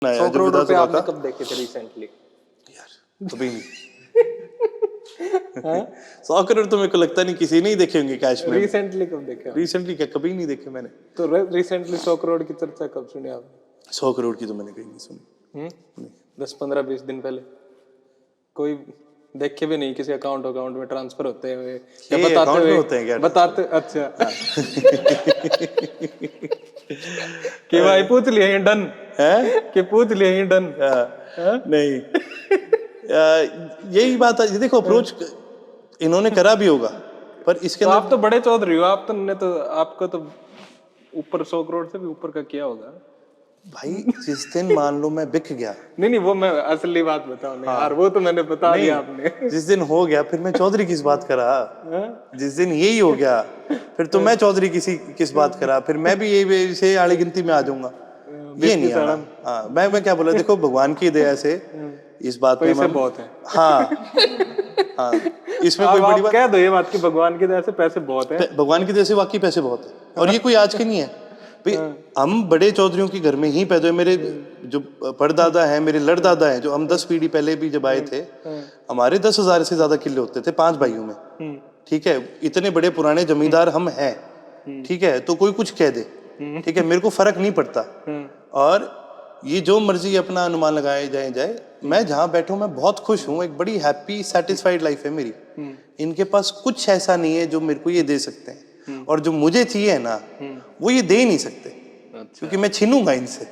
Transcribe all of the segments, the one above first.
100 करोड़ रुपए आपने कब देखे थे रिसेंटली? यार कभी नहीं। 100 करोड़ तो मेरे को लगता नहीं किसी ने ही देखे होंगे कैश में। रिसेंटली कब देखे? रिसेंटली क्या कभी नहीं देखे मैंने। तो रिसेंटली 100 करोड़ की चर्चा कब सुनी आपने? 100 करोड़ की तो मैंने कहीं नहीं सुनी। 10-15-20 दिन पहले कोई देखे भी नहीं, किसी अकाउंट में ट्रांसफर होते हुए या बताते हुए होते हैं क्या? बताते अच्छा कि भाई पूछ लिया ये डन है कि पूछ लिया ये डन नहीं। यही बात है। देखो अप्रोच इन्होंने करा भी होगा पर इसके तो आप तो बड़े चौधरी हो, आप तो ने तो आपको तो ऊपर 100 करोड़ से भी ऊपर का किया होगा भाई। जिस दिन मान लो मैं बिक गया, नहीं वो मैं असली बात बताऊं नहीं यार, वो तो मैंने बता दिया आपने। जिस दिन हो गया फिर मैं चौधरी किस बात करा। जिस दिन यही हो गया फिर तो मैं चौधरी किस बात करा, फिर मैं भी यही से आड़ी गिनती में आ जाऊंगा। ये नहीं आना। हाँ मैं क्या बोला, देखो भगवान की दया से इस बात में बहुत है। हाँ इसमें कोई बड़ी बात कह दो ये बात कि भगवान की दया से पैसे बहुत है। भगवान की दया से वाकई पैसे बहुत है और ये कोई आज के नहीं है भाई। हम बड़े चौधरियों के घर में ही पैदा हुए। मेरे जो परदादा हैं, मेरे लड़दादा हैं, जो हम 10 पीढ़ी पहले भी जब आए थे, हमारे 10,000 से ज्यादा किले होते थे 5 भाइयों में। ठीक है, इतने बड़े पुराने जमींदार हम हैं। ठीक है, तो कोई कुछ कह दे, ठीक है, मेरे को फर्क नहीं पड़ता। और ये जो मर्जी अपना अनुमान लगाए जाए, मैं जहाँ बैठा हूँ मैं बहुत खुश हूँ। एक बड़ी हैप्पी सेटिस्फाइड लाइफ है मेरी। इनके पास कुछ ऐसा नहीं है जो मेरे को ये दे सकते हैं, और जो मुझे चाहिए ना वो ये दे नहीं सकते। अच्छा। क्योंकि मैं छीनूंगा इनसे।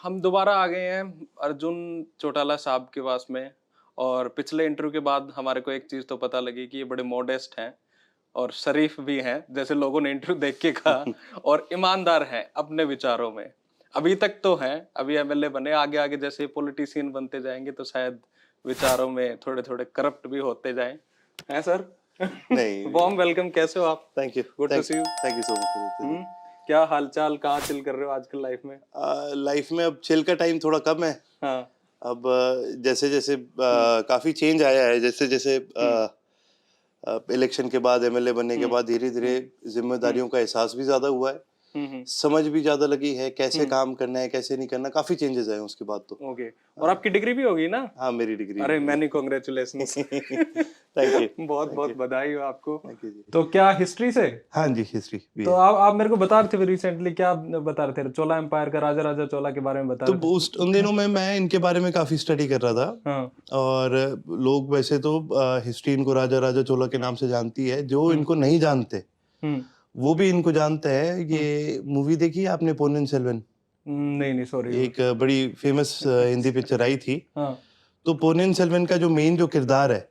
हम दोबारा आ गए हैं अर्जुन चौटाला साहब के पास में, और पिछले इंटरव्यू के बाद हमारे को एक चीज तो पता लगी कि ये बड़े मॉडेस्ट हैं और शरीफ भी हैं, जैसे लोगों ने इंटरव्यू देख के कहा, और ईमानदार हैं अपने विचारों में। अभी तक तो हैं, अभी एमएलए बने, आगे आगे जैसे पॉलिटिशियन बनते जाएंगे तो शायद विचारों में थोड़े थोड़े करप्ट भी होते जाएं। हैं सर? नहीं। वार्म वेलकम, कैसे हो आप? Thank you, good to see you. Thank you so much. क्या हालचाल, कहाँ चिल कर रहे हो आजकल लाइफ में? लाइफ में अब चिल का टाइम थोड़ा कम है। हाँ। अब जैसे जैसे काफी चेंज आया है, जैसे जैसे इलेक्शन के बाद, एमएलए बनने के बाद धीरे धीरे जिम्मेदारियों का एहसास भी ज्यादा हुआ है, समझ भी ज्यादा लगी है, कैसे काम करना है कैसे नहीं करना, काफी चेंजेस आए उसके बाद तो। ओके। और आपकी डिग्री भी होगी ना? हाँ मेरी डिग्री। अरे मैनी कांग्रेचुलेशंस। Thank you. बहुत बहुत बधाई हो आपको। तो क्या हिस्ट्री से? हाँ जी, हिस्ट्री भी। तो आप मेरे को बता रहे थे रिसेंटली, क्या बता रहे थे? चोला एम्पायर का, राजा राजा चोला के बारे में बता रहे थे। तो उन दिनों में मैं इनके बारे में काफी स्टडी कर रहा था। हाँ। और लोग वैसे तो हिस्ट्री इनको राजा राजा चोला के नाम से जानती है। जो इनको नहीं जानते वो भी इनको जानते हैं। ये मूवी देखी है आपने, पोन्नियन सेल्वन? नहीं सॉरी। एक बड़ी फेमस हिंदी पिक्चर आई थी। हाँ। तो पोन्नियन सेल्वन का जो मेन जो किरदार है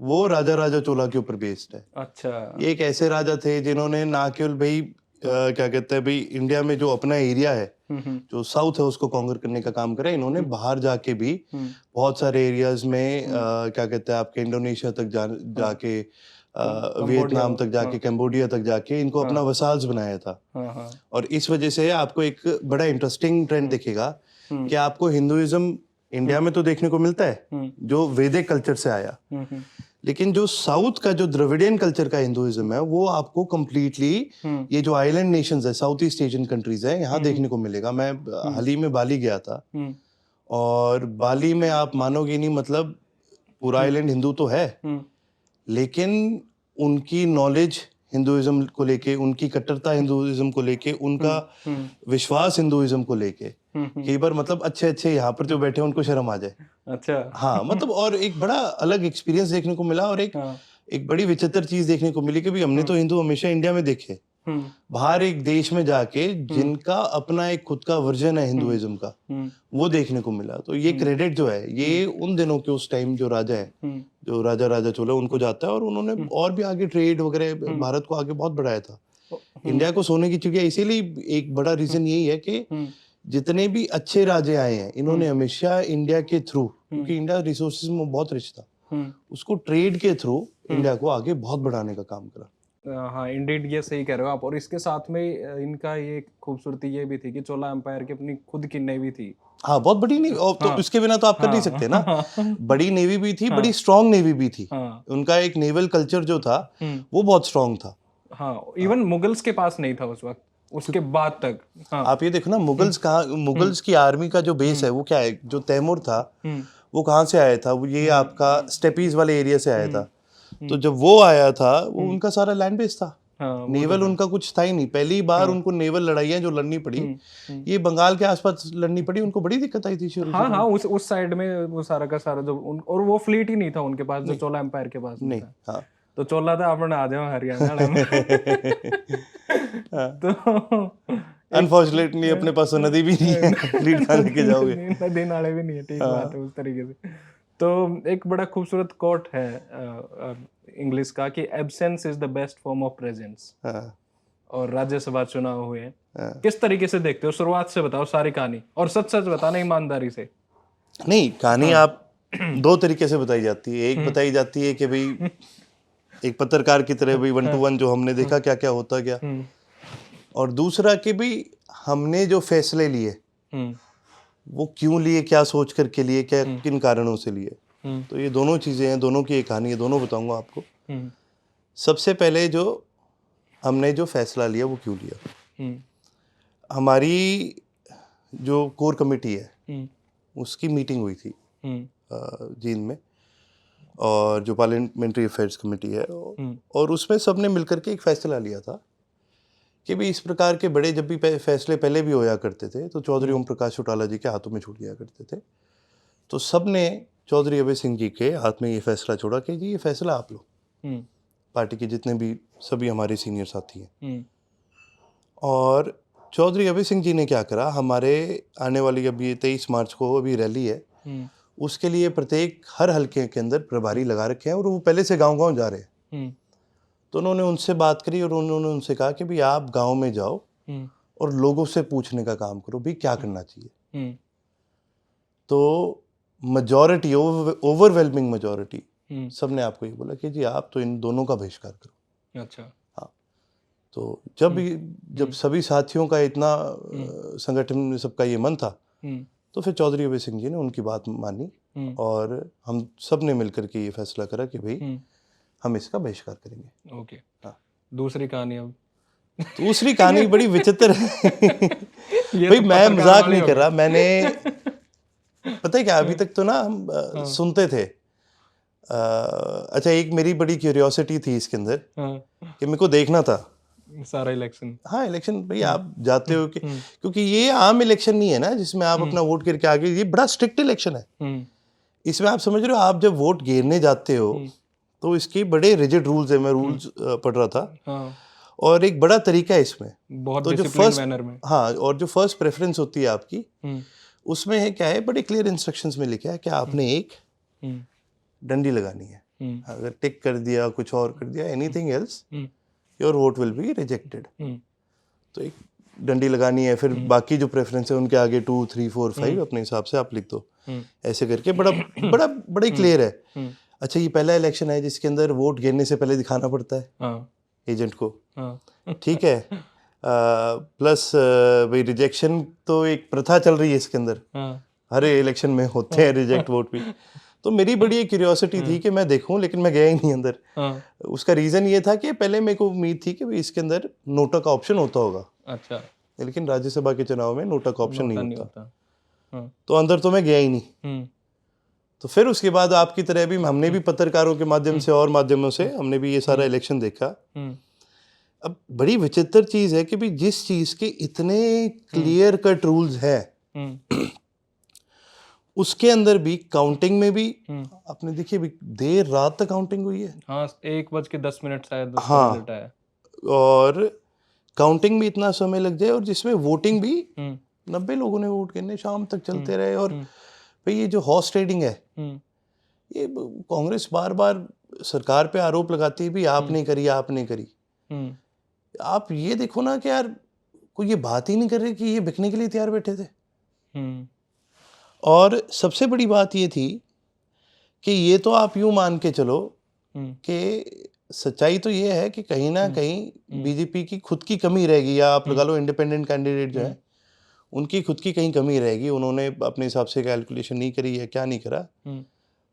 वो राजा राजा चोला के ऊपर बेस्ड है। अच्छा। ये एक ऐसे राजा थे जिन्होंने ना केवल भाई क्या कहते हैं भाई इंडिया में जो अपना एरिया है जो साउथ है उसको कॉन्कर करने का काम करा, इन्होंने बाहर जाके भी बहुत सारे एरियाज में क्या कहते हैं आपके इंडोनेशिया तक जाके वियतनाम तक जाके, कंबोडिया तक जाके इनको अपना वसाल्स बनाया था। और इस वजह से आपको एक बड़ा इंटरेस्टिंग ट्रेंड दिखेगा कि आपको हिंदुइज्म इंडिया में तो देखने को मिलता है जो वैदिक कल्चर से आया, लेकिन जो साउथ का जो द्रविडियन कल्चर का हिंदुइज्म है वो आपको कंप्लीटली ये जो आइलैंड नेशंस है, साउथ ईस्ट एशियन कंट्रीज है, यहाँ देखने को मिलेगा। मैं हाल ही में बाली गया था और बाली में आप मानोगे नहीं, मतलब पूरा आइलैंड हिंदू तो है लेकिन उनकी नॉलेज हिंदुइज्म को लेके, उनकी कट्टरता हिंदुइज्म को लेके, उनका विश्वास हिंदुइज्म को लेके, कई बार मतलब अच्छे यहाँ पर जो बैठे हैं उनको शर्म आ जाए। अच्छा। हाँ मतलब, और एक बड़ा अलग एक्सपीरियंस देखने को मिला और एक बड़ी विचित्र चीज देखने को मिली कि भाई हमने तो हिंदू हमेशा इंडिया में देखे, बाहर एक देश में जाके जिनका अपना एक खुद का वर्जन है हिंदुइज्म का वो देखने को मिला। तो ये क्रेडिट जो है ये उन दिनों के उस टाइम जो राजा है, जो राजा राजा चोला, उनको जाता है। और उन्होंने और भी आगे ट्रेड वगैरह भारत को आगे बहुत बढ़ाया था। इंडिया को सोने की चिड़िया इसीलिए एक बड़ा रीजन यही है कि जितने भी अच्छे राजे आए हैं इन्होंने हमेशा इंडिया के थ्रू, क्योंकि इंडिया रिसोर्सेज में बहुत रिच था, उसको ट्रेड के थ्रू इंडिया को आगे बहुत बढ़ाने का काम करा। हाँ इंडीड, ये सही कह रहे हो आप। और इसके साथ में इनका ये खूबसूरती ये भी थी कि चोला एम्पायर की अपनी खुद की नेवी थी। हाँ बहुत बड़ी नेवी। तो इसके बिना तो आप कर नहीं सकते ना। बड़ी नेवी भी थी, बड़ी स्ट्रॉन्ग नेवी भी थी। उनका एक नेवल कल्चर जो था वो बहुत स्ट्रॉन्ग था। हाँ, इवन मुगल्स के पास नहीं था उस वक्त, उसके बाद तक। हाँ, आप ये देखो ना, मुगल्स की आर्मी का जो बेस है वो क्या है, जो तैमूर था वो कहाँ से आया था, वो ये आपका स्टेपीज वाले एरिया से आया था। तो जब वो आया था वो उनका सारा लैंड बेस था, हाँ, नेवल उनका कुछ था ही नहीं। पहली बार उनको नेवल लड़ाइयाँ जो लड़नी पड़ी ये बंगाल के आसपास लड़नी पड़ी, उनको बड़ी दिक्कत आई थी शुरू हाँ हाँ, उस साइड में वो सारा का सारा जो और वो फ्लीट ही नहीं था उनके पास जो चोला एम्पायर के पास नहीं। था। हाँ तो चोला था अपने आ जाओ हरियाणा में। तो अनफॉर्चुनेटली अपने पास तो नदी भी नहीं है फ्लीट कहाँ लेके जाओगे। नदी नाले भी नहीं है, ठीक बात है उस तरीके से। तो एक बड़ा खूबसूरत कोट है इंग्लिश का कि absence is the best form of presence. और राज्यसभा चुनाव हुए हैं, किस तरीके से देखते हो? शुरुआत से बताओ सारी कहानी, और सच सच बताना ईमानदारी से। नहीं, कहानी आप दो तरीके से बताई जाती है। एक बताई जाती है कि भाई एक पत्रकार की तरह, भाई 1 to 1 जो हमने देखा क्या क्या होता गया, और दूसरा कि भाई हमने जो फैसले लिए वो क्यों लिए, क्या सोच करके लिए, क्या किन कारणों से लिए। तो ये दोनों चीजें हैं, दोनों की एक कहानी है, दोनों बताऊंगा आपको। सबसे पहले जो हमने जो फैसला लिया वो क्यों लिया। हमारी जो कोर कमेटी है उसकी मीटिंग हुई थी जींद में, और जो पार्लियामेंट्री अफेयर्स कमेटी है, और उसमें सबने मिलकर के एक फैसला लिया था कि भी इस प्रकार के बड़े जब भी फैसले पहले भी होया करते थे तो चौधरी ओम प्रकाश चौटाला जी के हाथों में छूट गया करते थे। तो सबने चौधरी अभय सिंह जी के हाथ में ये फैसला छोड़ा कि जी ये फैसला आप लो, पार्टी के जितने भी सभी हमारे सीनियर साथी हैं। और चौधरी अभय सिंह जी ने क्या करा, हमारे आने वाली अभी 23 मार्च को अभी रैली है, उसके लिए प्रत्येक हर हलके के अंदर प्रभारी लगा रखे हैं, और वो पहले से गांव-गांव जा रहे हैं। तो उन्होंने उनसे बात करी और उन्होंने उनसे कहा कि भाई आप गांव में जाओ और लोगों से पूछने का काम करो भी क्या करना चाहिए। तो मेजॉरिटी, ओवरवेलमिंग मेजॉरिटी सबने आपको ये बोला कि जी आप तो इन दोनों का बहिष्कार करो। अच्छा। हाँ, तो जब सभी साथियों का इतना संगठन में सबका ये मन था, तो फिर चौधरी अभय सिंह जी ने उनकी बात मानी, और हम सब ने मिलकर के ये फैसला करा कि भाई हम इसका बहिष्कार करेंगे। ओके। हाँ, दूसरी कहानी अब। दूसरी कहानी बड़ी विचित्र है। भाई मैं मजाक नहीं कर रहा, मैंने पता है क्या, अभी तक तो ना हम सुनते थे। अच्छा, एक मेरी बड़ी क्यूरियोसिटी थी इसके अंदर कि मेरे को देखना था सारा इलेक्शन। हाँ, इलेक्शन भाई आप जाते हो कि, क्योंकि ये आम इलेक्शन नहीं है ना जिसमें आप अपना वोट करके आगे, ये बड़ा स्ट्रिक्ट इलेक्शन है। इसमें आप समझ रहे हो, आप जब वोट गिरने जाते हो तो इसके बड़े रिजिड रूल्स है। मैं रूल्स पढ़ रहा था, और एक बड़ा तरीका है इसमें, बहुत तो जो फर्स्ट मैनर में। हाँ, और जो फर्स्ट प्रेफरेंस होती है आपकी, उसमें है क्या है, बड़े क्लियर इंस्ट्रक्शंस में लिखा है कि आपने एक डंडी लगानी है। अगर टिक कर दिया, कुछ और कर दिया, anything else your vote will be rejected. तो एक डंडी लगानी है, फिर बाकी जो प्रेफरेंस है उनके आगे 2, 3, 4, 5 अपने हिसाब से आप लिख दो, ऐसे करके बड़ा क्लियर है। अच्छा, ये पहला इलेक्शन है जिसके अंदर वोट गिरने से पहले दिखाना पड़ता है एजेंट को, ठीक है। प्लस भाई रिजेक्शन तो एक प्रथा चल रही है इसके अंदर, हर इलेक्शन में होते हैं रिजेक्ट वोट भी। तो मेरी बड़ी एक क्यूरियोसिटी थी कि मैं देखूं, लेकिन मैं गया ही नहीं अंदर। उसका रीजन ये था कि पहले मेरे को उम्मीद थी कि भाई इसके अंदर नोटा का ऑप्शन होता होगा। अच्छा। लेकिन राज्यसभा के चुनाव में नोटा का ऑप्शन नहीं होता। तो अंदर तो मैं गया ही नहीं। तो फिर उसके बाद आपकी तरह भी हमने भी पत्रकारों के माध्यम से और माध्यमों से हमने भी ये सारा इलेक्शन देखा। अब बड़ी विचित्र चीज है कि भाई जिस चीज के इतने क्लियर कट रूल्स हैं उसके अंदर भी काउंटिंग में भी आपने देखिए देर रात तक काउंटिंग हुई है। हाँ, 1:10 शायद। हाँ, और काउंटिंग में इतना समय लग जाए, और जिसमें वोटिंग भी 90 लोगों ने वोट करने शाम तक चलते रहे। और भाई ये जो हॉर्स ट्रेडिंग है, ये कांग्रेस बार बार सरकार पे आरोप लगाती है भी आपने करी, आपने करी। आप ये देखो ना कि यार कोई ये बात ही नहीं कर रहे कि ये बिकने के लिए तैयार बैठे थे। और सबसे बड़ी बात ये थी कि ये तो आप यूं मान के चलो कि सच्चाई तो ये है कि कहीं ना कहीं बीजेपी की खुद की कमी रहेगी, या आप लगा लो इंडिपेंडेंट कैंडिडेट जो है उनकी खुद की कहीं कमी रहेगी, उन्होंने अपने हिसाब से कैलकुलेशन नहीं करी है, क्या नहीं करा।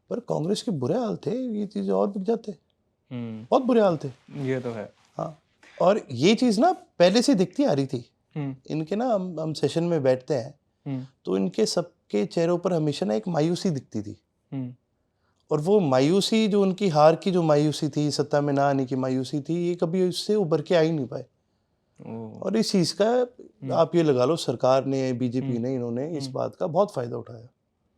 पर कांग्रेस के बुरे हाल थे, ये चीज़ और बिक जाते, बहुत बुरे हाल थे। ये तो है। हाँ, और ये चीज ना पहले से दिखती आ रही थी। हम्म, इनके ना हम सेशन में बैठते हैं तो इनके सबके चेहरों पर हमेशा ना एक मायूसी दिखती थी। हम्म, और वो मायूसी जो उनकी हार की जो मायूसी थी, सत्ता में ना आने की मायूसी थी, ये कभी उससे उभर के आ ही नहीं पाए। ओ, और इस चीज का आप ये लगा लो, सरकार ने, बीजेपी ने, इन्होंने इस बात का बहुत फायदा उठाया।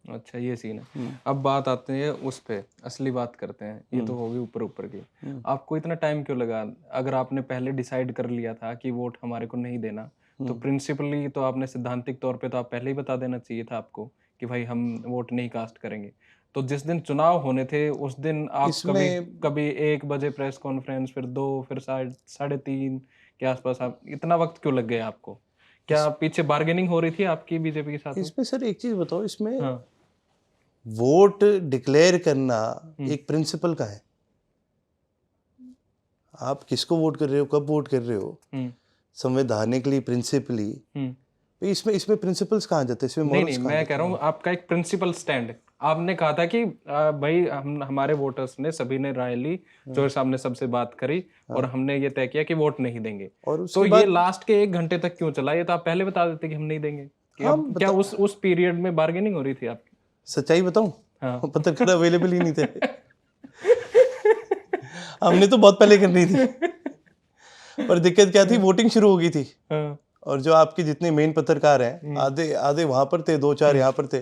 अच्छा ये सीन है। अब बात आते हैं उस पे, असली बात करते हैं। ये तो होगी ऊपर ऊपर की। आपको इतना टाइम क्यों लगा? अगर आपने पहले डिसाइड कर लिया था कि वोट हमारे को नहीं देना, तो प्रिंसिपली तो आपने सिद्धांतिक तौर पे तो आप पहले ही बता देना चाहिए था आपको कि भाई हम वोट नहीं कास्ट करेंगे। तो जिस दिन चुनाव होने थे उस दिन आप कभी इसमें कभी 1 बजे प्रेस कॉन्फ्रेंस, फिर 2, फिर 3:30 के आसपास, आप इतना वक्त क्यों लग गया आपको? क्या पीछे बार्गेनिंग हो रही थी आपकी बीजेपी के साथ में? इसमें सर एक चीज बताओ, इसमें हाँ। वोट डिक्लेयर करना एक प्रिंसिपल का है। आप किसको वोट कर रहे हो, कब वोट कर रहे हो, हम्म, संवैधानिकली, प्रिंसिपली, हम्म। इसमें प्रिंसिपल्स कहाँ जाते हैं, इसमें नहीं मॉरल्स नहीं, कहाँ मैं जाते कह रहा हूँ आपका एक प्रिंसिपल स्टैंड। आपने कहा था कि भाई हम हमारे वोटर्स ने सभी ने राय ली, जो सामने सबसे बात करी, और हमने ये तय किया कि वोट नहीं देंगे। और तो उसके ये बाद लास्ट के 1 घंटे तक क्यों चला? ये तो आप पहले बता देते कि हम नहीं देंगे। कि हाँ, अब क्या उस पीरियड में बार्गेनिंग हो रही थी आपकी? सच्चाई बताऊं, हाँ। पत्रकार अवेलेबल ही नहीं थे। हमने तो बहुत पहले करनी थी, पर दिक्कत क्या थी, वोटिंग शुरू हो गई थी। हाँ। और जो आपके जितने मेन पत्रकार हैं, आधे आधे वहां पर थे, 2-4 यहाँ पर थे।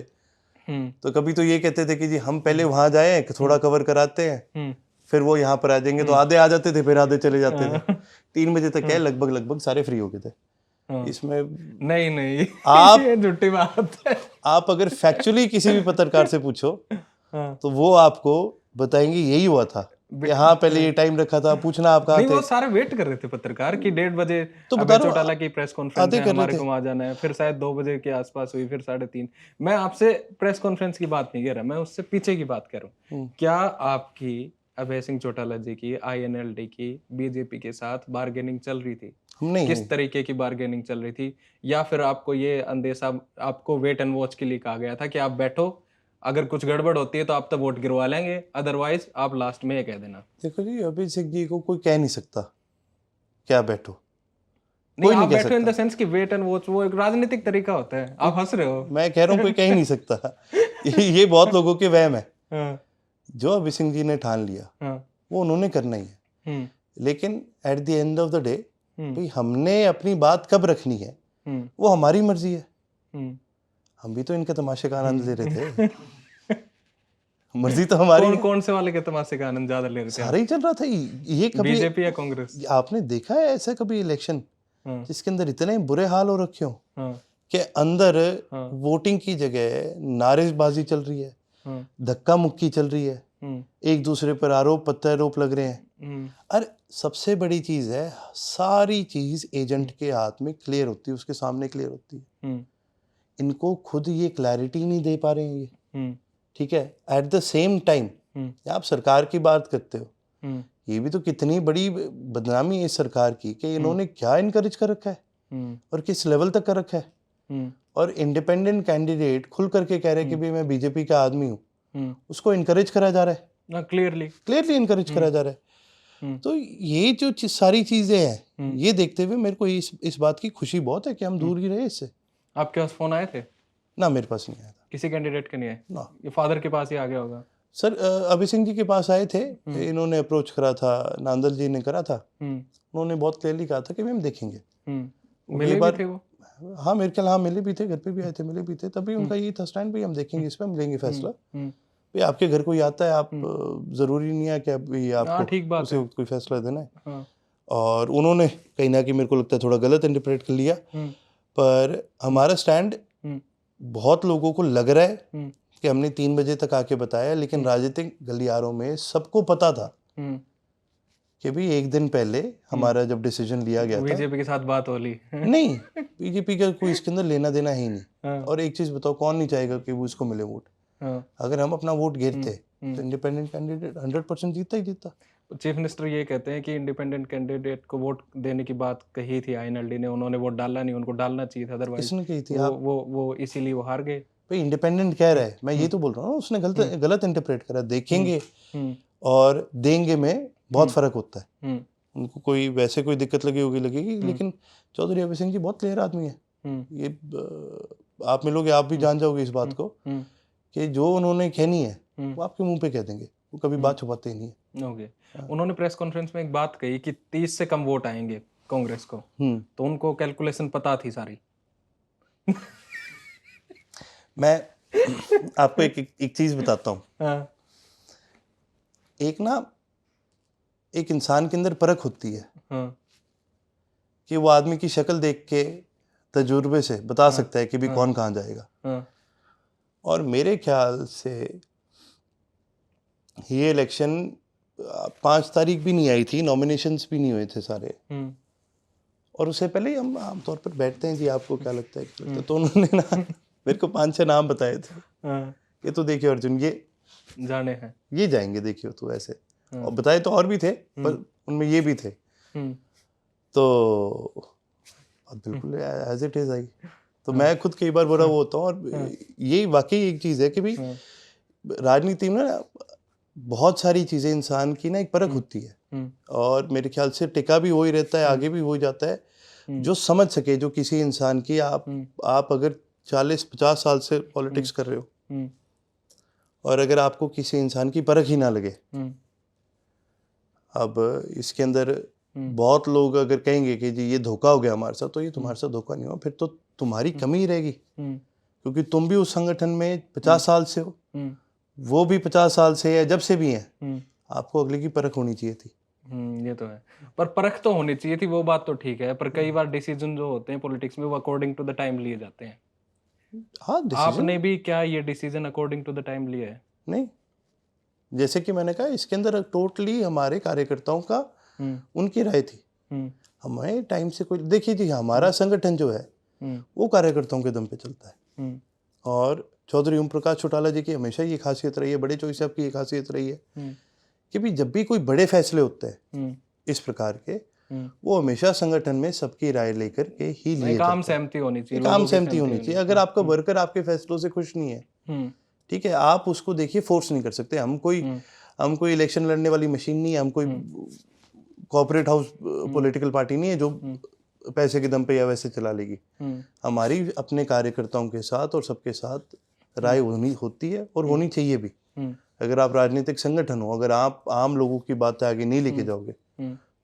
हम्म, तो कभी तो ये कहते थे कि जी हम पहले वहां जाए, थोड़ा कवर कराते हैं, हम्म, फिर वो यहाँ पर आ जाएंगे। तो आधे आ जाते थे, फिर आधे चले जाते थे। हाँ, 3 बजे तक है लगभग सारे फ्री हो गए थे। हाँ। इसमें नहीं नहीं, आप ये झूठी बात है। आप अगर फैक्चुअली किसी भी पत्रकार से पूछो हाँ। तो वो आपको बताएंगे यही हुआ था कि हाँ पहले ये टाइम रखा था। पूछना आप कहाँ नहीं, थे, वो सारे वेट कर रहे थे पत्रकार कि 1:30 बजे तो बता अभय रहा हूँ, चौटाला की प्रेस कॉन्फ्रेंस आधे है, कर रहे हमारे थे। को वहां जाना है। फिर शायद 2 बजे के आसपास हुई, फिर 3:30। मैं आपसे प्रेस कॉन्फ्रेंस की बात नहीं कर रहा, मैं उससे पीछे की बात कर रहा हूँ। क्या आपकी अभय सिंह चौटाला जी की, INLD की, बीजेपी के साथ बार्गेनिंग चल रही थी? हम नहीं किस तरीके की बार्गेनिंग चल रही थी? या फिर आपको ये अंदेशा, आपको वेट एंड वॉच के लिए कहा गया था कि आप बैठो, अगर कुछ गड़बड़ होती है तो आप तो वोट गिरवा लेंगे, अदरवाइज आप लास्ट में ये कह देना? देखो जी, अभी सिंह जी को कोई कह नहीं सकता क्या बैठो, नहीं, कोई नहीं आप कह बैठो इन सकता। द सेंस कि वेट एंड वॉच, वो एक राजनीतिक तरीका होता है। आप हंस रहे हो। मैं कह रहा हूँ कोई कह ही नहीं सकता। ये बहुत लोगों के वहम है। हाँ, जो अभी सिंह जी ने ठान लिया हाँ, वो उन्होंने करना ही है। हम्म, लेकिन at the end of the day hmm, भाई हमने अपनी बात कब रखनी है हम्म, वो हमारी मर्जी है। हम्म। हम भी तो इनके तमाशे का आनंद ले रहे थे। मर्जी तो हमारी कौन है। कौन से वाले के तमाशे का आनंद ज्यादा ले रहे थे आप? सारा ही चल रहा था। ये कभी बीजेपी या कांग्रेस? आपने देखा है ऐसा कभी इलेक्शन हाँ, जिसके अंदर इतने बुरे हाल हो रखे हो हाँ, कि अंदर हाँ, वोटिंग की जगह नारेबाजी चल रही है, हाँ, धक्का मुक्की चल रही है, हम्म, एक दूसरे पर आरोप प्रत्यारोप लग रहे हैं। हम्म, अरे सबसे बड़ी चीज है, सारी चीज एजेंट के हाथ में क्लियर होती है, उसके सामने क्लियर होती है। हम्म, इनको खुद ये क्लैरिटी नहीं दे पा रहे हैं ये। हम्म, ठीक है, एट द सेम टाइम आप सरकार की बात करते हो, हम्म, ये भी तो कितनी बड़ी बदनामी है इस सरकार की कि इन्होंने क्या इनकरेज कर रखा है हम्म, और किस लेवल तक कर रखा है। हम्म, और इंडिपेंडेंट कैंडिडेट खुल करके कह रहे हैं कि भाई मैं बीजेपी का आदमी हूँ, हम्म, उसको इनकरेज करा जा रहा है, ना क्लियरली। क्लियरली इनकरेज करा जा रहा है। हम्म, तो ये जो सारी चीजें हैं, ये देखते हुए मेरे को इस बात की खुशी बहुत है कि हम दूर ही रहे इससे। आपके पास फोन आए थे? ना मेरे पास नहीं आया था किसी कैंडिडेट के नहीं आए? ना। ये फादर के पास ही आ गया होगा। सर अभय सिंह जी के पास आए थे, इन्होंने अप्रोच करा था, नांदल जी ने करा था। हम्म, उन्होंने बहुत क्लियरली कहा था कि हम देखेंगे। मिले भी थे वो? हाँ मेरे ख्याल, हाँ मिले भी थे, घर पे भी आए थे, मिले भी थे। तभी उनका यही था स्टैंड, भी हम देखेंगे, इस पर हम लेंगे फैसला। भाई आपके घर कोई आता है, आप जरूरी नहीं है कि अभी आपको ठीक बात उसे है। कोई फैसला देना है। हाँ, और उन्होंने कहीं ना कहीं मेरे को लगता है थोड़ा गलत इंटरप्रेट कर लिया। पर हमारा स्टैंड बहुत लोगों को लग रहा है कि हमने 3 बजे तक आके बताया, लेकिन राजनीतिक गलियारों में सबको पता था कि भाई एक दिन पहले हमारा जब डिसीजन लिया गया था, बीजेपी के साथ बात हो ली। नहीं बीजेपी का कोई इसके अंदर लेना देना ही नहीं। हाँ, और एक चीज बताओ, कौन नहीं चाहेगा कि वो इसको मिले वोट? हाँ। अगर हम अपना वोट गिरते तो इंडिपेंडेंट कैंडिडेट 100% जीता ही जीता। चीफ मिनिस्टर ये कहते हैं कि इंडिपेंडेंट कैंडिडेट को वोट देने की बात कही थी INLD ने, उन्होंने वोट डाला नहीं, उनको डालना चाहिए था, अदरवाइज किसने कही थी? वो इसीलिए वो हार गए। भाई इंडिपेंडेंट कह रहा है, मैं ये तो बोल रहा हूँ उसने गलत इंटरप्रेट करा। देखेंगे और देंगे में बहुत फर्क होता है। उनको कोई वैसे कोई दिक्कत लगी होगी लगेगी, लेकिन चौधरी अभय सिंह जी बहुत क्लियर आदमी है। ये आप मिलोगे आप भी जान जाओगे इस बात को कि जो उन्होंने कहनी है वो आपके मुंह पे कह देंगे, वो कभी बात छुपाते ही नहीं है। ओके। उन्होंने प्रेस कॉन्फ्रेंस में एक बात कही कि 30 से कम वोट आएंगे कांग्रेस को, तो उनको कैलकुलेशन पता थी सारी। मैं आपको एक चीज बताता हूँ। हाँ, एक इंसान के अंदर परख होती है हाँ, कि वो आदमी की शक्ल देख के तजुर्बे से बता सकता है कि भी कौन कहाँ जाएगा। हाँ, और मेरे ख्याल से ये इलेक्शन 5 तारीख भी नहीं आई थी, नॉमिनेशंस भी नहीं हुए थे सारे, और उससे पहले ही हम आमतौर पर बैठते हैं जी आपको क्या लगता है, क्या लगता है? तो उन्होंने ना मेरे को 5-6 नाम बताए थे कि तो देखियो अर्जुन ये जाने हैं। ये जाएंगे, देखियो तो ऐसे, और बताए तो और भी थे पर उनमें ये भी थे। तो अब बिल्कुल एज इट इज आई। तो मैं खुद कई बार बुरा वो होता हूँ, और ये वाकई एक चीज़ है कि भाई राजनीति में ना बहुत सारी चीज़ें इंसान की ना एक परख होती है, और मेरे ख्याल से टिका भी हो ही रहता है, आगे भी हो ही जाता है जो समझ सके, जो किसी इंसान की आप अगर 40-50 साल से पॉलिटिक्स कर रहे हो और अगर आपको किसी इंसान की परख ही ना लगे, अब इसके अंदर बहुत लोग अगर कहेंगे कि जी ये धोखा हो गया हमारे साथ, तो ये तुम्हारे साथ धोखा नहीं हुआ, फिर तो तुम्हारी कमी ही रहेगी, क्योंकि तुम भी उस संगठन में 50 साल से हो, वो भी 50 साल से या जब से भी हैं, आपको अगले की परख होनी चाहिए थी। ये तो है, पर परख तो होनी चाहिए थी, वो बात तो ठीक है, पर कई बार डिसीजन जो होते हैं पॉलिटिक्स में वो अकॉर्डिंग टू द टाइम लिए जाते हैं। हाँ, आपने भी क्या ये decision according to the time लिया है? नहीं, जैसे कि मैंने कहा इसके अंदर टोटली हमारे कार्यकर्ताओं का उनकी राय थी। हमें टाइम से कोई, देखिए जी हमारा संगठन जो है वो कार्यकर्ताओं के दम पे चलता है, और चौधरी ओम प्रकाश चौटाला जी की हमेशा ये खासियत रही है, बड़े चौधरी साहब की ये खासियत रही है कि भी जब भी कोई बड़े फैसले होते हैं इस प्रकार के, वो हमेशा संगठन में सबकी राय लेकर के ही लिए एक आम सहमति होनी चाहिए, एक आम सहमति होनी चाहिए। अगर आपका वर्कर आपके फैसलों से खुश नहीं है, ठीक है, आप उसको देखिए फोर्स नहीं कर सकते। हम कोई इलेक्शन लड़ने वाली मशीन नहीं है, हम कोई कॉर्पोरेट हाउस पॉलिटिकल पार्टी नहीं है जो पैसे के दम पे या वैसे चला लेगी। हमारी अपने कार्यकर्ताओं के साथ और सबके साथ राय होती है और होनी चाहिए भी। अगर आप राजनीतिक संगठन हो, अगर आप आम लोगों की बातें आगे नहीं लेके जाओगे,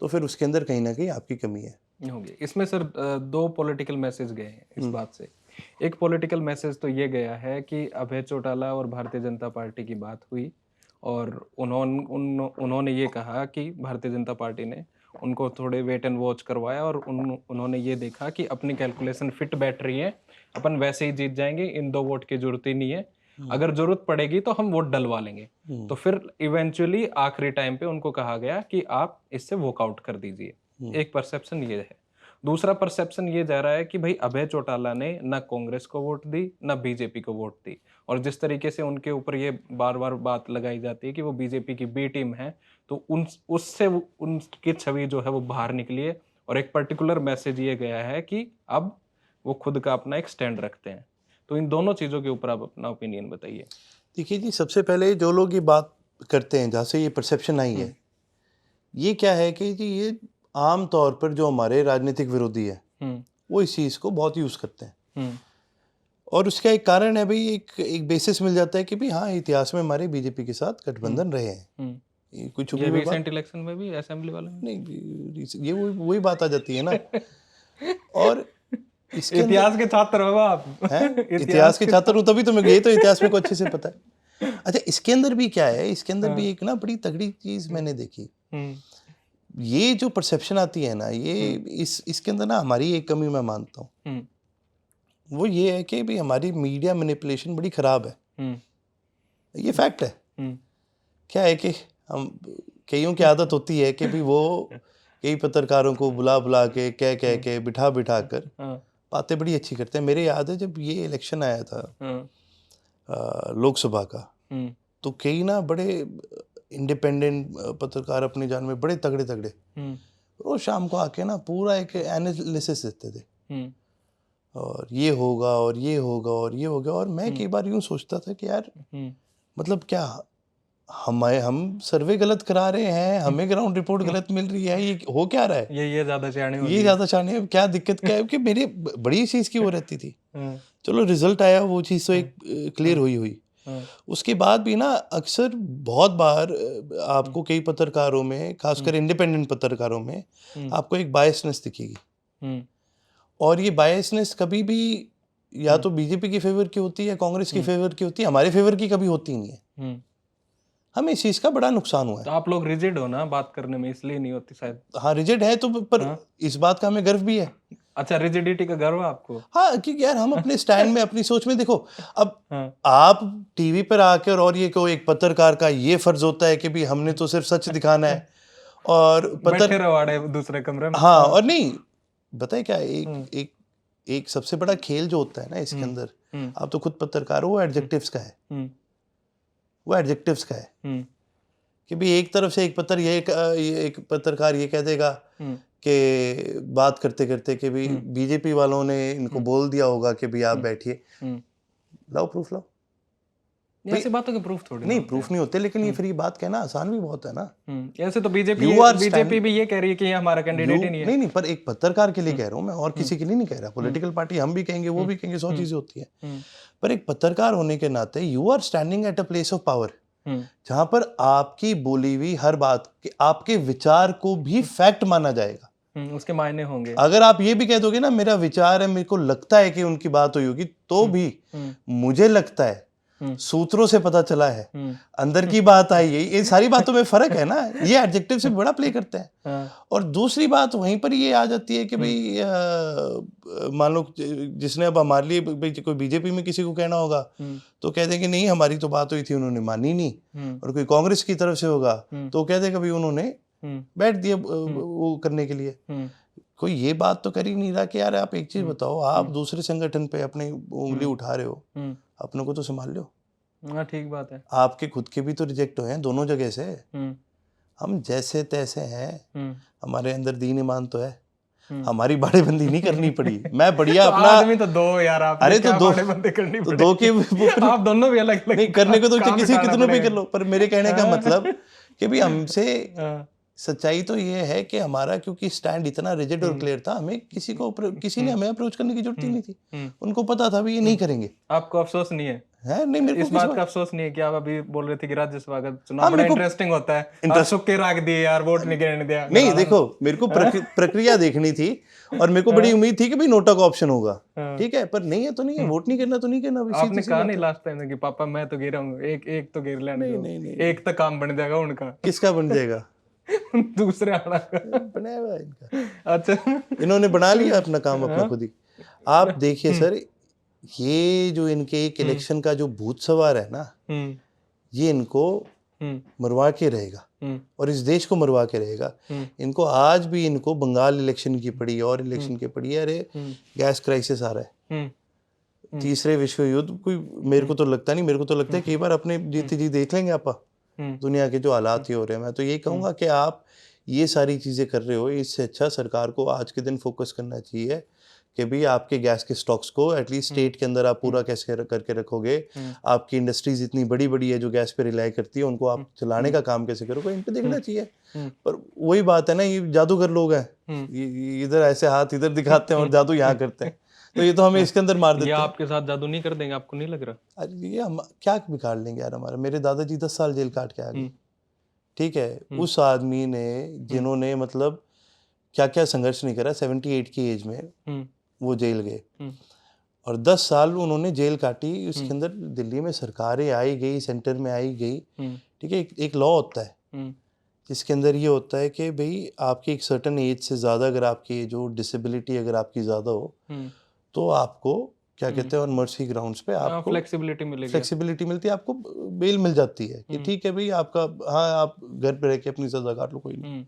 तो फिर उसके अंदर कहीं ना कहीं आपकी कमी है। होगी। इसमें सर 2 पॉलिटिकल मैसेज गए हैं इस बात से। एक पॉलिटिकल मैसेज तो ये गया है कि अभय चौटाला और भारतीय जनता पार्टी की बात हुई, और उन्होंने ये कहा कि भारतीय जनता पार्टी ने उनको थोड़े वेट एंड वॉच करवाया, और उन्होंने ये देखा कि अपनी कैलकुलेशन फिट बैठ रही है, अपन वैसे ही जीत जाएंगे, इन 2 वोट की जरूरत ही नहीं है, अगर जरूरत पड़ेगी तो हम वोट डलवा लेंगे। तो फिर इवेंचुअली आखिरी टाइम पे उनको कहा गया कि आप इससे वॉकआउट कर दीजिए। एक परसेप्शन ये है। दूसरा परसेप्शन ये जा रहा है कि भाई अभय चौटाला ने ना कांग्रेस को वोट दी ना बीजेपी को वोट दी, और जिस तरीके से उनके ऊपर ये बार बार बात लगाई जाती है कि वो बीजेपी की बी टीम है, तो उससे उनकी छवि जो है वो बाहर निकली है, और एक पर्टिकुलर मैसेज ये गया है कि अब वो खुद का अपना एक स्टैंड रखते हैं। तो इन दोनों चीजों के ऊपर आप अपना ओपिनियन बताइए। देखिए जी, सबसे पहले जो लोग ये बात करते हैं, जहाँ से ये परसेप्शन आई है, ये क्या है कि जी ये आम तौर पर जो हमारे राजनीतिक विरोधी है वो इस चीज़ को बहुत यूज़ करते हैं, और उसका एक कारण है भाई, एक बेसिस मिल जाता है कि भाई हाँ, इतिहास में हमारे बीजेपी के साथ गठबंधन रहे हैं। ये कोई छुपी हुई बात इलेक्शन में भी असेंबली वाले में नहीं, ये वही बात आ जाती है ना। और इसके इतिहास के छात्र हो आप हैं, इतिहास के छात्र हूँ तभी तो मैं, ये तो इतिहास में को अच्छे से पता है। अच्छा, इसके अंदर भी क्या है, इसके अंदर भी एक ना बड़ी तगड़ी चीज मैंने देखी। ये जो परसेप्शन आती है ना, ये इसके अंदर ना हमारी एक कमी मैं मानता हूँ, वो ये है कि भाई हमारी मीडिया मैनिपुलेशन बड़ी खराब है। ये फैक्ट है। क्या है कि हम कईयों की आदत होती है कि भाई वो कई पत्रकारों को बुला बुला के कह के बिठा कर बातें बड़ी अच्छी करते हैं। मेरे याद है जब ये इलेक्शन आया था लोकसभा का, तो कई ना बड़े इंडिपेंडेंट पत्रकार अपनी जान में बड़े तगड़े रोज शाम को आके ना पूरा एक एनालिसिस देते थे, और ये होगा और ये होगा और ये होगा। और मैं कई बार यूं सोचता था कि यार मतलब क्या हम सर्वे गलत करा रहे हैं, हमें ग्राउंड रिपोर्ट गलत मिल रही है, ये हो क्या रहा है? ये ज्यादा चाहने हो ये ज्यादा चाहने हैं, क्या दिक्कत क्या है? कि मेरी बड़ी चीज की वो रहती थी। चलो रिजल्ट आया, वो चीज़ तो एक क्लियर हुई। उसके बाद भी ना अक्सर बहुत बार आपको कई पत्रकारों में, खासकर इंडिपेंडेंट पत्रकारों में, आपको एक बायसनेस दिखेगी। और ये बायसनेस कभी भी या तो बीजेपी की फेवर की होती है या कांग्रेस की फेवर की होती है, हमारे फेवर की कभी होती नहीं है। हमें इस चीज़ का बड़ा नुकसान हुआ है। तो आप लोग रिजिड हो ना बात करने में, इसलिए नहीं होती शायद। हाँ रिजिड है तो, पर इस बात का हमें गर्व भी है। अच्छा, रिजिडिटी का गर्व है आपको? हाँ, क्योंकि यार हम अपने स्टैंड में, अपनी सोच में, देखो अब आप टीवी पर आकर और ये कहो एक पत्रकार का ये फर्ज होता है कि भी हमने तो सिर्फ सच दिखाना है और बैठे रहो दूसरे कमरे में। हाँ, और नहीं बताए क्या, एक सबसे बड़ा खेल जो होता है ना इसके अंदर, आप तो खुद पत्रकार हो, वो एडजेक्टिव्स का है। वो एडजेक्टिव्स का है कि भी एक तरफ से एक पत्रकार ये कह देगा कि बात करते करते कि भी बीजेपी वालों ने इनको बोल दिया होगा कि भी आप बैठिए। लाओ प्रूफ, लाओ। ऐसी बातों के प्रूफ थोड़ी नहीं, प्रूफ नहीं होते, लेकिन ये फिर ये बात कहना आसान भी बहुत है ना। ऐसे तो बीजेपी भी ये कह रही है कि ये हमारा कैंडिडेट ही नहीं है। नहीं, पर एक पत्रकार के लिए कह रहा हूँ मैं, और किसी के लिए नहीं कह रहा। पॉलिटिकल पार्टी हम भी कहेंगे, वो भी कहेंगे, 100 चीजें होती है। पर एक पत्रकार होने के नाते you are standing at a place of power, जहां पर आपकी बोली हुई हर बात के, आपके विचार को भी फैक्ट माना जाएगा। उसके मायने होंगे। अगर आप ये भी कह दोगे ना मेरा विचार है, मेरे को लगता है कि उनकी बात हुई होगी, तो भी मुझे लगता है, सूत्रों से पता चला है, अंदर की बात आई है, ये सारी बातों में फर्क है ना। ये एडजेक्टिव से बड़ा प्ले करते हैं। और दूसरी बात वहीं पर ये आ जाती है कि भाई मान लो जिसने अब हमारे लिए कोई बीजेपी में किसी को कहना होगा तो कह देंगे नहीं हमारी तो बात हुई थी, उन्होंने मानी नहीं। और कोई कांग्रेस की तरफ से होगा तो कह देगा भाई उन्होंने बैठ दिया वो करने के लिए। कोई ये बात तो कर ही नहीं रहा कि यार आप एक चीज बताओ, आप दूसरे संगठन पे अपनी उंगली उठा रहे हो, अपने को तो संभाल लो। हाँ, ठीक बात है। आपके खुद के भी तो रिजेक्ट हुए हैं दोनों जगह से। हम जैसे तैसे हैं, हमारे अंदर दीन ईमान तो है, हमारी बाड़ेबंदी नहीं करनी पड़ी। मैं बढ़िया तो अपना आदमी तो दो यार, आप अरे तो दो बाड़ेबंदी करनी तो दो के आप दोनों भी अलग अलग नहीं करने को तो किसी कितनों भी कर लो, पर मेरे कहने का मतलब कि भी हमसे सच्चाई तो ये है कि हमारा क्योंकि स्टैंड इतना रिजिड और क्लियर था, हमें किसी ने हमें अप्रोच करने की जरूरत ही नहीं थी। उनको पता था भी ये नहीं करेंगे। आपको अफसोस नहीं है? नहीं, मेरे को इस बात का अफसोस नहीं है कि आप अभी बोल रहे थे कि राज्यसभा का चुनाव बड़ा इंटरेस्टिंग होता है, आप सुक्के रख दिए यार, वोट नहीं गिरने दिया। नहीं, देखो मेरे को प्रक्रिया देखनी थी और मेरे को बड़ी उम्मीद थी कि भाई नोटा का ऑप्शन होगा, ठीक है, पर नहीं है तो नहीं है, वोट नहीं करना तो नहीं करना। आपने कहा नहीं लास्ट टाइम कि पापा मैं तो गिरा हूँ, एक तो गिर लेने दो, एक तक काम बन जाएगा उनका। किसका बन जाएगा? दूसरे आना का बनाया हुआ इनका। अच्छा, इन्होंने बना लिया अपना काम अपना खुद ही। आप देखिए सर, ये जो इनके एक इलेक्शन का जो भूत सवार है ना, ये इनको मरवा के रहेगा और इस देश को मरवा के रहेगा। इनको आज भी इनको बंगाल इलेक्शन की पड़ी और इलेक्शन की पड़ी है। अरे गैस क्राइसिस आ रहा है, तीसरे विश्व युद्ध, कोई मेरे को तो लगता नहीं, मेरे को तो लगता है कई बार अपने जीते जी देख लेंगे आप दुनिया के जो हालात ही हो रहे हैं। मैं तो यही कहूँगा कि आप ये सारी चीज़ें कर रहे हो, इससे अच्छा सरकार को आज के दिन फोकस करना चाहिए कि भाई आपके गैस के स्टॉक्स को एटलीस्ट स्टेट के अंदर आप पूरा कैसे करके रखोगे। आपकी इंडस्ट्रीज इतनी बड़ी बड़ी है जो गैस पे रिलाई करती है, उनको आप चलाने का काम कैसे करोगे, इन पे देखना चाहिए। पर वही बात है ना, ये जादूगर लोग हैं, इधर ऐसे हाथ इधर दिखाते हैं और जादू यहाँ करते हैं, तो ये तो हमें इसके अंदर मार देते हैं। आपके साथ जादू नहीं कर देंगे, आपको नहीं लग रहा? अरे ये हम क्या बिगाड़ लेंगे यार हमारा। मेरे दादाजी 10 साल जेल काट के आ गए, ठीक है। उस आदमी ने जिन्होंने मतलब क्या क्या संघर्ष नहीं करा, 78 की एज में वो जेल गए और 10 साल उन्होंने जेल काटी। उसके अंदर दिल्ली में सरकारें आई गई, सेंटर में आई गई, ठीक है। एक लॉ होता है जिसके अंदर ये होता है कि भाई आपकी एक सर्टेन एज से ज़्यादा अगर आपकी जो डिसेबिलिटी अगर आपकी ज़्यादा हो तो आपको क्या कहते हैं, ऑन मर्सी ग्राउंड्स पे आपको फ्लेक्सिबिलिटी मिलती है, आपको बेल मिल जाती है कि ठीक है भाई आपका, हाँ आप घर पे रह के अपनी सजा काट लो, कोई नहीं।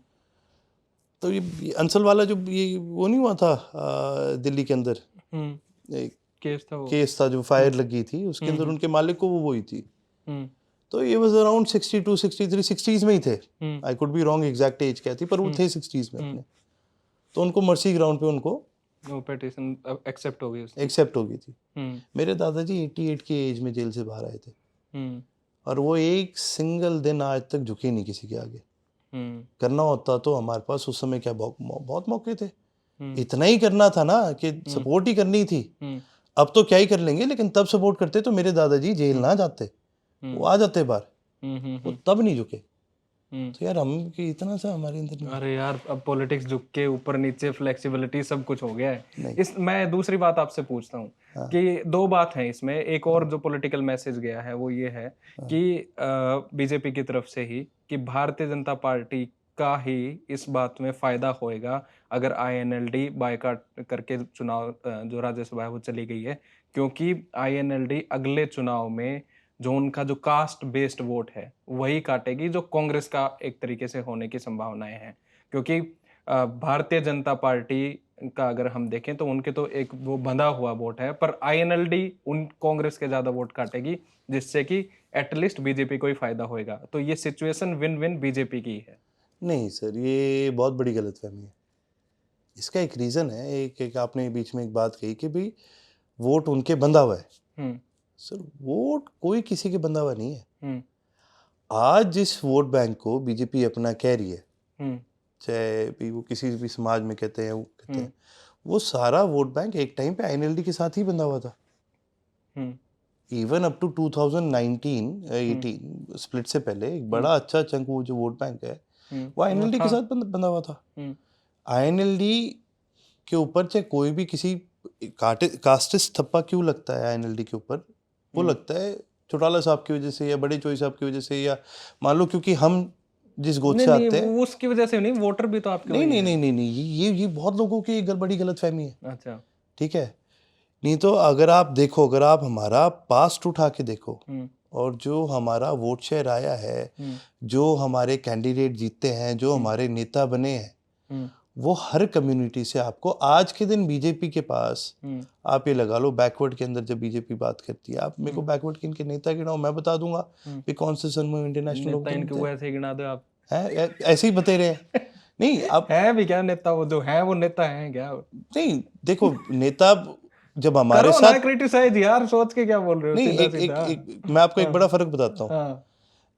तो ये अंसल वाला जो ये वो नहीं हुआ था दिल्ली के अंदर, एक केस था जो फायर लगी थी, उसके अंदर उनके मालिक को वो हुई थी। तो ये वाज अराउंड 62 63 60s में ही थे। I could be wrong exact as क्या थी, पर वो थे 60s में अपने। तो उनको मर्सी ग्राउंड पे उनको वो पिटीशन एक्सेप्ट हो गई थी। मेरे दादाजी 88 की एज में जेल से बाहर आए थे और वो एक सिंगल दिन आज तक झुकी नहीं किसी के आगे। करना होता तो हमारे पास उस समय क्या बहुत मौके थे, इतना ही करना था ना कि सपोर्ट ही करनी थी। अब तो क्या ही कर लेंगे, लेकिन तब सपोर्ट करते तो मेरे दादाजी जेल ना जाते, वो आ जाते बाहर, वो तब नहीं झुके। तो यार हम कि इतना सा हमारे अंदर नहीं। अरे यार अब पॉलिटिक्स झुक के ऊपर नीचे फ्लेक्सिबिलिटी सब कुछ हो गया है। नहीं। मैं दूसरी बात आपसे पूछता हूँ कि दो बात है इसमें। एक और जो पॉलिटिकल मैसेज गया है वो ये है कि बीजेपी की तरफ से ही कि भारतीय जनता पार्टी का ही इस बात में फायदा होएगा अगर आईएनएलडी बायकॉट करके चुनाव जो राज्यसभा है वो चली गई है, क्योंकि आईएनएलडी अगले चुनाव में जो उनका जो कास्ट बेस्ड वोट है वही काटेगी, जो कांग्रेस का एक तरीके से होने की संभावनाएं हैं। क्योंकि भारतीय जनता पार्टी का अगर हम देखें तो उनके तो एक वो बंधा हुआ वोट है, पर आईएनएलडी उन कांग्रेस के ज्यादा वोट काटेगी, जिससे कि एटलीस्ट बीजेपी को ही फायदा होएगा। तो ये सिचुएशन विन विन बीजेपी की है। नहीं सर, ये बहुत बड़ी गलतफहमी है। इसका एक रीजन है, एक आपने बीच में एक बात कही कि भाई वोट उनके बंधा हुआ है। सर वोट कोई किसी के बंधा हुआ नहीं है। आज जिस वोट बैंक को बीजेपी अपना कह रही है, चाहे भी वो किसी भी समाज में कहते हैं, वो सारा वोट बैंक एक टाइम पे आईएनएलडी के साथ ही बंधा हुआ था। इवन अप टू 2019-18 स्प्लिट से पहले एक बड़ा अच्छा चंक वो जो वोट बैंक है वो आईएनएलडी के साथ बंधा हुआ था। आईएनएलडी के ऊपर चाहे कोई भी किसी कास्टिस्ट थप्पा क्यों लगता है आईएनएलडी के ऊपर, वो लगता है चौटाला साहब की वजह से या बड़े चोई साहब की वजह से, या मान लो क्योंकि हम जिस गोद से आते हैं उसकी वजह से नहीं, वोटर भी तो आपके नहीं, ये बहुत लोगों की एक बड़ी गलतफहमी है। अच्छा, ठीक है। नहीं तो अगर आप देखो, अगर आप हमारा पास्ट उठा के देखो और जो हमारा वोट शेयर आया है, जो हमारे कैंडिडेट जीतते हैं, जो हमारे नेता बने हैं, वो हर कम्युनिटी से आपको आज के दिन बीजेपी के पास आप ये लगा लो बैकवर्ड के अंदर जब बीजेपी बात करती है, आप मेरे को बैकवर्ड के इनके नेता गिनाओ, मैं बता दूंगा कि कौन से समूह इंटरनेशनल इनको ऐसे गिना दो आप, है ऐसे ही बते रहे नहीं आप है भी क्या नेता, वो जो है वो नेता है क्या? नहीं देखो नेता जब हमारे साथ क्रिटिसाइज यार, सोच के क्या बोल रहे हो? नहीं, मैं आपको एक बड़ा फर्क बताता हूँ।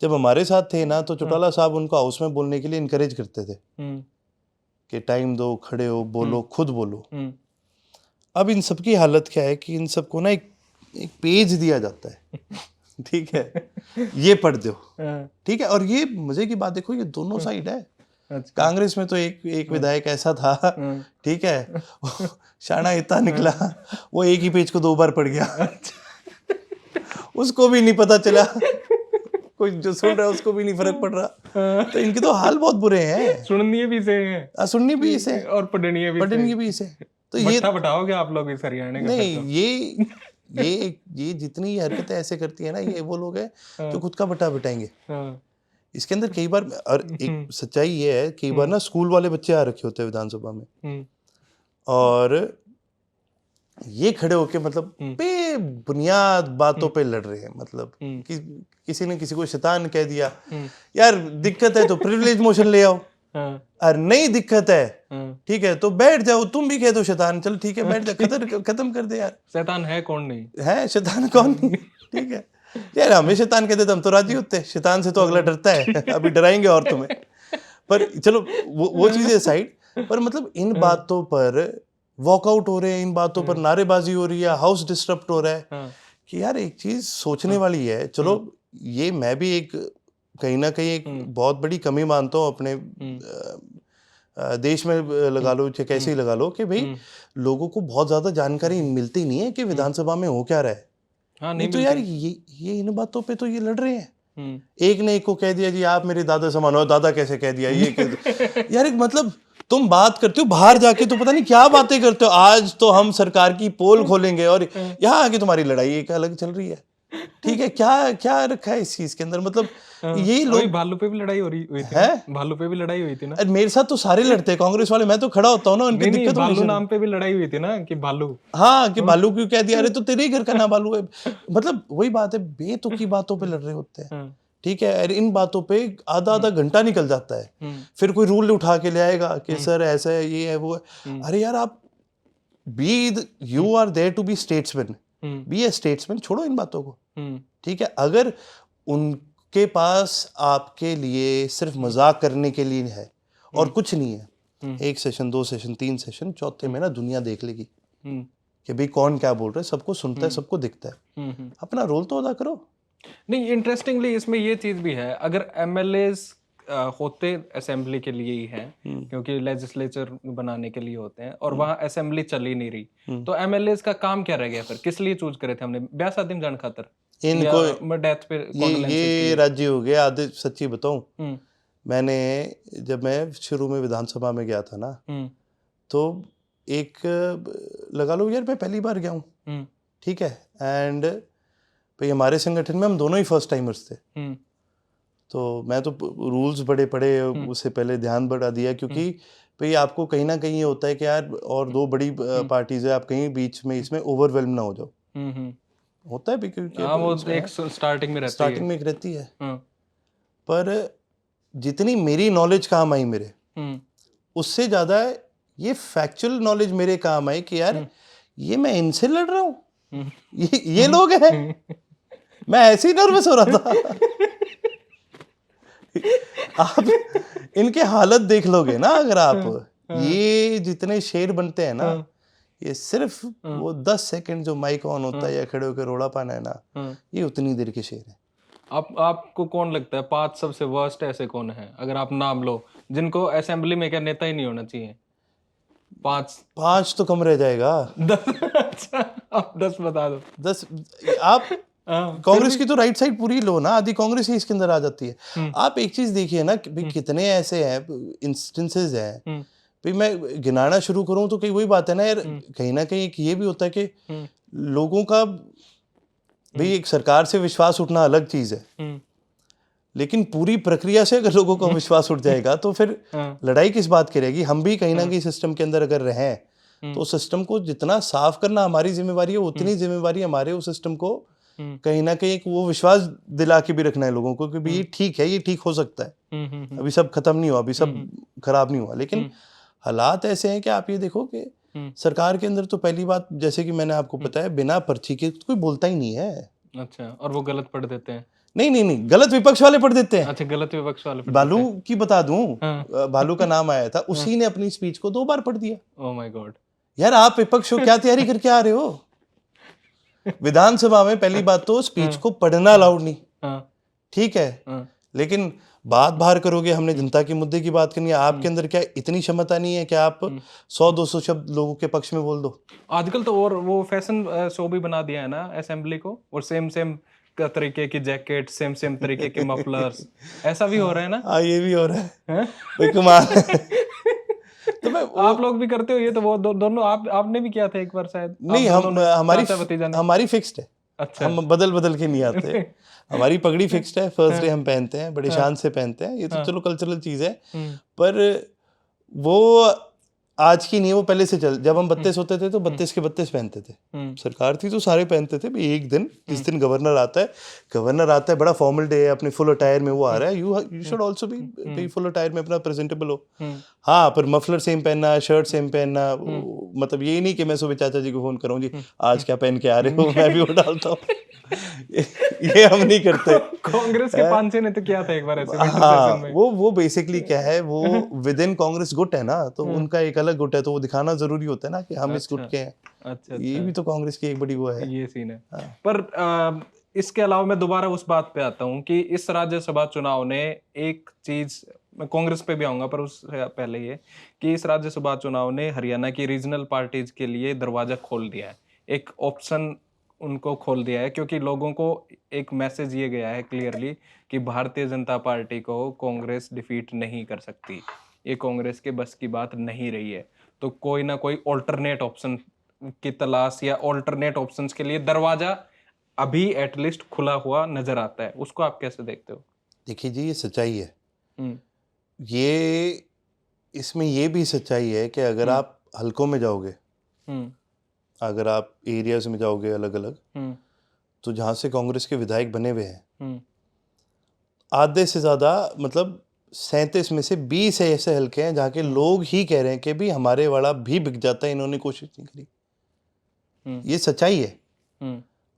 जब हमारे साथ थे ना तो चौटाला साहब उनको हाउस में बोलने के लिए इनकरेज करते थे कि टाइम दो, खड़े हो, बोलो, खुद बोलो। अब इन सबकी हालत क्या है कि इन सबको ना एक पेज दिया जाता है ठीक है, ये पढ़ दो, ठीक है। और ये मजे की बात देखो, ये दोनों साइड है। कांग्रेस में तो एक विधायक ऐसा था, ठीक है, शाना इतना निकला, वो एक ही पेज को 2 बार पढ़ गया उसको भी नहीं पता चला, कोई जो सुन रहा है उसको भी नहीं फर्क पड़ रहा। तो इनके तो हाल बहुत बुरे हैं। सुननी भी से है, सुननी भी इसे और पढ़नी भी इसे। तो ये बताओगे आप लोग इस हरियाणा का? नहीं, ये जितनी हरकतें ऐसे करती है ना, ये वो लोग हैं जो खुद का बटा बिठाएंगे। इसके अंदर कई बार, और एक सच्चाई ये है, कई बार ना स्कूल वाले बच्चे आ रखे होते हैं विधानसभा में, और ये खड़े होके मतलब बेबुनियाद बातों पे लड़ रहे हैं। मतलब कि किसी ने किसी को शैतान कह दिया, यार दिक्कत है तो प्रिविलेज मोशन ले आओ, और नहीं दिक्कत है ठीक है तो बैठ जाओ, तुम भी कह दो शैतान, चलो ठीक है बैठ जाओ, खत्म कर दे यार। शैतान है कौन नहीं है, शैतान कौन नहीं, ठीक है यार, हमें शैतान कहते तो हम तो राजी होते, शैतान से तो अगला डरता है अभी डराएंगे और तुम्हें। पर चलो वो चीजें साइड पर, मतलब इन बातों पर वॉकआउट हो रहे हैं, इन बातों पर नारेबाजी हो रही है, हाउस डिस्टर्ब हो रहा है कि यार एक चीज सोचने वाली है। चलो ये मैं भी एक कहीं ना कहीं एक बहुत बड़ी कमी मानता हूँ अपने देश में, लगा लो चाहे कैसे ही लगा लो, कि भाई लोगों को बहुत ज्यादा जानकारी मिलती नहीं है कि विधानसभा में हो क्या रहा है। नहीं तो यार ये इन बातों पे तो ये लड़ रहे हैं। एक ने एक को कह दिया जी आप मेरे दादा समान हो, दादा कैसे कह दिया, ये कह यार, एक मतलब तुम बात करते हो बाहर जाके तो पता नहीं क्या बातें करते हो। आज तो हम सरकार की पोल खोलेंगे और यहाँ आके तुम्हारी लड़ाई एक अलग चल रही है, ठीक है। क्या रखा है इस चीज के अंदर, मतलब ये लोग। भालू पे भी लड़ाई हुई थी, भालू पे भी लड़ाई हुई थी ना। मेरे साथ तो सारे लड़ते हैं कांग्रेस वाले, मैं तो खड़ा होता हूँ ना उनकी दिक्कत। भालू नाम पे भी लड़ाई हुई थी ना कि भालू, हाँ कि भालू क्यों कह दिया, अरे तो तेरे ही घर का नाम भालू है। मतलब वही बात है, बेतुकी बातों पे लड़ रहे होते हैं, ठीक है। अरे इन बातों पे आधा घंटा निकल जाता है, फिर कोई रूल उठा के ले आएगा कि सर ऐसा है, ये है, वो है। अरे यार आप you are there to be statesman, be a statesman, छोड़ो इन बातों को, ठीक है। अगर उनके पास आपके लिए सिर्फ मजाक करने के लिए है और कुछ नहीं है। 1 सेशन, 2 सेशन, 3 सेशन, चौथे में ना दुनिया देख लेगी कि भाई कौन क्या बोल रहा है, सबको सुनता है, सबको दिखता है। अपना रोल तो अदा करो। नहीं, इंटरेस्टिंगली इसमें ये चीज भी है, अगर एमएलएस होते असेंबली के लिए ही हैं, क्योंकि लेजिस्लेचर बनाने के लिए होते हैं, और वहाँ असेंबली चल ही नहीं रही, तो एमएलएस का काम क्या रह गया फिर? किस लिए चूज करे थे हमने? ब्याह शादी में जान खातर इनको डेथ पे ये राज्य हो गया आधे। सच्ची बताऊं, हम्म जब मैं शुरू में विधानसभा में गया था ना, तो एक लगा लो यार, मैं पहली बार गया हूँ, ठीक है, एंड भाई हमारे संगठन में हम दोनों ही फर्स्ट टाइमर्स थे, तो मैं तो रूल्स बड़े पढ़े, उससे पहले ध्यान बढ़ा दिया, क्योंकि भाई आपको कहीं ना कहीं ये होता है कि यार और 2 बड़ी पार्टीज है, आप कहीं बीच में इसमें ओवरवेल्म ना हो जाओ। होता है क्योंकि वो एक स्टार्टिंग में रहती है। पर जितनी मेरी नॉलेज काम आई मेरे, उससे ज्यादा ये फैक्चुअल नॉलेज मेरे काम आई कि यार ये मैं इनसे लड़ रहा हूँ, ये लोग हैं। मैं ऐसे ही नर्वस हो रहा था। आप इनके हालत देख लोगे ना, अगर आप ये जितने शेर बनते हैं ना, ये सिर्फ वो 10 सेकंड जो माइक ऑन होता है या खड़े होकर रोड़ा पाना है ना, ये उतनी देर के शेर है। आपको कौन लगता है 5 सबसे वर्स्ट ऐसे कौन है, अगर आप नाम लो, जिनको असेंबली में क्या नेता ही नहीं होना चाहिए? 5 तो कम रह जाएगा। 10 अच्छा, आप 10 बता दो। 10 आप कांग्रेस की तो राइट साइड पूरी लो ना, आधी कांग्रेस ही इसके अंदर आ जाती है। आप एक चीज देखिए ना कि कितने ऐसे हैं इंस्टेंसेस हैं, भाई मैं गिनाना शुरू करूं तो कई वही बात है ना यार, कहीं ना कहीं ये भी होता है कि लोगों का भाई एक सरकार से विश्वास उठना अलग चीज है, लेकिन पूरी प्रक्रिया से अगर लोगों का विश्वास उठ जाएगा तो फिर लड़ाई किस बात की रहेगी? हम भी कहीं ना कहीं सिस्टम के अंदर अगर रहें, तो सिस्टम को जितना साफ करना हमारी जिम्मेवारी है, उतनी जिम्मेवारी हमारे उस सिस्टम को कहीं ना कहीं वो विश्वास दिला के भी रखना है लोगों को कि भाई ये ठीक है, ये ठीक हो सकता है, अभी सब खत्म नहीं हुआ, अभी सब खराब नहीं हुआ। लेकिन हालात ऐसे हैं कि आप ये देखो कि सरकार के अंदर तो पहली बात, जैसे कि मैंने आपको बताया, बिना पर्ची के कोई बोलता ही नहीं है। अच्छा, और वो गलत पढ़ देते हैं? नहीं, गलत विपक्ष वाले पढ़ देते हैं। अच्छा, गलत विपक्ष वाले पढ़ बालू की बता दूं, बालू का नाम आया था, उसी ने अपनी स्पीच को 2 बार पढ़ दिया। ओह माय गॉड यार, आप विपक्ष हो, क्या तैयारी करके आ रहे हो? विधानसभा में पहली बात तो स्पीच को पढ़ना अलाउड नहीं, ठीक है, लेकिन बात बाहर करोगे, हमने जनता के मुद्दे की बात करनी है, आपके अंदर क्या इतनी क्षमता नहीं है कि आप 100-200 शब्द लोगों के पक्ष में बोल दो? आजकल तो और वो फैशन शो भी बना दिया है ना असेंबली को, और सेम तरीके की जैकेट, सेम तरीके के मफलर्स, ऐसा भी हो रहा है ना? हाँ, ये भी हो रहा है, भाई कमाल। तो आप लोग भी करते हो ये? तो वो दोनों आपने भी किया था एक बार शायद? नहीं, हमारी फिक्स्ड है। अच्छा, हम बदल के नहीं आते। हमारी पगड़ी फिक्स्ड है, फर्स्ट डे हम पहनते हैं, बड़े शान से पहनते हैं, ये तो चलो कल्चरल चीज है, पर वो आज की नहीं है, वो पहले से जब हम 32 होते थे तो 32 के 32 पहनते थे। सरकार थी तो सारे पहनते थे। एक दिन जिस दिन गवर्नर आता है, बड़ा फॉर्मल डे है, अपने फुल अटायर में वो आ रहा है, you should also be full attire में, अपना प्रेजेंटेबल हो। हाँ, पर मफलर सेम पहनना, शर्ट सेम पहनना, मतलब यही नहीं कि मैं सुबह चाचा जी को फोन करूँ, जी आज क्या पहन के आ रहे हो, मैं भी वो डालता हूँ। ये हम नहीं करते। कांग्रेस के 5-6 ने तो किया था एक बार ऐसे विंटर हाँ, सेशन में। वो बेसिकली क्या है, वो विद इन कांग्रेस गुट है ना, तो उनका एक अलग गुट है, तो वो दिखाना जरूरी होता है ना कि हम इस गुट के हैं। अच्छा, ये भी तो कांग्रेस की एक बड़ी वो है, ये सीन है। पर इसके अलावा मैं दोबारा उस बात पे आता हूँ कि इस राज्यसभा चुनाव ने एक चीज, मैं कांग्रेस पे भी आऊंगा, पर उससे पहले ये कि इस राज्यसभा चुनाव ने हरियाणा की रीजनल पार्टीज के लिए दरवाजा खोल दिया है, एक ऑप्शन उनको खोल दिया है, क्योंकि लोगों को एक मैसेज ये गया है क्लियरली कि भारतीय जनता पार्टी को कांग्रेस डिफीट नहीं कर सकती, ये कांग्रेस के बस की बात नहीं रही है, तो कोई ना कोई ऑल्टरनेट ऑप्शन की तलाश या ऑल्टरनेट ऑप्शंस के लिए दरवाजा अभी एटलीस्ट खुला हुआ नजर आता है। उसको आप कैसे देखते हो? देखिए जी, ये सच्चाई है। ये इसमें ये भी सच्चाई है कि अगर आप हलकों में जाओगे, अगर आप एरियाज में जाओगे अलग अलग, तो जहां से कांग्रेस के विधायक बने हुए हैं, आधे से ज्यादा, मतलब 37 में से 20 ऐसे हलके हैं जहाँ के लोग ही कह रहे हैं कि भी हमारे वाला भी बिक जाता है, इन्होंने कोशिश नहीं करी। ये सच्चाई है,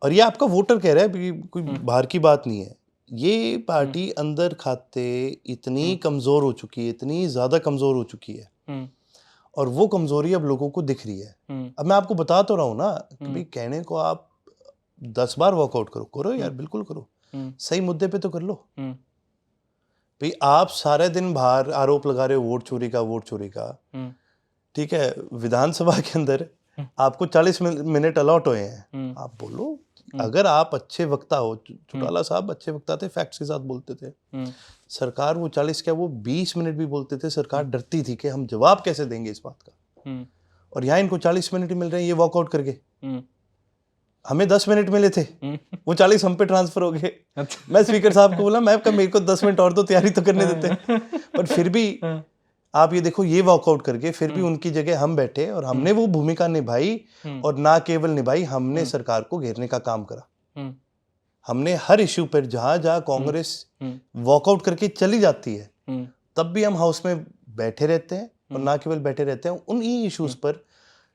और ये आपका वोटर कह रहा है, कोई बाहर की बात नहीं है। ये पार्टी अंदर खाते इतनी कमजोर हो चुकी है, इतनी ज्यादा कमजोर हो चुकी है, और वो कमजोरी अब लोगों को दिख रही है। अब मैं आपको बता तो रहा हूँ ना कि भाई कहने को आप 10 बार वॉकआउट करो यार, बिल्कुल करो, सही मुद्दे पे तो कर लो। भाई आप सारे दिन बाहर आरोप लगा रहे हो वोट चोरी का, ठीक है, विधानसभा के अंदर आपको 40 मिनट अलॉट हुए हैं, आप बोलो। अगर आप अच्छे वक्ता हो, चौटाला साहब अच्छे वक्ता थे, फैक्ट्स के साथ बोलते थे, सरकार वो 40 क्या वो 20 मिनट भी बोलते थे, सरकार डरती थी कि हम जवाब कैसे देंगे इस बात का। और यहाँ इनको 40 मिनट ही मिल रहे हैं ये वॉकआउट करके। हमें 10 मिनट मिले थे, वो 40 हम पे ट्रांसफर हो गए। मैं स्पीकर साहब को बोला, मैं मेरे को 10 मिनट और तो तैयारी तो करने देते। पर फिर भी आप ये देखो, ये वॉकआउट करके फिर भी उनकी जगह हम बैठे और हमने वो भूमिका निभाई, और ना केवल निभाई, हमने सरकार को घेरने का काम करा। हमने हर इश्यू पर जहां जहां कांग्रेस वॉकआउट करके चली जाती है, तब भी हम हाउस में बैठे रहते हैं, और ना केवल बैठे रहते हैं, उन इश्यूज पर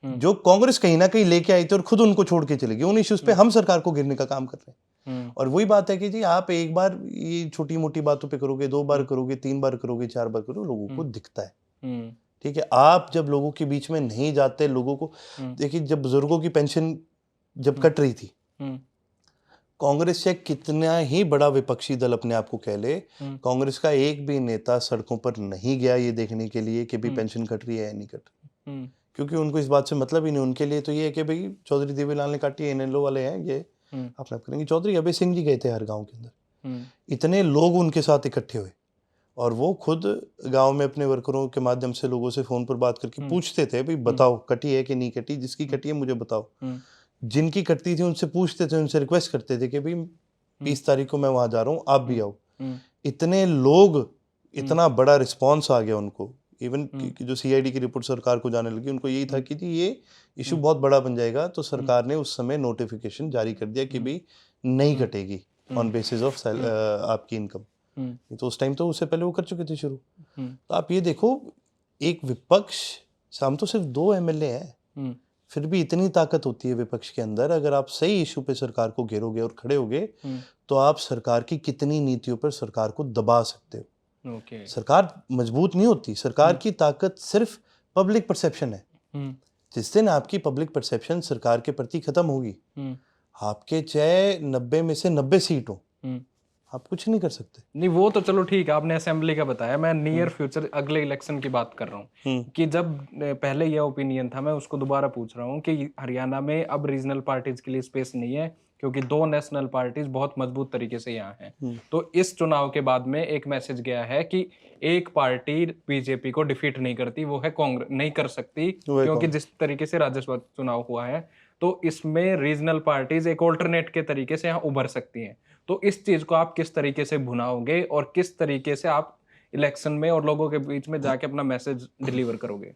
जो कांग्रेस कहीं ना कहीं लेके आई थी और खुद उनको छोड़ के चली गई, उन इश्यूज पे हम सरकार को घेरने का काम कर रहे हैं। और वही बात है कि जी आप एक बार ये छोटी मोटी बातों पे करोगे, 2 बार करोगे, 3 बार करोगे, 4 बार करोगे, लोगों को दिखता है। ठीक है, आप जब लोगों के बीच में नहीं जाते, लोगों को देखिए, जब बुजुर्गों की पेंशन जब कट रही थी, कांग्रेस से कितना ही बड़ा विपक्षी दल अपने आप को कह ले, कांग्रेस का एक भी नेता सड़कों पर नहीं गया ये देखने के लिए कि भी पेंशन कट रही है या नहीं कट रही, क्योंकि उनको इस बात से मतलब ही नहीं। उनके लिए तो ये है कि भाई चौधरी देवीलाल ने काटी है, इनेलो वाले हैं, ये अपना करेंगे। चौधरी अभय सिंह जी गए थे हर गांव के अंदर, इतने लोग उनके साथ इकट्ठे हुए, और वो खुद गांव में अपने वर्करों के माध्यम से लोगों से फोन पर बात करके पूछते थे, भाई बताओ कटी है कि नहीं कटी, जिसकी कटी है मुझे बताओ। जिनकी कटती थी उनसे पूछते थे, उनसे रिक्वेस्ट करते थे कि भाई 20 तारीख को मैं वहां जा रहा हूँ, आप भी आओ। इतने लोग, इतना बड़ा रिस्पॉन्स आ गया उनको। इवन जो सीआईडी की रिपोर्ट सरकार को जाने लगी, उनको यही था कि जी ये इशू बहुत बड़ा बन जाएगा, तो सरकार ने उस समय नोटिफिकेशन जारी कर दिया कि भाई नहीं कटेगी ऑन बेसिस ऑफ आपकी इनकम। तो उस टाइम तो उससे पहले वो कर चुके थे शुरू। तो आप ये देखो, एक विपक्ष, हम तो सिर्फ 2 एमएलए हैं, फिर भी इतनी ताकत होती है विपक्ष के अंदर। अगर आप सही इशू पे सरकार को घेरोगे और खड़े होगे, तो आप सरकार की कितनी नीतियों पर सरकार को दबा सकते हो। सरकार मजबूत नहीं होती, सरकार की ताकत सिर्फ पब्लिक परसेप्शन है। जिस दिन आपकी पब्लिक परसेप्शन सरकार के प्रति खत्म होगी, आपके चाहे 90 में से 90 सीट हो, आप कुछ नहीं कर सकते। नहीं, वो तो चलो ठीक है, आपने असेंबली का बताया, मैं नियर फ्यूचर अगले इलेक्शन की बात कर रहा हूँ। कि जब पहले यह ओपिनियन था, मैं उसको दोबारा पूछ रहा हूँ कि हरियाणा में अब रीजनल पार्टीज के लिए स्पेस नहीं है, क्योंकि 2 नेशनल पार्टीज बहुत मजबूत तरीके से यहाँ हैं। तो इस चुनाव के बाद में एक मैसेज गया है कि एक पार्टी बीजेपी को डिफीट नहीं करती, वो है कांग्रेस, नहीं कर सकती, क्योंकि जिस तरीके से राज्यसभा चुनाव हुआ है, तो इसमें रीजनल पार्टीज एक ऑल्टरनेट के तरीके से यहाँ उभर सकती हैं। तो इस चीज को आप किस तरीके से भुनाओगे, और किस तरीके से आप इलेक्शन में और लोगों के बीच में जाके अपना मैसेज डिलीवर करोगे?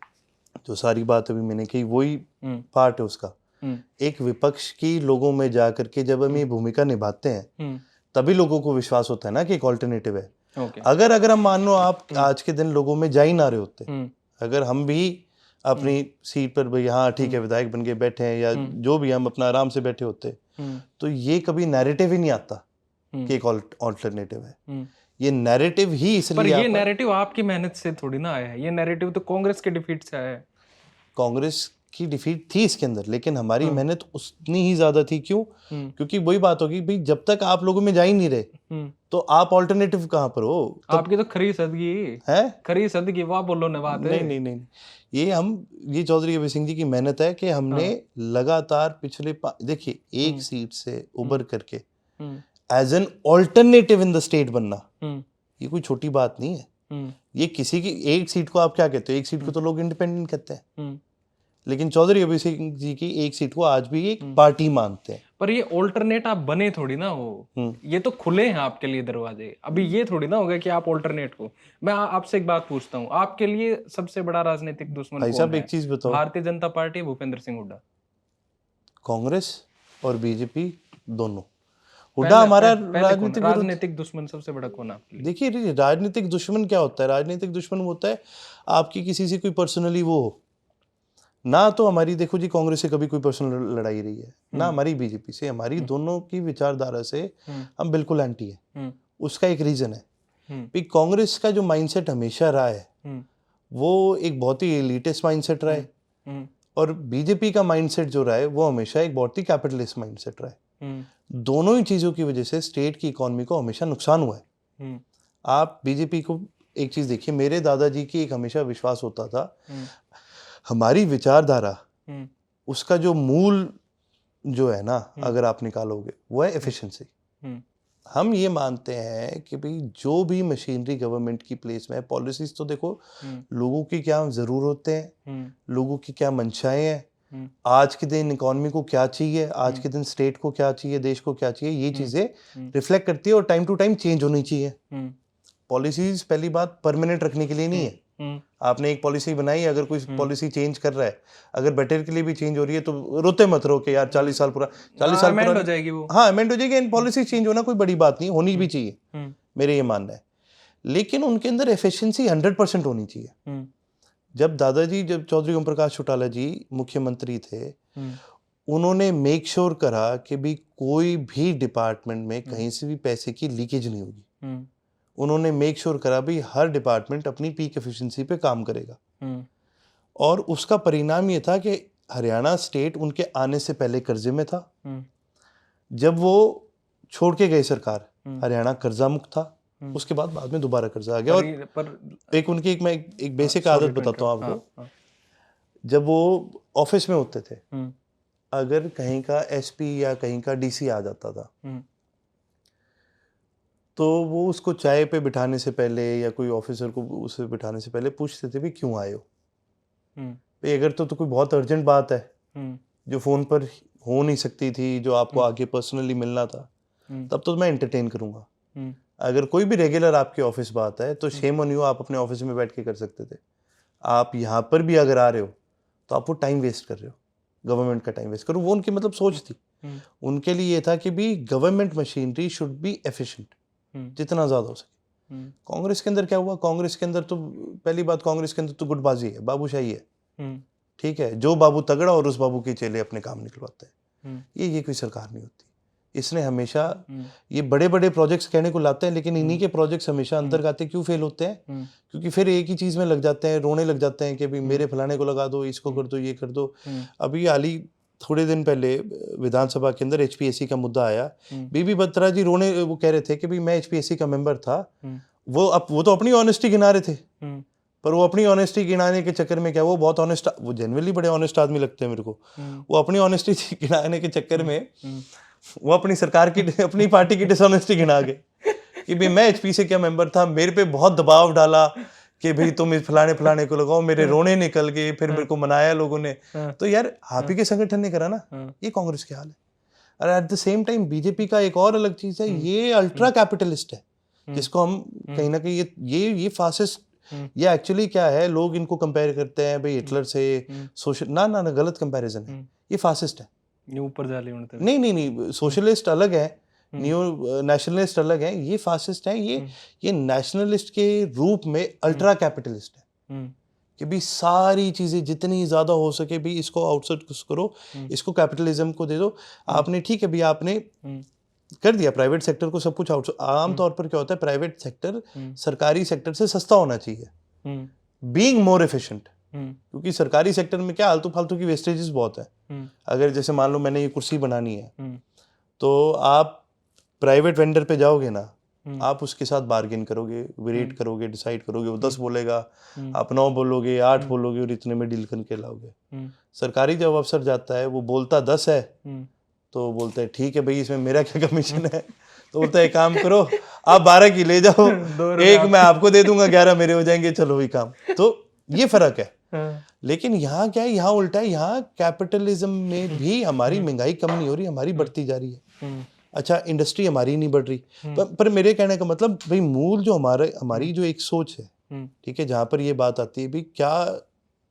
तो सारी बात अभी मैंने कही, वही पार्ट है उसका। एक विपक्ष की लोगों में जाकर के जब हम ये भूमिका निभाते हैं, तभी लोगों को विश्वास होता है ना कि एक ऑल्टरनेटिव है। अगर हम मान लो आप आज के दिन लोगों में जा ही ना रहे होते, अगर हम भी अपनी सीट पर भाई हाँ ठीक है विधायक बन के बैठे हैं, या जो भी हम अपना आराम से बैठे होते, तो ये कभी नैरेटिव ही नहीं आता कि एक ऑल्टरनेटिव है। ये नैरेटिव ही इसलिए, पर ये नैरेटिव आपकी मेहनत से थोड़ी ना आया है, ये नैरेटिव तो कांग्रेस के डिफीट से आया है। कांग्रेस की डिफीट थी इसके अंदर, लेकिन हमारी मेहनत उतनी ही ज्यादा थी। क्यों? क्योंकि वही बात होगी भाई, जब तक आप लोगों में जा ही नहीं रहे, तो आप ऑल्टरनेटिव कहाँ पर हो? आपकी तो खरी सदगी है, खरी सदगी, वाह बोलो ने बात है। नहीं, ये चौधरी अभय सिंह जी की मेहनत है कि हमने लगातार पिछले देखिए एक सीट से उभर करके as an alternative in the state बनना, ये कोई छोटी बात नहीं है। ये किसी की एक सीट को आप क्या कहते हो? एक सीट को तो लोग इंडिपेंडेंट कहते हैं, लेकिन चौधरी अभय सिंह जी की एक सीट को आज भी एक पार्टी मानते हैं। पर ये ऑल्टरनेट आप बने थोड़ी ना हो, ये तो खुले हैं आपके लिए दरवाजे। अभी ये थोड़ी ना होगा कि आप ऑल्टरनेट हो। मैं आपसे एक बात पूछता हूँ, आपके लिए सबसे बड़ा राजनीतिक दुश्मन कौन है? एक चीज बताओ, भारतीय जनता पार्टी, भूपेंद्र सिंह हुड्डा, कांग्रेस और बीजेपी दोनों। हुड्डा हमारा राजनीतिक दुश्मन सबसे बड़ा कौन आपके लिए? देखिए राजनीतिक दुश्मन क्या होता है? राजनीतिक दुश्मन होता है आपकी किसी से कोई पर्सनली वो हो ना। तो हमारी देखो जी, कांग्रेस से कभी कोई पर्सनल लड़ाई रही है ना, हमारी बीजेपी से। हमारी दोनों की विचारधारा से हम बिल्कुल एंटी है। उसका एक रीजन है भी कांग्रेस का जो माइंडसेट हमेशा रहा है वो एक बहुत ही एलिटिस्ट माइंडसेट रहा है और बीजेपी का माइंडसेट जो रहा है वो हमेशा एक बहुत ही कैपिटलिस्ट माइंडसेट रहा है। दोनों ही चीजों की वजह से स्टेट की इकोनॉमी को हमेशा नुकसान हुआ है। आप बीजेपी को एक चीज देखिए, मेरे दादाजी की एक हमेशा विश्वास होता था हमारी विचारधारा उसका जो मूल जो है ना अगर आप निकालोगे वो है एफिशिएंसी। हम ये मानते हैं कि भाई जो भी मशीनरी गवर्नमेंट की प्लेस में है, पॉलिसीज तो देखो लोगों की क्या जरूरतें हैं, लोगों की क्या मंशाएं हैं, आज के दिन इकोनॉमी को क्या चाहिए, आज के दिन स्टेट को क्या चाहिए, देश को क्या चाहिए, ये चीजें रिफ्लेक्ट करती है और टाइम टू टाइम चेंज होनी चाहिए। पॉलिसीज पहली बात परमानेंट रखने के लिए नहीं है। आपने एक पॉलिसी बनाई, अगर कोई पॉलिसी चेंज कर रहा है, अगर बेटर के लिए भी चेंज हो रही है तो रोते मत रहो कि यार 40 साल पूरा 40 साल पूरा हो जाएगी वो। हाँ अमेंड हो जाएगी, इन पॉलिसी चेंज होना कोई बड़ी बात नहीं, होनी भी चाहिए, मेरे ये मानना है। लेकिन उनके अंदर एफिशिएंसी 100% होनी चाहिए। जब दादाजी, जब चौधरी ओम प्रकाश चौटाला जी मुख्यमंत्री थे, उन्होंने मेक श्योर करा कि भी कोई भी डिपार्टमेंट में कहीं से भी पैसे की लीकेज नहीं होगी। उन्होंने मेक श्योर करा भी हर डिपार्टमेंट अपनी पीक एफिशिएंसी पे काम करेगा और उसका परिणाम ये था कि हरियाणा स्टेट उनके आने से पहले कर्जे में था, जब वो छोड़ के गए सरकार हरियाणा कर्जा मुक्त था, उसके बाद में दोबारा कर्जा आ गया। और एक उनकी मैं एक बेसिक आदत बताता हूँ आपको। जब वो ऑफिस में होते थे, अगर कहीं का एसपी या कहीं का डीसी आ जाता था तो वो उसको चाय पे बिठाने से पहले या कोई ऑफिसर को उसे बिठाने से पहले पूछते थे भी क्यों आए हो। भाई अगर तो कोई बहुत अर्जेंट बात है जो फोन पर हो नहीं सकती थी, जो आपको आगे पर्सनली मिलना था, तब तो मैं एंटरटेन करूंगा। अगर कोई भी रेगुलर आपके ऑफिस बात है तो शेम ऑन यू, आप अपने ऑफिस में बैठ के कर सकते थे। आप यहाँ पर भी अगर आ रहे हो तो आप वो टाइम वेस्ट कर रहे हो, गवर्नमेंट का टाइम वेस्ट करो। वो उनकी मतलब सोच थी। उनके लिए ये था कि भी government machinery should be efficient जितना ज्यादा हो सके। कांग्रेस के अंदर क्या हुआ, कांग्रेस के अंदर तो पहली बात, कांग्रेस के अंदर तो गुटबाजी है, बाबूशाही है। ठीक है, जो बाबू तगड़ा और उस बाबू के चेले अपने काम निकलवाते हैं। ये कोई सरकार नहीं होती। इसने हमेशा ये बड़े बड़े प्रोजेक्ट्स कहने को लाते हैं, लेकिन इन्हीं के प्रोजेक्ट्स हमेशा अंदर गाते क्यों फेल होते हैं? क्योंकि फिर एक ही चीज में लग जाते हैं, रोने लग जाते हैं कि भाई मेरे फलाने को लगा दो, इसको कर दो, ये कर दो। अभी हाली थोड़े दिन पहले विधानसभा के अंदर एचपीएससी का मुद्दा आया। बीबी बत्रा जी रोने, वो कह रहे थे कि भाई मैं एचपीएससी का मेंबर था। वो तो अपनी ऑनेस्टी गिना रहे थे, पर वो अपनी ऑनेस्टी गिनाने के चक्कर में क्या, वो बहुत ऑनेस्ट, वो जनरली बड़े ऑनेस्ट आदमी लगते हैं मेरे को। वो अपनी ऑनेस्टी गिनाने के चक्कर में वो अपनी सरकार की, अपनी पार्टी की डिसऑनेस्टी गिना गए कि भाई मैं एचपीएससी का मेंबर था, मेरे पे बहुत दबाव डाला कि भाई तुम इस फलाने को लगाओ, मेरे रोने निकल गए, फिर मेरे को मनाया लोगों ने। तो यार आप ही के संगठन ने करा ना, ये कांग्रेस के हाल है। और at the same time BJP का एक और अलग चीज है, ये अल्ट्रा कैपिटलिस्ट है, जिसको हम कहीं ना कहीं ये फासिस्ट, ये एक्चुअली क्या है, लोग इनको कंपेयर करते हैं भाई हिटलर से, सोशल ना गलत कंपैरिजन है, ये फासिस्ट है। ऊपर जाली नहीं, सोशलिस्ट अलग है, न्यू नेशनलिस्ट अलग है, ये फासिस्ट है। ये नेशनलिस्ट के रूप में अल्ट्रा कैपिटलिस्ट है कि भी सारी चीजें जितनी ज्यादा हो सके भी इसको आउटसोर्स करो, इसको कैपिटलिज्म को दे दो। आपने ठीक है भी आपने कर दिया प्राइवेट सेक्टर को सब कुछ आउटसोर्स। आमतौर पर क्या होता है, प्राइवेट सेक्टर सरकारी सेक्टर से सस्ता होना चाहिए, बीइंग मोर एफिशिएंट। क्योंकि सरकारी सेक्टर में क्या आलतू फालतू की वेस्टेजेस बहुत है। अगर जैसे मान लो मैंने ये कुर्सी बनानी है, तो आप प्राइवेट वेंडर पे जाओगे ना, आप उसके साथ बार्गेन करोगे, वेट करोगे, डिसाइड करोगे, वो 10 बोलेगा, आप 9 बोलोगे, 8 बोलोगे और इतने में डील करके लाओगे। सरकारी जब अफसर जाता है वो बोलता 10 है, तो बोलता है ठीक है भाई इसमें मेरा क्या कमीशन है, तो बोलता है एक काम करो आप 12 की ले जाओ, एक मैं आपको दे दूंगा, 11 मेरे हो जाएंगे, चलो भाई काम। तो ये फर्क है। लेकिन यहाँ क्या है, यहाँ उल्टा है, यहाँ कैपिटलिज्म में भी हमारी महंगाई कम नहीं हो रही, हमारी बढ़ती जा रही है। अच्छा, इंडस्ट्री हमारी नहीं बढ़ रही, पर मेरे कहने का मतलब भाई मूल जो हमारी जो एक सोच है, ठीक है, जहाँ पर ये बात आती है भी क्या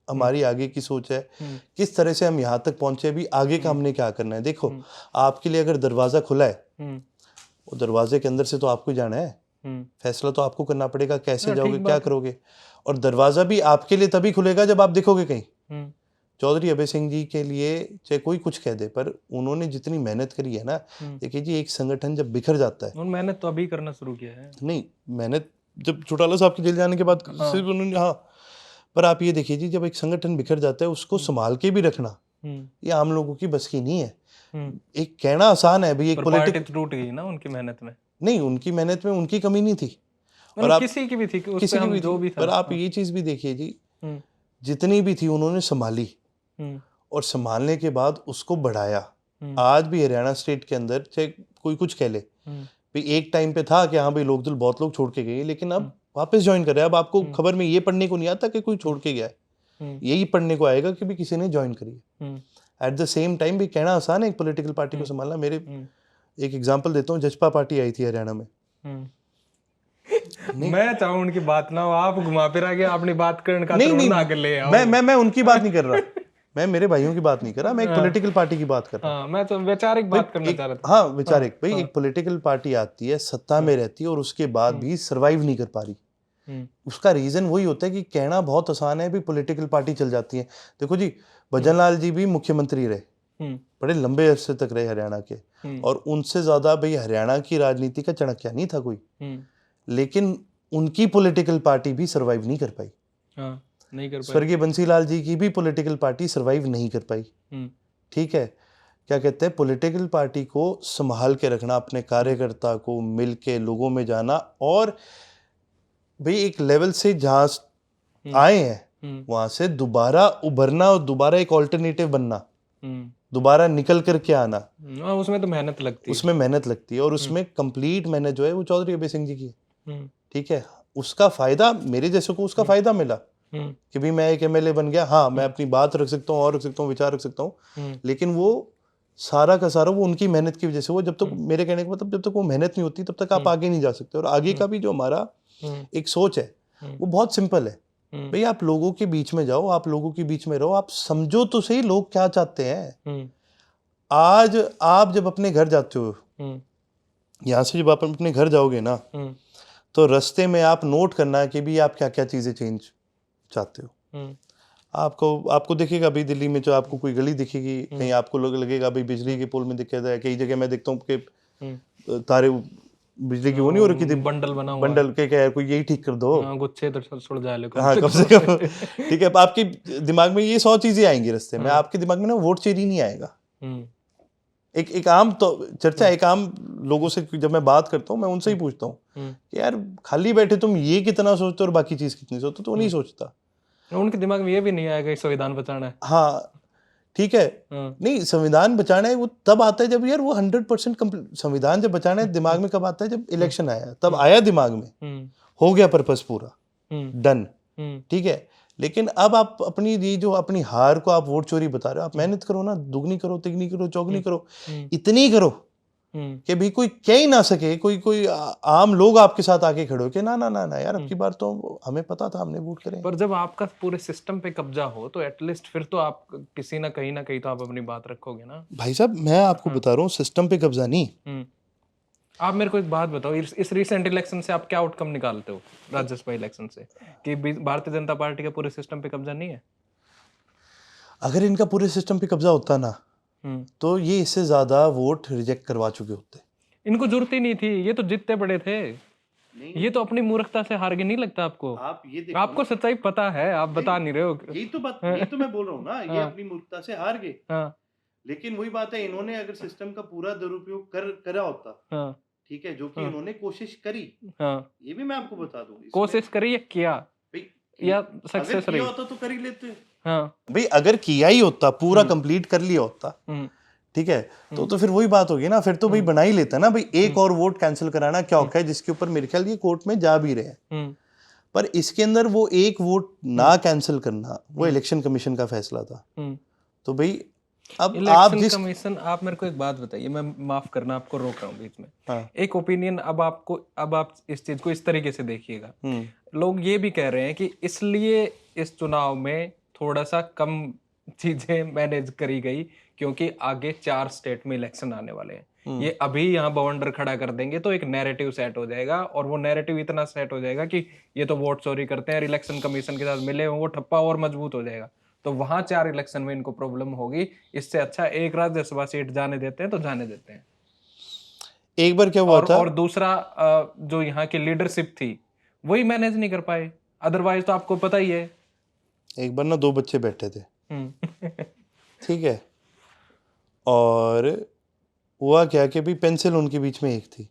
हमारी आगे की सोच है, किस तरह से हम यहाँ तक पहुंचे, भी आगे का हमने क्या करना है। देखो आपके लिए अगर दरवाजा खुला है, वो दरवाजे के अंदर से तो आपको जाना है, फैसला तो आपको करना पड़ेगा, कैसे जाओगे, क्या करोगे। और दरवाजा भी आपके लिए तभी खुलेगा जब आप दिखोगे कहीं। चौधरी अभय सिंह जी के लिए चाहे कोई कुछ कह दे, पर उन्होंने जितनी मेहनत करी है ना, देखिए जी, एक संगठन जब बिखर जाता है, उन्होंने मेहनत तो अभी करना शुरू किया है। नहीं मेहनत जब चौटाला साहब के जेल जाने के बाद सिर्फ उन्होंने, हाँ, पर आप ये देखिए जी, जब एक संगठन बिखर जाता है उसको संभाल के भी रखना ये आम लोगों की बस की नहीं है। एक कहना आसान है भाई, एक पार्टी टूट गई ना उनकी मेहनत में। नहीं, उनकी मेहनत में उनकी कमी नहीं थी, और आप किसी की भी थी, किसी की भी जो भी था। पर आप ये चीज भी देखिए जी, जितनी भी थी उन्होंने संभाली, और संभालने के बाद उसको बढ़ाया। आज भी हरियाणा स्टेट के अंदर चाहे कोई कुछ कह ले, भाई एक टाइम पे था कि हाँ भाई लोकदल बहुत लोग छोड़ के गए, लेकिन अब वापस ज्वाइन कर रहे हैं। अब आपको खबर में ये पढ़ने को नहीं आता कि कोई छोड़ के गया है, यही पढ़ने को आएगा कि भी किसी ने ज्वाइन करी है। एट द सेम टाइम भी कहना आसान है एक पॉलिटिकल पार्टी को संभालना। मेरे एक एग्जांपल देता हूँ, जजपा पार्टी आई थी हरियाणा में। मैं चाहूँ उनकी बात ना हो, आप घुमा फिरा के अपनी बात करने का नहीं, आगे ले आओ। मैं उनकी बात नहीं कर रहा, मैं मेरे भाइयों की बात नहीं कर रहा, मैं एक पॉलिटिकल पार्टी की बात कर रहा हूँ। मैं तो वैचारिक बात करना चाह रहा था। हाँ, वैचारिक भाई, एक पॉलिटिकल पार्टी आती है, सत्ता में रहती है और उसके बाद भी सरवाइव नहीं कर पा रही। उसका रीजन वही होता है कि कहना बहुत आसान है भी, पॉलिटिकल पार्टी चल जाती है। देखो जी, भजन लाल जी भी मुख्यमंत्री रहे, बड़े लंबे अरसे तक रहे हरियाणा के, और उनसे ज्यादा भाई हरियाणा की राजनीति का चाणक्य नहीं था कोई, लेकिन उनकी पॉलिटिकल पार्टी भी सरवाइव नहीं कर पाई। नहीं कर पाई। स्वर्गीय बंसीलाल जी की भी पॉलिटिकल पार्टी सरवाइव नहीं कर पाई। ठीक है, क्या कहते हैं, पॉलिटिकल पार्टी को संभाल के रखना, अपने कार्यकर्ता को मिल के लोगों में जाना, और भाई एक लेवल से जहाँ आए हैं वहां से दोबारा उभरना और दोबारा एक ऑल्टरनेटिव बनना, दोबारा निकल करके आना, उसमें तो मेहनत लगती है। उसमें मेहनत लगती है, और उसमें कंप्लीट मेहनत जो है वो चौधरी अभय सिंह जी की है। ठीक है, उसका फायदा मेरे जैसे को उसका फायदा मिला कि भी मैं एक एमएलए बन गया। हाँ, मैं अपनी बात रख सकता हूँ और रख सकता हूँ, विचार रख सकता हूँ, लेकिन वो सारा का सारा वो उनकी मेहनत की वजह से। वो जब तक, मेरे कहने का मतलब, जब तक वो मेहनत नहीं होती तब तक आप आगे नहीं जा सकते। और आगे का भी जो हमारा एक सोच है वो बहुत सिंपल है भाई, आप लोगों के बीच में जाओ, आप लोगों के बीच में रहो, आप समझो तो सही लोग क्या चाहते हैं। आज आप जब अपने घर जाते हो, यहाँ से जब आप अपने घर जाओगे ना, तो रास्ते में आप नोट करना है कि भी आप क्या क्या चीजें चेंज चाहते हो। आपको दिखेगा अभी दिल्ली में, जो आपको कोई गली दिखेगी, कहीं आपको लगेगा भाई बिजली के पोल में दिखेगा, कई जगह मैं देखता हूँ कि तारे बिजली की वो नहीं हो रखी थी, बंडल के क्या है, कोई यही ठीक कर दो, गुच्छे तो छोड़ जाए लोग। हाँ, कम से कम। ठीक है, आपके दिमाग में ये 100 चीजें आएंगी रास्ते में, आपके दिमाग में ना वोट चोरी नहीं आएगा। एक आम तो चर्चा, एक आम लोगों से जब मैं बात करता हूँ, मैं उनसे ही पूछता हूँ कि यार खाली बैठे तुम ये कितना सोचते हो और बाकी चीज कितनी सोचते हो, तो वो नहीं सोचता। उनके दिमाग में ये भी नहीं आएगा संविधान बचाना है। हाँ, ठीक है, नहीं, संविधान बचाना है वो तब आता है जब यार वो 100% संविधान जब बचाना है दिमाग में कब आता है, जब इलेक्शन आया तब आया दिमाग में, हो गया पर्पस पूरा डन। ठीक है, लेकिन अब आप अपनी ये जो अपनी हार को आप वोट चोरी बता रहे हो, आप मेहनत करो ना, दुगनी करो, तिगनी करो, चौगनी करो, इतनी करो कि भी कोई कह ही ना सके, कोई आम लोग आपके साथ आके खड़े हो कि ना ना ना ना यार, अब की बार तो हमें पता था, हमने वोट करें। पर जब आपका पूरे सिस्टम पे कब्जा हो तो एटलीस्ट फिर तो आप किसी ना कहीं तो आप अपनी बात रखोगे ना। भाई साहब, मैं आपको बता रहा हूँ, सिस्टम पे कब्जा नहीं। आप मेरे को एक बात बताओ, इस रिसेंट इलेक्शन से आप क्या आउटकम निकालते हो, राज्यसभा इलेक्शन से, कि भारतीय जनता पार्टी का पूरे सिस्टम पे कब्जा नहीं है? अगर इनका पूरे सिस्टम पे कब्जा होता ना, तो ये इससे ज्यादा वोट रिजेक्ट करवा चुके होते। इनको जरूरत ही नहीं थी, ये तो जितने बड़े थे, ये तो अपनी मूर्खता से हार गए। नहीं लगता आपको? आप ये आपको सच्चाई पता है, आप बता नहीं रहे हो। यही तो मैं बोल रहा हूँ ना, ये अपनी मूर्खता से हार गए। लेकिन वही बात है, इन्होंने अगर सिस्टम का पूरा दुरुपयोग करा होता, ठीक है, जो कि इन्होंने कोशिश करी, ये भी मैं आपको बता दूं, कोशिश करी या किया या सक्सेस रही होता तो कर ही लेते। भाई अगर किया ही होता, पूरा कंप्लीट कर लिया होता, ठीक है, तो फिर वही बात होगी ना, फिर तो भाई बना ही लेता ना भाई, एक और वोट कैंसिल कराना क्या होता है, जिसके ऊपर मेरे ख्याल ये कोर्ट में जा भी रहे हैं। पर इसके अंदर वो एक वोट ना कैंसिल करना, वो इलेक्शन कमीशन का फैसला था। तो भाई अब आप कमीशन, आप मेरे को एक बात बताइए, मैं माफ करना आपको रोक रहा हूँ बीच में। एक ओपिनियन, अब आप इस चीज को इस तरीके से देखिएगा, लोग ये भी कह रहे हैं कि इसलिए इस चुनाव में थोड़ा सा कम चीजें मैनेज करी गई क्योंकि आगे 4 स्टेट में इलेक्शन आने वाले हैं। ये अभी यहाँ बवंडर खड़ा कर देंगे तो एक नैरेटिव सेट हो जाएगा, और वो नैरेटिव इतना सेट हो जाएगा कि ये तो वोट चोरी करते हैं, इलेक्शन कमीशन के साथ मिले हुए, वो ठप्पा और मजबूत हो जाएगा। तो वहां 4 इलेक्शन में इनको प्रॉब्लम होगी। इससे अच्छा एक राज्यसभा सीट जाने देते हैं तो जाने देते हैं। एक बार क्या हुआ था, और दूसरा जो यहाँ की लीडरशिप थी वही मैनेज नहीं कर पाए, अदरवाइज तो आपको पता ही है। एक बार ना 2 बच्चे बैठे थे, हम्म। ठीक है, और हुआ क्या कि भी पेंसिल उनके बीच में एक थी,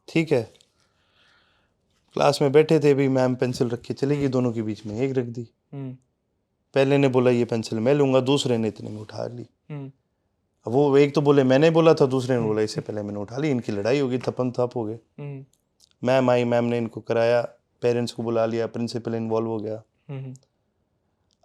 ठीक है, क्लास में बैठे थे, भी मैम पेंसिल रख के चली गई, दोनों के बीच में एक रख दी। पहले ने बोला ये पेंसिल मैं लूंगा, दूसरे ने इतने में उठा ली। अब वो एक तो बोले मैंने बोला था, दूसरे ने बोला इससे पहले मैंने उठा ली। इनकी लड़ाई होगी, थपन थप हो गए। मैम आई, मैम ने इनको कराया, पेरेंट्स को बुला लिया, प्रिंसिपल इन्वॉल्व हो गया।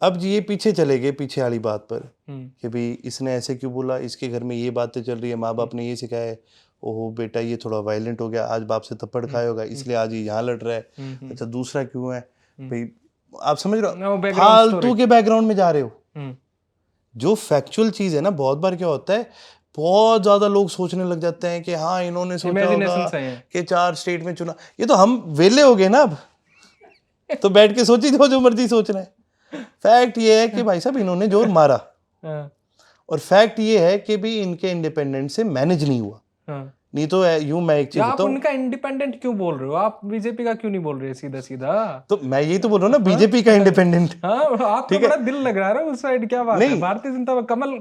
अब जी ये पीछे चले गए, पीछे वाली बात पर कि भाई इसने ऐसे क्यों बोला, इसके घर में ये बातें चल रही है, माँ बाप ने ये सिखाया है, ओहो बेटा ये थोड़ा वायलेंट हो गया, आज बाप से थप्पड़ खाया होगा इसलिए आज ये यहाँ लड़ रहा है। अच्छा दूसरा क्यों है भाई, आप समझ रहे हो, फालतू के बैकग्राउंड में जा रहे हो। जो फैक्चुअल चीज है ना, बहुत बार क्या होता है, बहुत ज्यादा लोग सोचने लग जाते हैं कि हाँ इन्होंने सोचा होगा कि 4 स्टेट में चुना, ये तो हम वेले हो गए ना अब, तो बैठ के सोची जो मर्जी सोच रहे हैं। फैक्ट ये है कि भाई साहब इन्होंने जोर मारा, और फैक्ट ये है कि भी इनके इंडिपेंडेंट से मैनेज नहीं हुआ। नहीं तो यूं मैं एक चीज आप उनका इंडिपेंडेंट क्यों बोल रहे हो, आप बीजेपी का क्यों नहीं बोल रहे सीधा सीधा? तो मैं यही तो बोल रहा हूँ ना, बीजेपी का इंडिपेंडेंट। हाँ, आपको बड़ा दिल लग रहा है उस साइड, क्या बात है? भारतीय जनता में कमल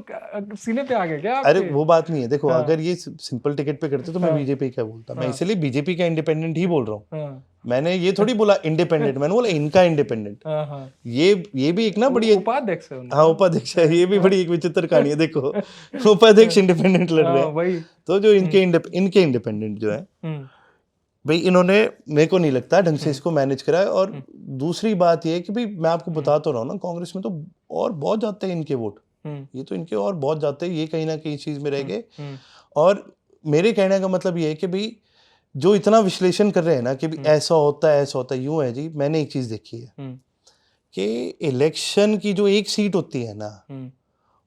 सीने पे आ गया क्या आपके? अरे वो बात नहीं है, देखो अगर ये सिंपल टिकट पे करते तो मैं बीजेपी का बोलता, मैं इसलिए बीजेपी का इंडिपेंडेंट ही बोल रहा हूँ। मैंने ये थोड़ी बोला इंडिपेंडेंट, मैंने बोला इनका इंडिपेंडेंट। ये भी एक ना बड़ी उपाध्यक्ष है। हाँ उपाध्यक्ष है, ये भी बड़ी एक विचित्र कहानी है। देखो उपाध्यक्ष इंडिपेंडेंट लड़ रहे हैं, तो जो इनके इंडिपेंडेंट जो है भाई, इन्होंने मेरे को नहीं लगता ढंग से इसको मैनेज करा है। और दूसरी बात ये है कि भाई मैं आपको बता तो रहा हूँ ना, कांग्रेस में तो और बहुत जाते हैं इनके वोट, ये तो इनके और बहुत जाते हैं, ये कहीं ना कहीं चीज में रह गए। और मेरे कहने का मतलब ये है कि भाई जो इतना विश्लेषण कर रहे हैं ना कि ऐसा होता है ऐसा होता है, यूं है जी, मैंने एक चीज देखी है कि इलेक्शन की जो एक सीट होती है ना,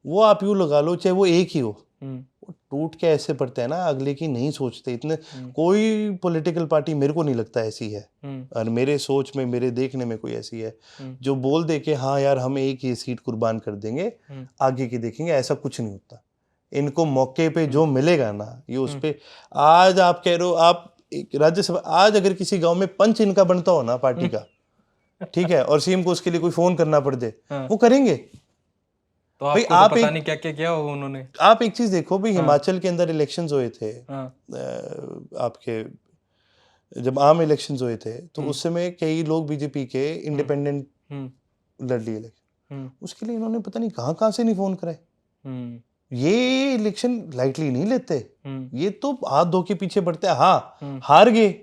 वो आप यूं लगा लो चाहे वो एक ही हो, वो टूट के ऐसे पड़ते हैं ना, अगले की नहीं सोचते इतने। कोई पॉलिटिकल पार्टी मेरे को नहीं लगता ऐसी है, और मेरे सोच में, मेरे देखने में कोई ऐसी है जो बोल दे कि हाँ यार हम एक ये सीट कुर्बान कर देंगे, आगे की देखेंगे, ऐसा कुछ नहीं होता। इनको मौके पे जो मिलेगा ना, ये उस पे। आज आप कह रहे हो आप राज्यसभा, आज अगर किसी गांव में पंच इनका बनता हो ना पार्टी का, ठीक है, और सीएम को उसके लिए कोई फोन करना पड़ दे, वो करेंगे। तो भाई आप पता नहीं क्या क्या किया हो उन्होंने। आप एक चीज देखो भाई, हिमाचल के अंदर इलेक्शंस हुए थे, आपके जब आम इलेक्शंस हुए थे, तो उस समय कई लोग बीजेपी के इंडिपेंडेंट लड़ लिए इलेक्शन, उसके लिए इन्होंने पता नहीं कहाँ से नहीं फोन कराए। ये इलेक्शन लाइटली नहीं लेते, ये तो हाथ धो के पीछे बढ़ते हैं। हाँ हार गए,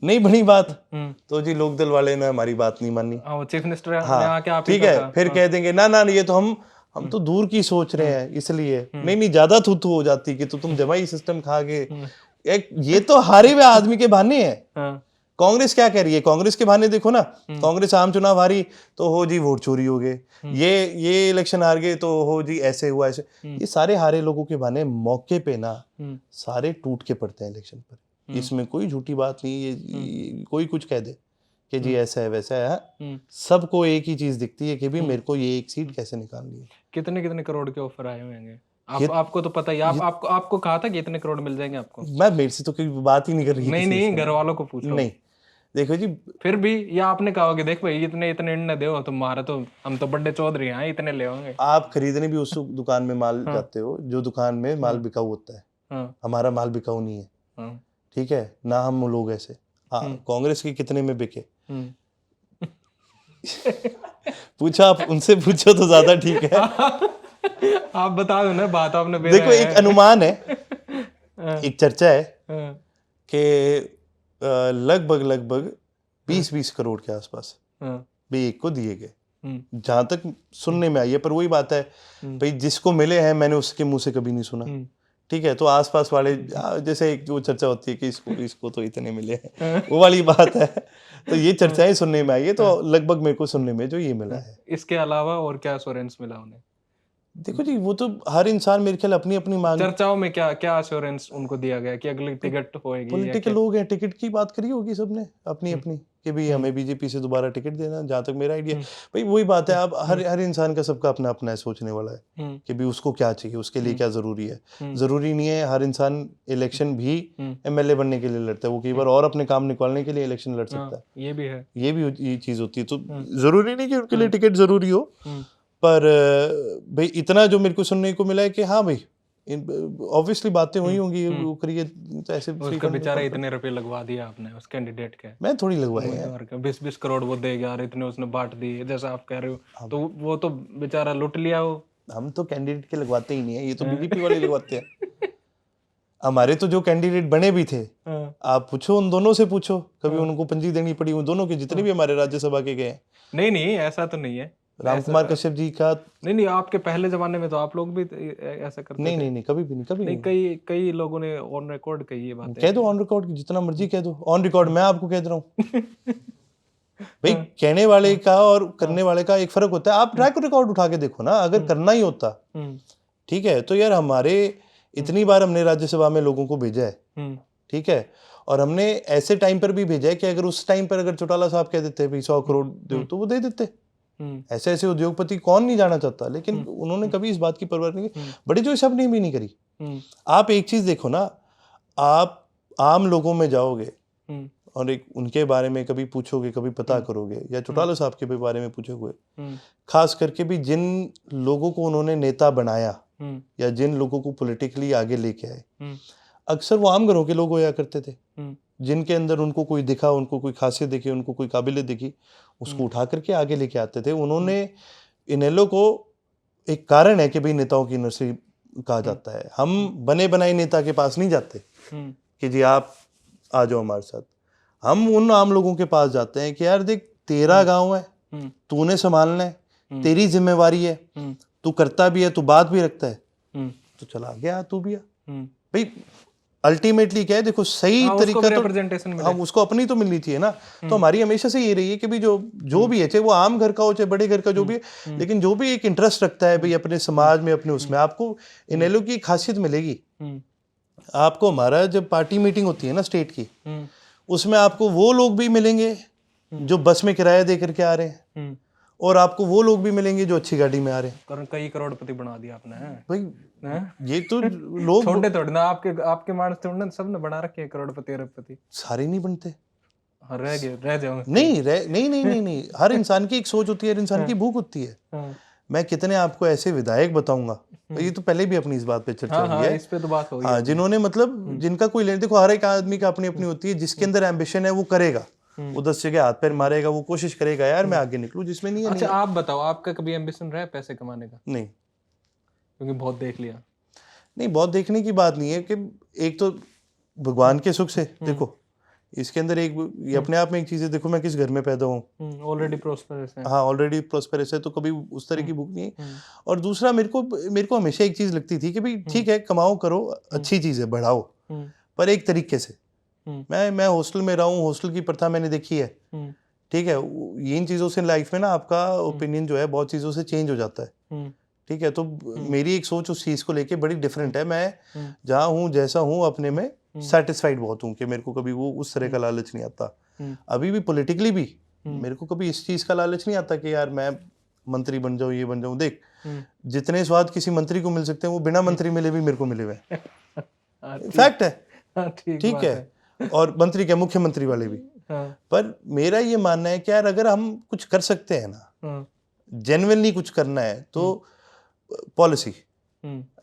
नहीं बनी बात, तो जी लोकदल वाले ने हमारी बात नहीं मानी, चीफ मिनिस्टर हाँ ठीक है, फिर कह देंगे ना ना ये तो हम तो दूर की सोच रहे हैं, इसलिए नहीं ज्यादा थू हो जाती कि तो तुम जमाई सिस्टम खा गए। ये तो हारे हुए आदमी के बहाने हैं। कांग्रेस क्या कह रही है, कांग्रेस के बहाने देखो ना, कांग्रेस आम चुनाव हारी तो हो जी वोट चोरी हो गए, ये इलेक्शन हार गए तो हो जी ऐसे हुआ ऐसे। ये सारे हारे लोगों के बहाने मौके पे ना सारे टूट के पड़ते हैं इलेक्शन पर। इसमें कोई झूठी बात नहीं, ये कोई कुछ कह दे कि जी ऐसा है वैसा है, सबको एक ही चीज दिखती है कि भी मेरे को ये एक सीट कैसे निकालनी है। कितने करोड़ के ऑफर आए होंगे आपको तो पता ही, आपको कहा था कि इतने करोड़ मिल जाएंगे आपको। मैं मेरे से तो कोई बात ही नहीं कर रही। नहीं घर वालों को पूछो। नहीं देखो जी, फिर भी या आपने कहा कि देख भाई इतने इतने दो तुम्हारा, तो हम तो बड़े चौधरी हैं, इतने ले होंगे। आप खरीदने भी उस दुकान में माल जाते हो जो दुकान में माल बिकाऊ होता है, हमारा माल बिकाऊ नहीं है, ठीक है ना, हम लोग ऐसे। कांग्रेस के कितने में बिके पूछा, आप उनसे पूछो तो ज्यादा ठीक है। आप बता दो ना बात, आपने देखो एक अनुमान है, एक चर्चा है कि लगभग 20 करोड़ के आसपास भी एक को दिए गए, जहां तक सुनने में आई है। पर वही बात है भाई, जिसको मिले हैं मैंने उसके मुंह से कभी नहीं सुना, ठीक है। तो आसपास वाले जैसे एक जो चर्चा होती है कि इसको तो इतने मिले हैं, वो वाली बात है। तो ये चर्चाएं सुनने में आई है, तो लगभग मेरे को सुनने में जो ये मिला है। इसके अलावा और क्या एश्योरेंस मिला उन्हें? देखो जी, वो तो हर इंसान मेरे ख्याल अपनी अपनी मांग। चर्चाओं में क्या एश्योरेंस उनको दिया गया कि अगली टिकट होएगी? पॉलिटिकल लोग हैं, टिकट की बात करी होगी सबने अपनी अपनी कि भाई हमें बीजेपी से दोबारा टिकट देना, जहाँ तक मेरा आइडिया। भाई वही बात है, आप हर इंसान का सबका अपना अपना है सोचने वाला है कि भाई उसको क्या चाहिए, उसके लिए क्या जरूरी है। जरूरी नहीं है हर इंसान इलेक्शन भी एमएलए बनने के लिए लड़ता है, वो कई बार और अपने काम निकालने के लिए इलेक्शन लड़ सकता है। ये भी है, ये चीज होती है। तो जरूरी नहीं कि उनके लिए टिकट जरूरी हो, पर भाई इतना जो मेरे को सुनने को मिला है कि हाँ भाई ऑब्वियसली बातें हुई होंगी, वो करिए तो ऐसे उसका बेचारा इतने रुपए लगवा दिया आपने उस कैंडिडेट के। मैं थोड़ी लगवाए हैं, 20-20 करोड़ वो दे गया, इतने उसने बांट दिए जैसा आप कह रहे हो, तो वो तो बेचारा लुट लिया वो। हम तो कैंडिडेट के लगवाते ही नहीं है, ये तो बीजेपी वाले लगवाते हैं। हमारे तो जो कैंडिडेट बने भी थे, आप पूछो उन दोनों से, पूछो कभी उनको पंजी देनी पड़ी, उन दोनों के जितने भी हमारे राज्यसभा के गए। नहीं ऐसा तो नहीं है। रामकुमार कश्यप जी का नहीं, आपके पहले जमाने में तो आप लोग भी ऐसा करते थे। नहीं कभी भी नहीं। कई लोगों ने ऑन रिकॉर्ड कही ये बात। कह दो ऑन रिकॉर्ड, जितना मर्जी कह दो ऑन रिकॉर्ड, मैं आपको कह दे रहा हूँ। भाई कहने वाले का और करने वाले का एक फर्क होता है। आप ट्रैक रिकॉर्ड उठा के देखो ना, अगर करना ही होता ठीक है तो यार हमारे इतनी बार हमने राज्यसभा में लोगों को भेजा है, ठीक है, और हमने ऐसे टाइम पर भी भेजा है कि अगर उस टाइम पर अगर चौटाला साहब कह देते भाई 100 करोड़ दो तो वो दे देते। ऐसे उद्योगपति कौन नहीं जाना चाहता, लेकिन उन्होंने कभी इस बात की परवाह नहीं की। बड़ी जो सबने भी नहीं करी। आप एक चीज देखो ना, आप आम लोगों में जाओगे और एक उनके बारे में कभी पूछोगे, कभी पता करोगे, या चौटाला साहब के भी बारे में पूछोगे, खास करके भी जिन लोगों को उन्होंने नेता बनाया या जिन लोगों को पॉलिटिकली आगे लेके आए, अक्सर वो आम घरों के लोग होया करते थे, जिनके अंदर उनको कोई दिखा, उनको कोई खासियत दिखी, उनको कोई काबिलियत दिखी, उसको उठा करके आगे लेके आते थे। उन्होंने इनेलो को, एक कारण है कि भाई नेताओं की नर्सरी कहा जाता है। हम बने बनाए नेता के पास नहीं जाते कि जी आप आ जाओ हमारे साथ। हम उन आम लोगों के पास जाते हैं कि यार देख, तेरा गांव है, तूने संभालना है, तेरी जिम्मेवारी है, तू करता भी है, तू बात भी रखता है, तो चला गया तू भी आ। भाई अल्टीमेटली क्या है, देखो सही तरीका तो हम उसको अपनी तो मिलनी चाहिए ना। तो हमारी हमेशा से ये रही है कि भाई जो भी है, चाहे वो आम घर का हो चाहे बड़े घर का, जो भी है, लेकिन जो भी एक इंटरेस्ट रखता है भाई अपने समाज में, अपने उसमें, आपको इनेलो की खासियत मिलेगी। आपको हमारा जब पार्टी मीटिंग होती है ना स्टेट की, उसमें आपको वो लोग भी मिलेंगे जो बस में किराया दे करके आ रहे हैं, और आपको वो लोग भी मिलेंगे जो अच्छी गाड़ी में आ रहे हैं। कई करोड़पति बना दिया आपने भाई। ये तो लोग छोटे थोड़े ना, आपके मानस थोड़े ना, सब ने बना रखे हैं करोड़पति अरबपति। सारे नहीं बनते, रह जाओ। नहीं, हर इंसान की एक सोच होती है, हर इंसान की भूख होती है। मैं कितने आपको ऐसे विधायक बताऊंगा, ये तो पहले भी अपनी इस बात पे चर्चा हुई है, इस पे तो बात हो गई। हाँ, जिन्होंने मतलब जिनका कोई लेने, देखो हर एक आदमी का अपनी अपनी होती है, जिसके अंदर एम्बिशन है वो करेगा, वो 10 जगह हाथ पैर मारेगा, वो कोशिश करेगा यार मैं आगे निकलूं, जिसमें नहीं है। अच्छा आप बताओ, आपका कभी एम्बिशन रहा है पैसे कमाने का? नहीं, क्योंकि बहुत देख लिया। नहीं, बहुत देखने की बात नहीं है कि एक तो भगवान के सुख से देखो, इसके अंदर एक ये अपने आप में एक चीज है, देखो मैं किस घर में पैदा हूँ, ऑलरेडी प्रोस्पेरस है। हाँ, ऑलरेडी प्रोस्पेरस है, तो कभी उस तरह की भूख नहीं है। और दूसरा मेरे को हमेशा एक चीज लगती थी कि भाई ठीक है, कमाओ करो, अच्छी चीज है, बढ़ाओ, पर एक तरीके से। मैं हॉस्टल में रहा हूँ, हॉस्टल की प्रथा मैंने देखी है, ठीक है, इन चीजों से लाइफ में ना आपका ओपिनियन जो है बहुत चीजों से चेंज हो जाता है, ठीक है। तो मेरी एक सोच उस चीज को लेके बड़ी डिफरेंट है। मैं जहाँ हूँ, जैसा हूँ, अपने में सेटिस्फाइड बहुत हूँ कि मेरे को कभी वो उस तरह का लालच नहीं आता। अभी भी पॉलिटिकली भी मेरे को कभी इस चीज का लालच नहीं आता कि यार मैं मंत्री बन जाऊँ, ये बन जाऊँ। देख, जितने स्वाद किसी मंत्री को मिल सकते हैं वो बिना मंत्री मिले भी मेरे को मिले हुए हैं, फैक्ट है, ठीक है। और मंत्री क्या, मुख्यमंत्री वाले भी। पर मेरा ये मानना है कि यार अगर हम कुछ कर सकते हैं ना, जेन्युइनली कुछ करना है, तो पॉलिसी,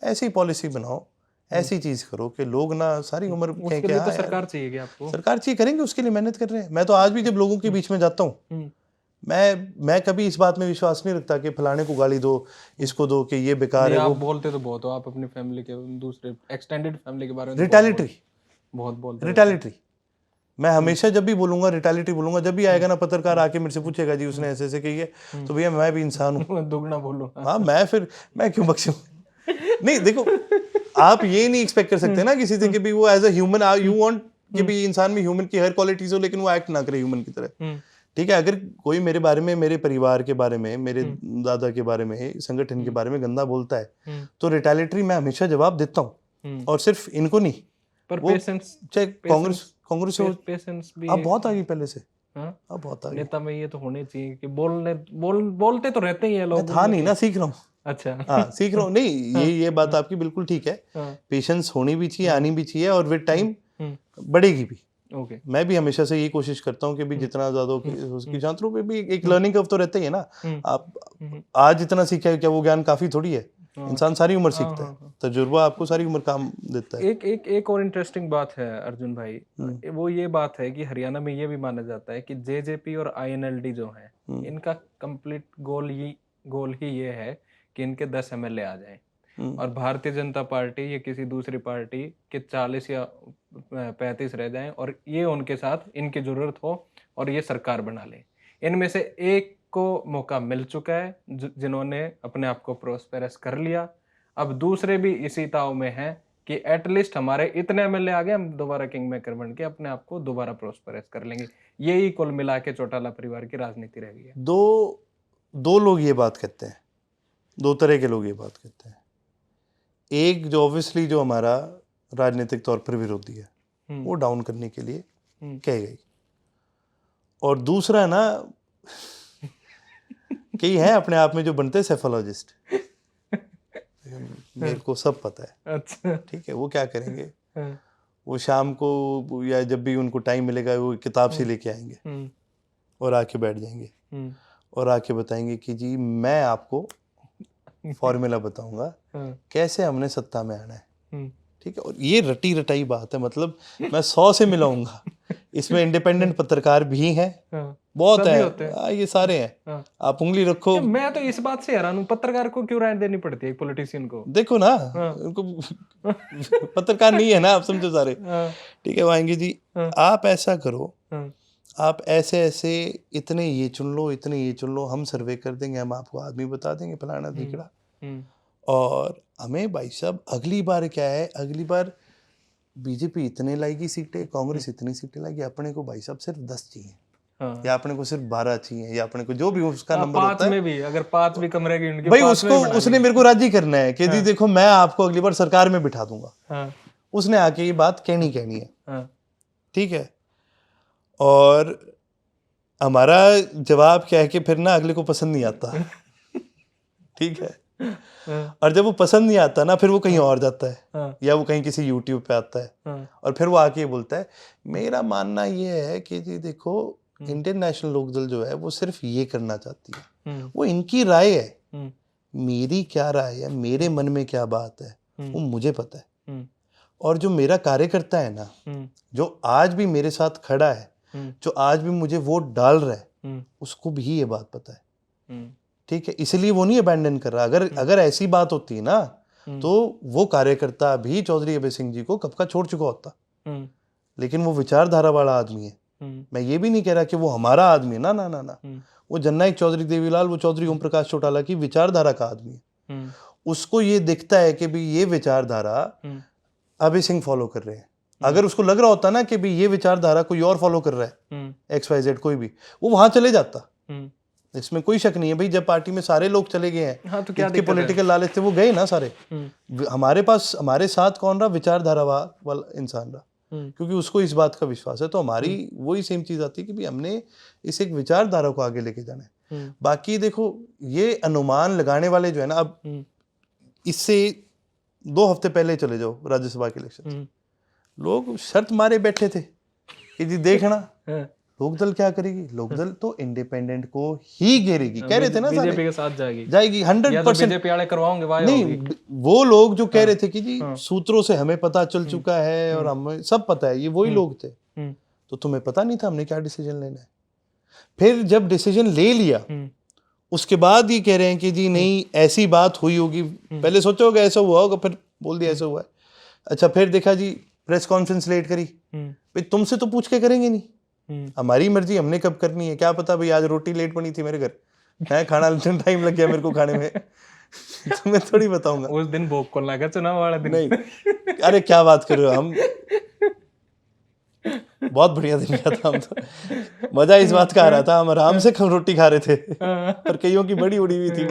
ऐसी पॉलिसी बनाओ, ऐसी चीज करो कि लोग ना सारी उम्र कहें कि तो सरकार चाहिए कि आपको, सरकार चाहिए, करेंगे, उसके लिए मेहनत कर रहे हैं। मैं तो आज भी जब लोगों के बीच में जाता हूँ, मैं कभी इस बात में विश्वास नहीं रखता कि फलाने को गाली दो, इसको दो, कि ये बेकार है। आप बोलते तो बहुत हो, आप अपनी फैमिली के, दूसरे एक्सटेंडेड फैमिली के बारे में रिटेलिटरी बहुत बोलते, रिटेलिटरी। मैं हमेशा जब भी बोलूंगा रिटेलिटरी बोलूंगा। जब भी आएगा ना पत्रकार आके मेरे से पूछेगा जी उसने ऐसे ऐसे कही है, तो भैया मैं भी इंसान हूँ, दुगना बोलो। हाँ, मैं क्यों बख्शूं? नहीं, देखो, आप ये नहीं एक्सपेक्ट कर सकते ना किसी से कि भी वो as a human, you want कि भी इंसान में ह्यूमन की हर क्वालिटीज हो, लेकिन वो एक्ट ना करे ह्यूमन की तरह, ठीक है। अगर कोई मेरे बारे में, मेरे परिवार के बारे में, मेरे दादा के बारे में, संगठन के बारे में गंदा बोलता है, तो रिटेलिटरी मैं हमेशा जवाब देता हूँ, और सिर्फ इनको नहीं, पर पेशेंस, चाहे कांग्रेस हो, पेशेंस भी अब बहुत आ गई पहले से। हाँ? अब बहुत आगे। नेता में ये तो होने चाहिए कि बोलते तो रहते ही है लोग। था नहीं ना, सीख रहा हूँ। अच्छा। हाँ, सीख रहा हूँ। नहीं, ये बात आपकी बिल्कुल ठीक है। पेशेंस होनी भी चाहिए, आनी भी चाहिए, और विद टाइम बढ़ेगी भी। ओके। मैं भी हमेशा से यही कोशिश करता हूँ कि भी जितना ज्यादा उसकी छात्रों पे भी एक लर्निंग कर्व तो रहता ही है ना। आप आज इतना सीखा है, क्या वो ज्ञान काफी थोड़ी है? इंसान सारी उम्र सीखता है, तजुर्बा आपको सारी उम्र काम देता है। एक और इंटरेस्टिंग बात है अर्जुन भाई, वो ये बात है कि हरियाणा में ये भी माना जाता है कि जेजेपी और आईएनएलडी जो है, इनका कंप्लीट गोल ही ये है कि इनके 10 एमएलए आ जाएं, और भारतीय जनता पार्टी या किसी दूसरी पार्टी के 40 या 35 रह जाएं, और ये उनके साथ इनकी जरूरत हो और ये सरकार बना ले। इनमें से एक को मौका मिल चुका है जिन्होंने अपने आप को प्रोस्पेरस कर लिया। अब दूसरे भी इसी ताव में हैं कि एटलीस्ट हमारे इतने एमएलए आ गए, हम दोबारा किंग मेकर बन के अपने आप को दोबारा प्रोस्पेरस कर लेंगे। यही कुल मिला के चौटाला परिवार की राजनीति रह गई है। दो लोग ये बात कहते हैं, दो तरह के लोग ये बात कहते हैं। एक जो ऑब्वियसली जो हमारा राजनीतिक तौर पर विरोधी है, वो डाउन करने के लिए कह गई, और दूसरा ना कई हैं अपने आप में जो बनते हैं सेफोलॉजिस्ट। मेरे को सब पता है। अच्छा। ठीक है, वो क्या करेंगे, वो शाम को या जब भी उनको टाइम मिलेगा वो किताब से लेके आएंगे और आके बैठ जाएंगे और आके बताएंगे कि जी मैं आपको फॉर्मूला बताऊंगा कैसे हमने सत्ता में आना है। ठीक है, और ये रटी रटाई बात है, मतलब मैं 100 से मिलाऊंगा। इसमें इंडिपेंडेंट पत्रकार भी हैं, बहुत है, ये सारे हैं। आप उंगली रखो। मैं तो इस बात से हैरान हूँ, पत्रकार को क्यों राय देनी पड़ती है एक पॉलिटिशियन को? देखो ना, उनको पत्रकार नहीं है ना, आप समझो सारे। ठीक है, वो आएंगे जी आप ऐसा करो, आप ऐसे ऐसे इतने ये चुन लो, इतने ये चुन लो, हम सर्वे कर देंगे, हम आपको आदमी बता देंगे फलाना ढिकड़ा। और हमें भाई साहब अगली बार क्या है, अगली बार बीजेपी इतने लाएगी सीटें, कांग्रेस इतनी सीटें लाएगी, अपने को भाई साहब सिर्फ 10 चाहिए, या अपने को सिर्फ 12 चाहिए, या अपने को जो भी उसका नंबर होता है। में भी अगर 5 भी कम रहेगी उनके, भाई उसको उसने मेरे को राजी करना है कि जी देखो मैं आपको अगली बार सरकार में बिठा दूंगा। उसने आके ये बात कहनी है। ठीक है, और हमारा जवाब क्या है कि फिर ना अगले को पसंद नहीं आता। ठीक है, और जब वो पसंद नहीं आता ना, फिर वो कहीं और जाता है, या वो कहीं किसी YouTube पे आता है, और फिर वो आके बोलता है मेरा मानना ये है कि जी देखो इंडियन नेशनल लोकदल जो है वो सिर्फ ये करना चाहती है, वो इनकी राय है, मेरी क्या राय है, मेरे मन में क्या बात है वो मुझे पता है। और जो मेरा कार्यकर्ता है ना, जो आज भी मेरे साथ खड़ा है, जो आज भी मुझे वोट डाल रहा है, उसको भी ये बात पता है। ठीक है, इसलिए वो नहीं अबैंडन कर रहा। अगर ऐसी बात होती ना, तो वो कार्यकर्ता भी चौधरी अभय सिंह जी को कब का छोड़ चुका होता। लेकिन वो विचारधारा वाला आदमी है। मैं ये भी नहीं कह रहा कि वो हमारा आदमी है, ना ना ना ना, वो जननायक चौधरी देवीलाल, वो चौधरी ओम प्रकाश चौटाला की विचारधारा का आदमी है। उसको ये दिखता है कि भी ये विचारधारा अभय सिंह फॉलो कर रहे हैं। अगर उसको लग रहा होता ना कि भी ये विचारधारा कोई और फॉलो कर रहा है, XYZ कोई भी, वो वहां चले जाता, इसमें कोई शक नहीं है। भाई जब पार्टी में सारे लोग चले गए हैं, हाँ, तो क्या जिनके पॉलिटिकल लालच थे वो गए ना सारे। हमारे पास, हमारे साथ कौन रहा? विचारधारा वाला इंसान रहा, क्योंकि उसको इस बात का विश्वास है। तो हमारी वही सेम चीज आती है कि भी हमने इस एक विचारधारा को आगे लेके जाना है। बाकी देखो ये अनुमान लगाने वाले जो है ना, अब इससे 2 हफ्ते पहले चले जाओ राज्यसभा के इलेक्शन, लोग शर्त मारे बैठे थे कि जी देखना लोकदल क्या करेगी। लोकदल तो इंडिपेंडेंट को ही घेरेगी, कह रहे थे ना, बीजेपी के साथ जाएगी 100%। बीजेपी वाले करवाओगे नहीं, वो लोग जो कह रहे थे कि जी सूत्रों से हमें पता चल चुका है और हमें सब पता है, ये वही लोग थे। तो तुम्हें पता नहीं था हमने क्या डिसीजन लेना है? फिर जब डिसीजन ले लिया, उसके बाद ये कह रहे हैं कि जी नहीं ऐसी बात हुई होगी, पहले सोचा होगा ऐसा हुआ होगा, फिर बोल दिया ऐसा हुआ है। अच्छा, फिर देखा जी प्रेस कॉन्फ्रेंस लेट करी, भाई तुमसे तो पूछ के करेंगे नहीं, हमारी मर्जी, हमने कब करनी है। क्या पता भाई आज रोटी लेट बनी थी मेरे घर, है खाना टाइम लग गया मेरे को खाने में, तो मैं थोड़ी बताऊंगा। उस दिन भोग कौन लगा? चुनाव वाला दिन? नहीं, अरे क्या बात कर रहे हो, हम बहुत बढ़िया दिन गया था। हम तो मजा इस बात का आ रहा था, हम आराम से रोटी खा रहे थे, पर कईयों की बड़ी उड़ी हुई थी।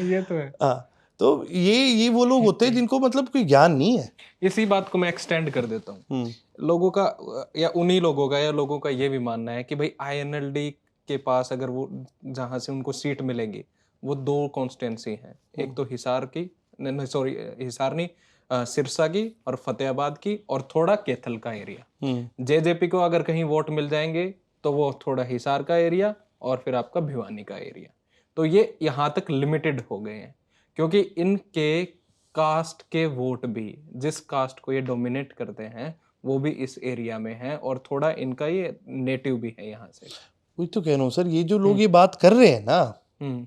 ये तो है। हाँ, तो ये वो लोग होते हैं जिनको मतलब कोई ज्ञान नहीं है। इसी बात को मैं एक्सटेंड कर देता हूँ, लोगों का या उन्हीं लोगों का या लोगों का ये भी मानना है कि भाई INLD के पास अगर वो जहाँ से उनको सीट मिलेगी वो 2 कॉन्स्टिट्यूंसी हैं, एक तो हिसार की, सॉरी हिसार नहीं, सिरसा की और फतेहाबाद की, और थोड़ा कैथल का एरिया। JJP को अगर कहीं वोट मिल जाएंगे तो वो थोड़ा हिसार का एरिया और फिर आपका भिवानी का एरिया। तो ये यहाँ तक लिमिटेड हो गए हैं क्योंकि इनके कास्ट के वोट भी, जिस कास्ट को ये डोमिनेट करते हैं वो भी इस एरिया में है और थोड़ा इनका ये नेटिव भी है यहाँ से। वही तो कह रहा हूँ सर, ये जो लोग ये बात कर रहे हैं ना,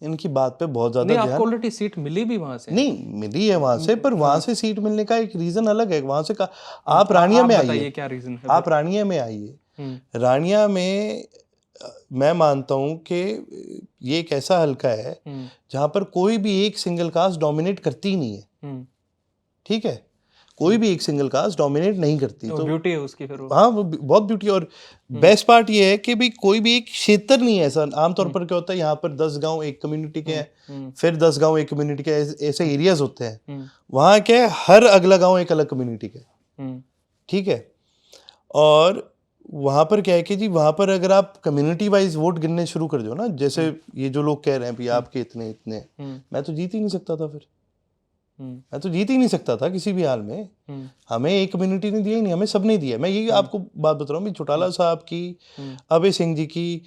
इनकी बात पे बहुत ज्यादा नहीं, ध्यान। आपको ऑलरेडी सीट मिली भी वहां से? नहीं मिली है वहां से, पर वहां से सीट मिलने का एक रीजन अलग है। वहां से का आप रानिया में आइए, क्या रीजन है? आप रानिया में आइए। रानिया में मैं मानता हूं कि ये एक ऐसा हलका है जहां पर कोई भी एक सिंगल कास्ट डोमिनेट करती ही नहीं है। ठीक है, कोई भी एक सिंगल कास्ट डोमिनेट नहीं करती। तो ब्यूटी है उसकी फिर वो। हाँ, वो बहुत ब्यूटी। और बेस्ट पार्ट ये है कि भी कोई भी एक क्षेत्र नहीं है ऐसा। आमतौर पर क्या होता है, यहाँ पर 10 गांव एक कम्युनिटी के हैं, फिर 10 गांव एक कम्युनिटी के, ऐसे एरियाज होते हैं। वहाँ क्या है, हर अगला गांव एक अलग कम्युनिटी का। ठीक है, और वहाँ पर क्या है कि जी वहाँ पर अगर आप कम्युनिटी वाइज वोट गिनने शुरू कर दो ना, जैसे ये जो लोग कह रहे हैं भी आपके इतने इतने, मैं तो जीत ही नहीं सकता था फिर। मैं तो जीत ही नहीं सकता था किसी भी हाल में। हमें एक कम्युनिटी ने दिया ही नहीं, हमें सब ने दिया। मैं यही आपको बात बता रहा हूँ, चौटाला साहब की, अभय सिंह जी की,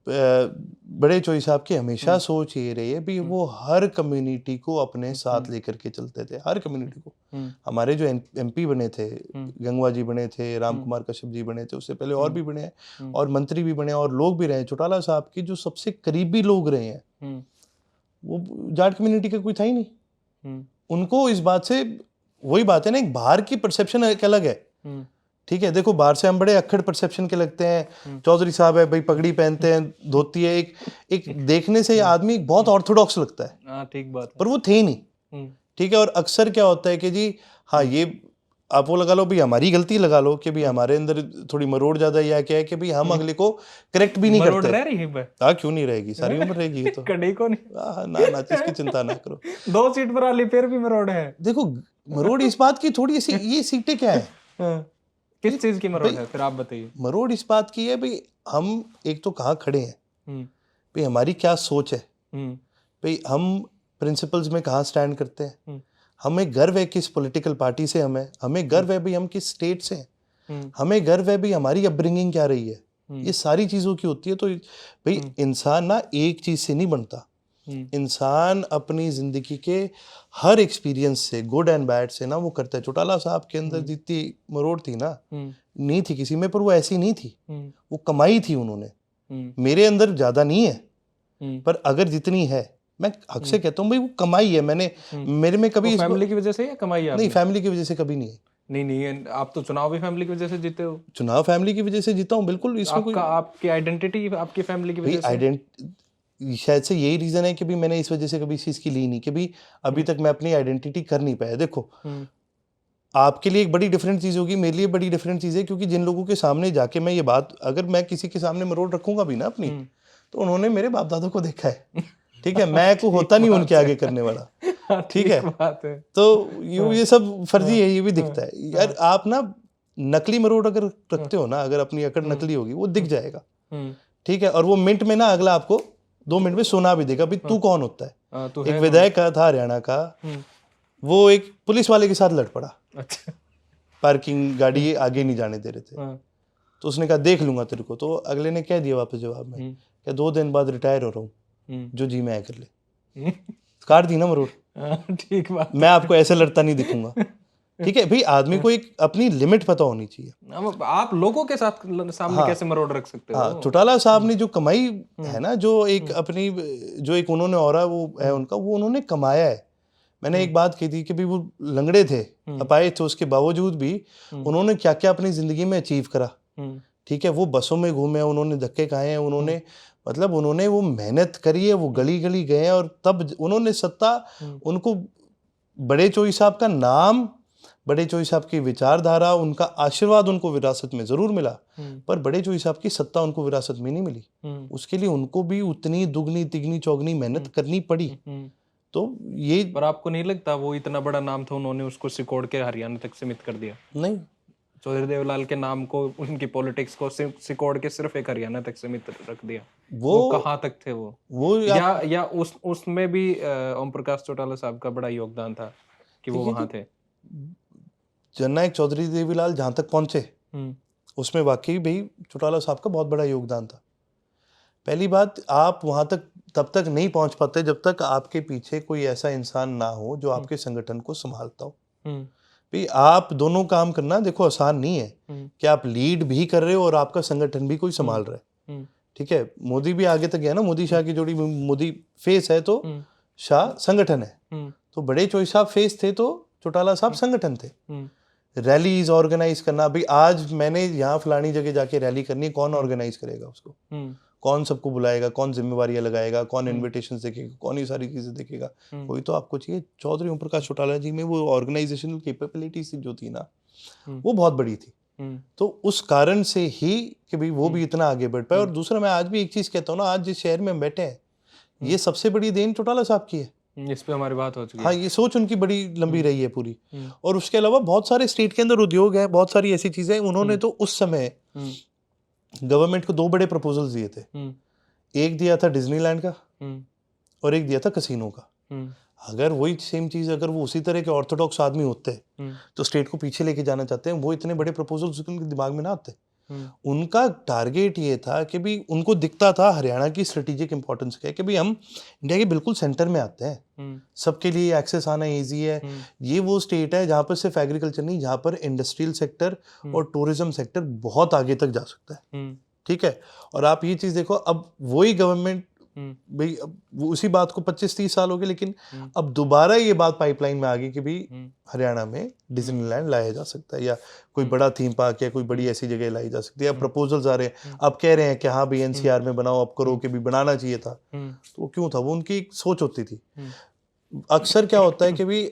बड़े चोई साहब की हमेशा सोच ये रही है भी वो हर कम्युनिटी को अपने साथ लेकर के चलते थे, हर कम्युनिटी को। हमारे जो MP बने थे, गंगवा जी बने थे, राम कुमार कश्यप जी बने थे, उससे पहले और भी बने हैं, और मंत्री भी बने, और लोग भी रहे। चौटाला साहब की जो सबसे करीबी लोग रहे हैं वो जाट कम्युनिटी का कोई था ही नहीं। उनको इस बात से, वही बात है ना, एक बाहर की परसेप्शन एक अलग है। ठीक है, देखो बाहर से हम बड़े अक्खड़ परसेप्शन के लगते हैं, चौधरी साहब है भाई, पगड़ी पहनते हैं, धोती है, एक देखने से आदमी बहुत ऑर्थोडॉक्स लगता है। ठीक बात है। पर वो थे ही नहीं। ठीक है, और अक्सर क्या होता है कि जी हाँ, ये आप वो लगा लो भी, हमारी गलती लगा लो कि भी हमारे अंदर थोड़ी मरोड़ ज्यादा, या क्या है कि भी हम अगले को करेक्ट भी नहीं करते। रह रही है? हाँ, क्यों नहीं रहेगी, सारी उम्र रहेगी ये तो। कड़ी को नहीं। ना इसकी चिंता ना करो। 2 सीट पर आली फिर भी मरोड़ है। देखो मरोड़ इस बात की थोड़ी सी, ये सीटें क्या है, किस चीज की मरोड़ है फिर आप बताइए। मरोड़ इस बात की है भाई, हम एक तो कहाँ खड़े हैं भाई, हमारी क्या सोच है भाई, हम प्रिंसिपल्स में कहाँ स्टैंड करते हैं, हमें गर्व है किस पॉलिटिकल पार्टी से हमें गर्व है भाई हम किस स्टेट से हैं, हमें गर्व है भाई हमारी अपब्रिंगिंग क्या रही है। ये सारी चीज़ों की होती है। तो भाई इंसान ना एक चीज़ से नहीं बनता, इंसान अपनी ज़िंदगी के हर एक्सपीरियंस से, गुड एंड बैड से ना वो करता है। चौटाला साहब के अंदर जितनी मरोड़ थी ना, नहीं थी किसी में, पर वो ऐसी नहीं थी, वो कमाई थी उन्होंने। मेरे अंदर ज़्यादा नहीं है, पर अगर जितनी है, मैं हक से कहता हूँ भाई वो कमाई है। मैंने मेरे में कभी फैमिली की वजह से या कमाई है? नहीं, फैमिली की वजह से कभी नहीं है। नहीं, आप तो चुनाव भी फैमिली की वजह से जीते हो। चुनाव फैमिली की वजह से जीता हूँ, बिल्कुल। इसमें कोई आपकी आइडेंटिटी आपकी फैमिली की वजह से, शायद से यही रीजन है कि भी मैंने इस वजह से कभी इस चीज की ली नहीं, कि भी अभी तक मैं अपनी आइडेंटिटी कर नहीं पाया। देखो आपके लिए एक बड़ी डिफरेंट चीज होगी, मेरे लिए बड़ी डिफरेंट चीज है, क्योंकि जिन लोगों के सामने जाके मैं ये बात, अगर मैं किसी के सामने मरोड़ रखूंगा भी ना अपनी, तो उन्होंने मेरे बाप दादा को देखा है। ठीक है, मैं को होता नहीं उनके आगे करने वाला। ठीक है, तो ये सब फर्जी है, ये भी दिखता है यार। आप ना नकली मरोड़ अगर रखते हो ना, अगर अपनी अकड़ नकली होगी, वो दिख जाएगा। ठीक है, और वो मिनट में ना अगला आपको 2 मिनट में सुना भी देगा भी तू कौन होता है। एक विधायक का था हरियाणा का, वो एक पुलिस वाले के साथ लड़ पड़ा। अच्छा। पार्किंग गाड़ी आगे नहीं जाने दे रहे थे, तो उसने कहा देख लूंगा तेरे को। तो अगले ने क्या दिया वापस जवाब में, क्या 2 दिन बाद रिटायर हो रहा हूँ, जो जी में आया कर ले। काट दी ना मरोड़। ठीक बात, मैं आपको ऐसे लड़ता नहीं दिखूंगा। ठीक है भाई, आदमी को एक अपनी लिमिट पता होनी चाहिए। आप लोगों के साथ सामने कैसे मरोड़ रख सकते हो? हाँ, चौटाला साहब ने जो कमाई है ना, जो एक अपनी, जो एक उन्होंने औरा वो है उनका, वो उन्होंने कमाया है। मैंने एक बात कही थी कि भी वो लंगड़े थे, अपाहिज थे, उसके बावजूद भी उन्होंने क्या क्या अपनी जिंदगी में अचीव करा। ठीक है, वो बसों में घूमे, उन्होंने धक्के खाए हैं, उन्होंने मतलब उन्होंने वो मेहनत करी है, वो गली गली गए हैं, और तब उन्होंने सत्ता, उनको बड़े चोई साहब का नाम, बड़े चोई साहब की विचारधारा, उनका आशीर्वाद उनको विरासत में जरूर मिला, पर बड़े चोई साहब की सत्ता उनको विरासत में नहीं मिली। उसके लिए उनको भी उतनी दुगनी तिगनी चौगनी मेहनत करनी पड़ी। तो ये पर आपको नहीं लगता वो इतना बड़ा नाम था, उन्होंने उसको सिकोड़ के हरियाणा तक सीमित कर दिया? नहीं, चौधरी देवलाल के नाम को, उनकी पॉलिटिक्स को सिकोड़ के सिर्फ एक हरियाणा तक सीमित रख दिया। वो कहाँ तक थे वो या उसमें भी ओम प्रकाश चौटाला साहब का बड़ा योगदान था कि वो वहां थे? जननायक चौधरी देवीलाल जहां तक पहुंचे उसमें वाकई भाई चौटाला साहब का बहुत बड़ा योगदान था। पहली बात, आप वहां तक तब तक नहीं पहुंच पाते जब तक आपके पीछे कोई ऐसा इंसान ना हो जो आपके संगठन को संभालता हो। भाई आप दोनों काम करना देखो आसान नहीं है कि आप लीड भी कर रहे हो और आपका संगठन भी कोई संभाल रहा है। ठीक है, मोदी भी आगे तक गया ना, मोदी शाह की जोड़ी, मोदी फेस है तो शाह संगठन है। तो बड़े चोई साहब फेस थे तो चौटाला साहब संगठन थे। रैलीज ऑर्गेनाइज करना, भाई आज मैंने यहाँ फलानी जगह जाके रैली करनी है, कौन ऑर्गेनाइज करेगा उसको? कौन सबको बुलाएगा, कौन जिम्मेवारियां लगाएगा, कौन इनविटेशन देखेगा, कौन ये सारी चीजें देखेगा? कोई तो आपको चाहिए। चौधरी ओम प्रकाश चौटाला जी में वो ऑर्गेनाइजेशनल कैपेबिलिटी जो थी ना, वो बहुत बड़ी थी। तो उस कारण से ही कि भाई वो भी इतना आगे बढ़ पाए। और दूसरा, मैं आज भी एक चीज कहता हूँ ना, आज जिस शहर में हम बैठे हैं ये सबसे बड़ी देन चौटाला साहब की है। इस पे हमारी बात हो चुकी है। हाँ, ये सोच उनकी बड़ी लंबी रही है पूरी। और उसके अलावा बहुत सारे स्टेट के अंदर उद्योग है, बहुत सारी ऐसी चीजें। उन्होंने तो उस समय गवर्नमेंट को 2 बड़े प्रपोजल्स दिए थे। एक दिया था डिज्नीलैंड का और एक दिया था कसिनो का। अगर वही सेम चीज, अगर वो उसी तरह के ऑर्थोडॉक्स आदमी होते तो स्टेट को पीछे लेके जाना चाहते हैं, वो इतने बड़े प्रपोजल्स उनके दिमाग में ना आते। उनका टारगेट ये था कि भी उनको दिखता था हरियाणा की स्ट्रेटेजिक इंपॉर्टेंस क्या है, कि भी हम इंडिया के बिल्कुल सेंटर में आते हैं, सबके लिए एक्सेस आना इजी है। ये वो स्टेट है जहाँ पर सिर्फ एग्रीकल्चर नहीं, जहाँ पर इंडस्ट्रियल सेक्टर और टूरिज्म सेक्टर बहुत आगे तक जा सकता है। ठीक है, और आप ये चीज देखो, अब वही गवर्नमेंट, भाई अब उसी बात को 25-30 साल हो गए, लेकिन अब दोबारा ये बात पाइपलाइन में आ गई कि भाई हरियाणा में डिज्नीलैंड लाया जा सकता है, या कोई बड़ा थीम पार्क या कोई बड़ी ऐसी जगह लाई जा सकती है। अब प्रपोजल्स आ रहे हैं, अब कह रहे हैं कि हाँ भाई एनसीआर में बनाओ, अब करो, कि भी बनाना चाहिए था। तो वो क्यों था? वो उनकी एक सोच होती थी। अक्सर क्या होता है कि भाई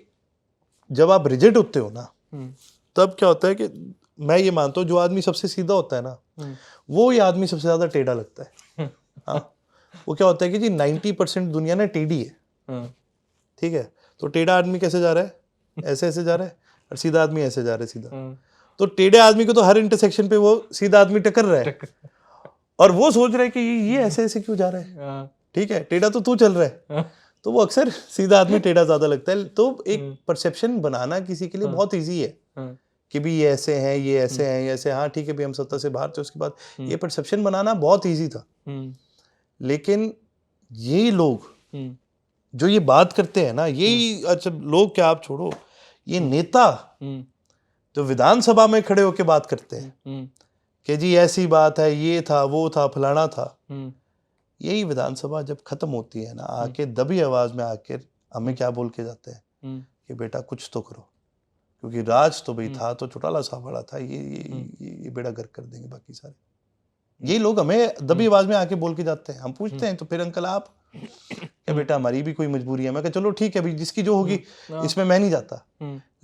जब आप रिजिड होते हो ना, तब क्या होता है कि मैं ये मानता हूँ जो आदमी सबसे सीधा होता है ना, वो ये आदमी सबसे ज्यादा टेढ़ा लगता है। हाँ, वो क्या होता है कि जी 90% दुनिया ना टेढ़ी है। ठीक है, तो टेढ़ा आदमी कैसे जा रहा है? ऐसे ऐसे जा रहा है, और सीधा आदमी ऐसे जा रहा है सीधा। तो टेढ़े आदमी को तो हर इंटरसेक्शन पे वो सीधा आदमी टक्कर रहा है, और वो सोच रहा है कि ये ऐसे ऐसे क्यों जा रहा है। ठीक है, टेढ़ा तो तू चल रहा है। तो वो अक्सर सीधा आदमी टेढ़ा ज्यादा लगता है। तो एक परसेप्शन बनाना किसी के लिए बहुत ईजी है कि भी ये ऐसे हैं, ये ऐसे हैं, ये ऐसे। हाँ ठीक है, भी हम सत्ता से बाहर थे, उसके बाद ये परसेप्शन बनाना बहुत ईजी था। लेकिन ये लोग जो ये बात करते हैं ना, यही, अच्छा लोग क्या, आप छोड़ो, ये नेता जो विधानसभा में खड़े होकर बात करते हैं कि जी ऐसी बात है, ये था, वो था, फलाना था, यही विधानसभा जब खत्म होती है ना, आके दबी आवाज में आकर हमें क्या बोल के जाते हैं कि बेटा कुछ तो करो, क्योंकि राज तो भाई था तो चौटाला साहब वाला था, ये बेड़ा गर्क कर देंगे बाकी सारे। ये लोग हमें दबी आवाज में आके बोल के जाते हैं। हम पूछते हैं तो फिर अंकल आप क्या बेटा, हमारी भी कोई मजबूरी है। मैं कहा चलो ठीक है भाई, जिसकी जो होगी, इसमें मैं नहीं जाता।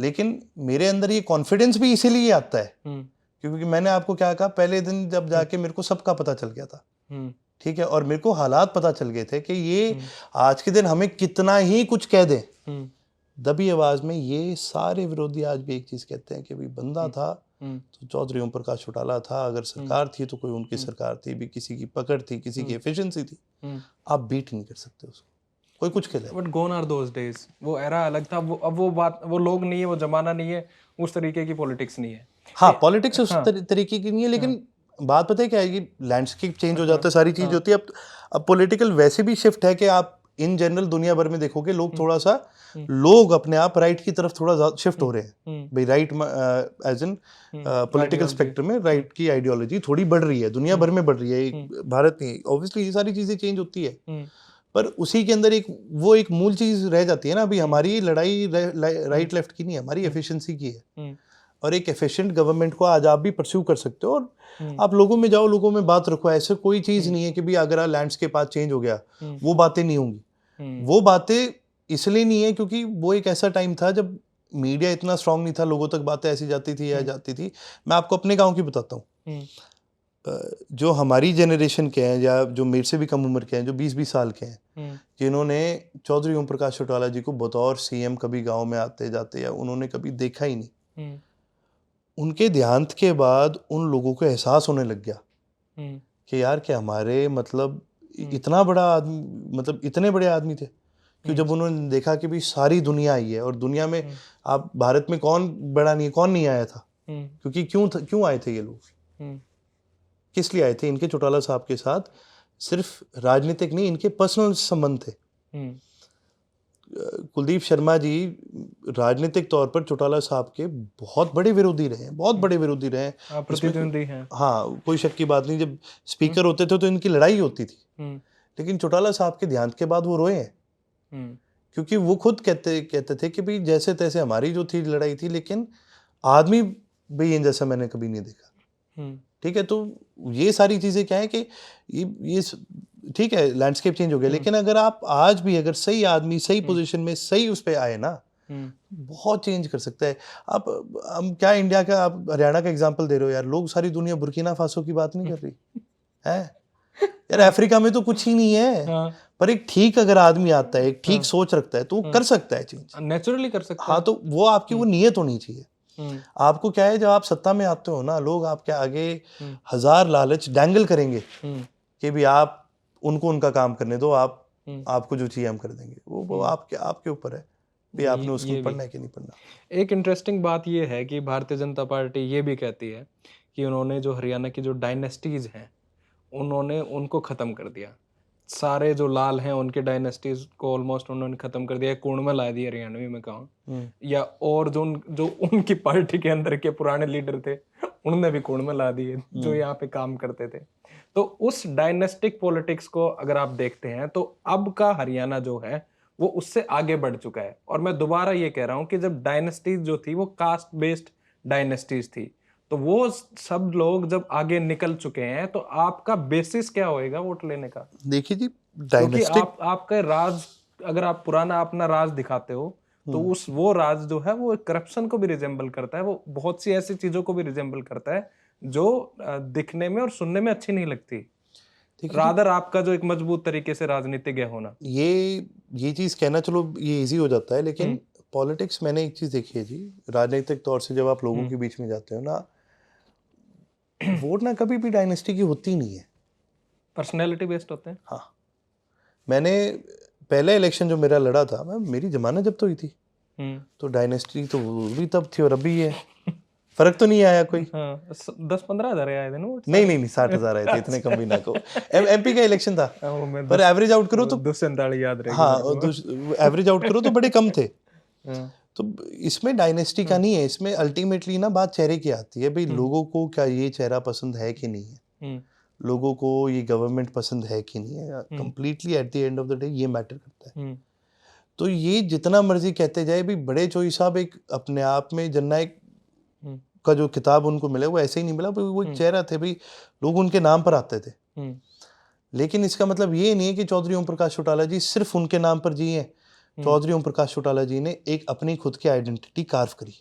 लेकिन मेरे अंदर ये कॉन्फिडेंस भी इसीलिए आता है क्योंकि मैंने आपको क्या कहा, पहले दिन जब जाके मेरे को सबका पता चल गया था। ठीक है, और मेरे को हालात पता चल गए थे कि ये आज के दिन हमें कितना ही कुछ कह दे, दबी आवाज में ये सारे विरोधी आज भी एक चीज कहते हैं कि भाई बंदा था तो चौधरी ओम प्रकाश चौटाला था, अगर सरकार थी तो कोई उनकी सरकार थी, भी किसी की पकड़ थी, किसी की एफिशिएंसी थी, आप बीट नहीं कर सकते उसको, कोई कुछ खेले। But gone are those days, वो एरा अलग था। वो अब वो बात, वो लोग नहीं है, वो जमाना नहीं है, उस तरीके की पॉलिटिक्स नहीं है। हाँ, पॉलिटिक्स उस तरीके की नहीं है, लेकिन बात पता है क्या है, ये लैंडस्केप चेंज हो जाता है, सारी चीज होती है। अब पॉलिटिकल वैसे भी शिफ्ट है कि आप इन जनरल दुनिया भर में देखोगे लोग थोड़ा सा, लोग अपने आप राइट की तरफ थोड़ा ज्यादा शिफ्ट हो रहे हैं भाई। Right as in political spectrum में राइट की आइडियोलॉजी थोड़ी बढ़ रही है, दुनिया भर में बढ़ रही है, भारत में ऑब्वियसली ये सारी चीजें चेंज होती है। पर उसी के अंदर एक मूल चीज रह जाती है ना, अभी हमारी लड़ाई राइट लेफ्ट की नहीं है, हमारी एफिशिएंसी की है। और एक एफिशिएंट गवर्नमेंट को आज आप भी परस्यू कर सकते हो, और आप लोगों में जाओ, लोगों में बात रखो। ऐसे कोई चीज नहीं है कि भी अगर लैंडस्केप आज चेंज हो गया वो बातें नहीं होंगी। वो बातें इसलिए नहीं है क्योंकि वो एक ऐसा टाइम था जब मीडिया इतना स्ट्रांग नहीं था, लोगों तक बातें ऐसी जाती थी या जाती थी। मैं आपको अपने गांव की बताता हूँ। जो हमारी जनरेशन के हैं या जो मेरे से भी कम उम्र के हैं, जो 20-20 साल के हैं, जिन्होंने चौधरी ओम प्रकाश चौटाला जी को बतौर सीएम कभी गांव में आते जाते या उन्होंने कभी देखा ही नहीं। उनके देहांत के बाद उन लोगों को एहसास होने लग गया कि यार कि हमारे मतलब इतना बड़ा आदमी, मतलब इतने बड़े आदमी थे। क्यों जब उन्होंने देखा कि भाई सारी दुनिया आई है और दुनिया में आप भारत में कौन बड़ा नहीं, कौन नहीं आया था, क्योंकि क्यों आए थे ये लोग, किस लिए आए थे? इनके चौटाला साहब के साथ सिर्फ राजनीतिक नहीं, इनके पर्सनल संबंध थे। कुलदीप शर्मा जी राजनीतिक तौर पर चौटाला साहब के बहुत बड़े विरोधी रहे हैं, बहुत बड़े विरोधी रहे हैं, प्रतिद्वंदी हैं। हाँ, कोई शक की बात नहीं। जब स्पीकर होते थे तो इनकी लड़ाई होती थी, लेकिन चौटाला साहब के देहांत के बाद वो रोए हैं, क्योंकि वो खुद कहते थे कि भाई जैसे तैसे हमारी जो थी लड़ाई थी, लेकिन आदमी भाई इन जैसा मैंने कभी नहीं देखा। ठीक है, तो ये सारी चीजें क्या है कि ये ठीक है, लैंडस्केप चेंज हो गया, लेकिन अगर आप आज भी अगर सही आदमी सही पोजीशन में सही उस पे आए ना, बहुत चेंज कर सकता है। आप हम क्या इंडिया का, आप हरियाणा का एग्जांपल दे रहे हो यार, लोग सारी दुनिया बुर्किना फासो की बात नहीं कर रही है यार। अफ्रीका में तो कुछ ही नहीं है, पर एक ठीक अगर आदमी आता है, एक ठीक सोच रखता है, तो वो कर सकता है चेंज, नेचुरली कर सकता है। हाँ, तो वो आपकी वो नीयत होनी चाहिए। आपको क्या है, जब आप सत्ता में आते हो ना, लोग आपके आगे हजार लालच डैंगल करेंगे कि भी आप उनको उनका काम करने दो, आपको जो चाहिए हम कर देंगे। वो आपके ऊपर है भी आपने उसको पढ़ना है कि नहीं पढ़ना। एक इंटरेस्टिंग बात ये है कि भारतीय जनता पार्टी ये भी कहती है कि उन्होंने जो हरियाणा की जो डायनेस्टीज हैं उन्होंने उनको ख़त्म कर दिया। सारे जो लाल हैं उनके डायनेस्टीज को ऑलमोस्ट उन्होंने ख़त्म कर दिया। कुण में ला दिया हरियाणवी में कहूँ, या और जो उनकी पार्टी के अंदर के पुराने लीडर थे उनने भी कुण में ला दिए जो यहाँ पे काम करते थे। तो उस डायनेस्टिक पॉलिटिक्स को अगर आप देखते हैं तो अब का हरियाणा जो है वो उससे आगे बढ़ चुका है। और मैं दोबारा ये कह रहा हूँ कि जब डायनेस्टीज जो थी वो कास्ट बेस्ड डायनेस्टीज थी, तो वो सब लोग जब आगे निकल चुके हैं तो आपका बेसिस क्या होएगा वोट लेने का? देखिए जी, डायनेस्टिक आपका राज, अगर आप पुराना अपना राज दिखाते हो तो वो राज जो है वो करप्शन को भी रिजेंबल करता है, वो बहुत सी ऐसी चीजों को भी रिजेंबल करता है जो दिखने में और सुनने में अच्छी नहीं लगती। रादर आपका जो एक मजबूत तरीके से राजनीतिज्ञ होना, ये चीज कहना चलो ये इजी हो जाता है, लेकिन पॉलिटिक्स मैंने एक चीज देखी है जी, राजनीतिक तौर से जब आप लोगों के बीच में जाते हो ना, वोट ना कभी भी डायनेस्टी की होती नहीं है, पर्सनैलिटी बेस्ड होते हैं। हाँ, मैंने पहला इलेक्शन जो मेरा लड़ा था, मेरी जमानत जब तो हुई थी, तो डायनेस्टी तो भी तब थी और अभी है, फर्क तो नहीं आया कोई। 10-15 हज़ार आए थे ना वोट? नहीं 60,000 आए थे, इतने कम भी ना को। एमपी का इलेक्शन था, पर एवरेज आउट करो तो 247 याद रहेगा। हाँ, एवरेज आउट करो तो बड़े कम थे। तो इसमें डायनेस्टी का नहीं है, इसमें अल्टीमेटली ना बात चेहरे की आती है, भाई लोगों को क्या ये चेहरा पसंद है कि नहीं है, लोगों को ये गवर्नमेंट पसंद है कि नहीं है, completely eight the end of the day ये मैटर करता है। तो ये जितना मर्जी कहते जाए भाई, बड़े चोई साहब एक अपने आप में जननायक का जो किताब उनको मिला वो ऐसे ही नहीं मिला, वो एक चेहरा थे भाई, लोग उनके नाम पर आते थे। लेकिन इसका मतलब ये नहीं है कि चौधरी ओम प्रकाश चौटाला जी सिर्फ उनके नाम पर जिए हैं। चौधरी ओम प्रकाश चौटाला जी ने एक अपनी खुद की आइडेंटिटी कार्व करी।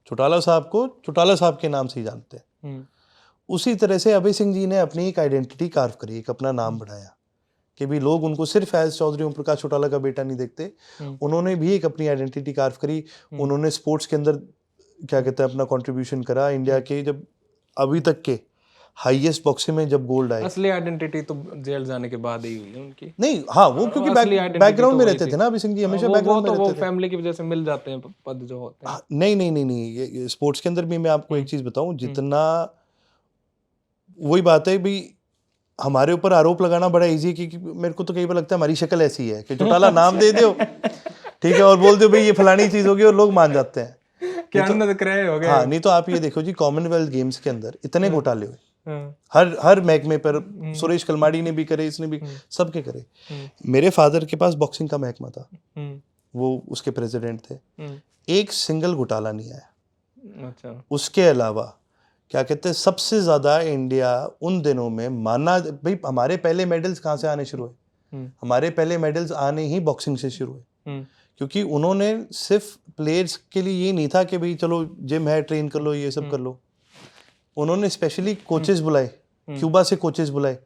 चौटाला साहब को चौटाला साहब के नाम से ही जानते हैं। उसी तरह से अभय सिंह जी ने अपनी एक आइडेंटिटी कार्व करी, एक अपना नाम बढ़ाया कि भी लोग उनको सिर्फ एज चौधरी ओम प्रकाश चौटाला का बेटा नहीं देखते। उन्होंने भी एक अपनी आइडेंटिटी कार्व करी। उन्होंने स्पोर्ट्स के अंदर क्या कहते हैं अपना कंट्रीब्यूशन करा। इंडिया के जब अभी तक के हाईएस्ट बॉक्सिंग में जब गोल्ड आए, असली आइडेंटिटी तो जेल जाने के बाद ही हुई उनकी। नहीं, हाँ, वो क्योंकि बैकग्राउंड में रहते थे ना, अभी सिंह जी हमेशा बैकग्राउंड में रहते थे। वो फैमिली की वजह से मिल जाते हैं पद जो होते हैं। नहीं, ये स्पोर्ट्स के अंदर भी मैं आपको एक चीज बताऊं, जितना वही बात है भी, हमारे ऊपर आरोप लगाना बड़ा इजी है, क्योंकि मेरे को तो कई बार लगता है हमारी शक्ल ऐसी है कि चौटाला नाम दे दो, ठीक है, और बोल दो भाई ये फलानी चीज होगी और लोग मान जाते हैं। हाँ, नहीं तो आप ये देखो जी, कॉमनवेल्थ गेम्स के अंदर इतने घोटाले हुए, हर महकमे पर, सुरेश कलमाड़ी ने भी करे, इसने भी, सबके करे। मेरे फादर के पास बॉक्सिंग का महकमा था, वो उसके प्रेसिडेंट थे, एक सिंगल घोटाला नहीं आया। अच्छा। उसके अलावा क्या कहते हैं, सबसे ज्यादा इंडिया उन दिनों में माना, भाई हमारे पहले मेडल्स कहाँ से आने शुरू हुए? हमारे पहले मेडल्स आने ही बॉक्सिंग से शुरू हुए, क्योंकि उन्होंने सिर्फ प्लेयर्स के लिए ये नहीं था कि भाई चलो जिम है ट्रेन कर लो, ये सब कर लो। उन्होंने स्पेशली कोचेस बुलाए, क्यूबा से कोचेस बुलाए,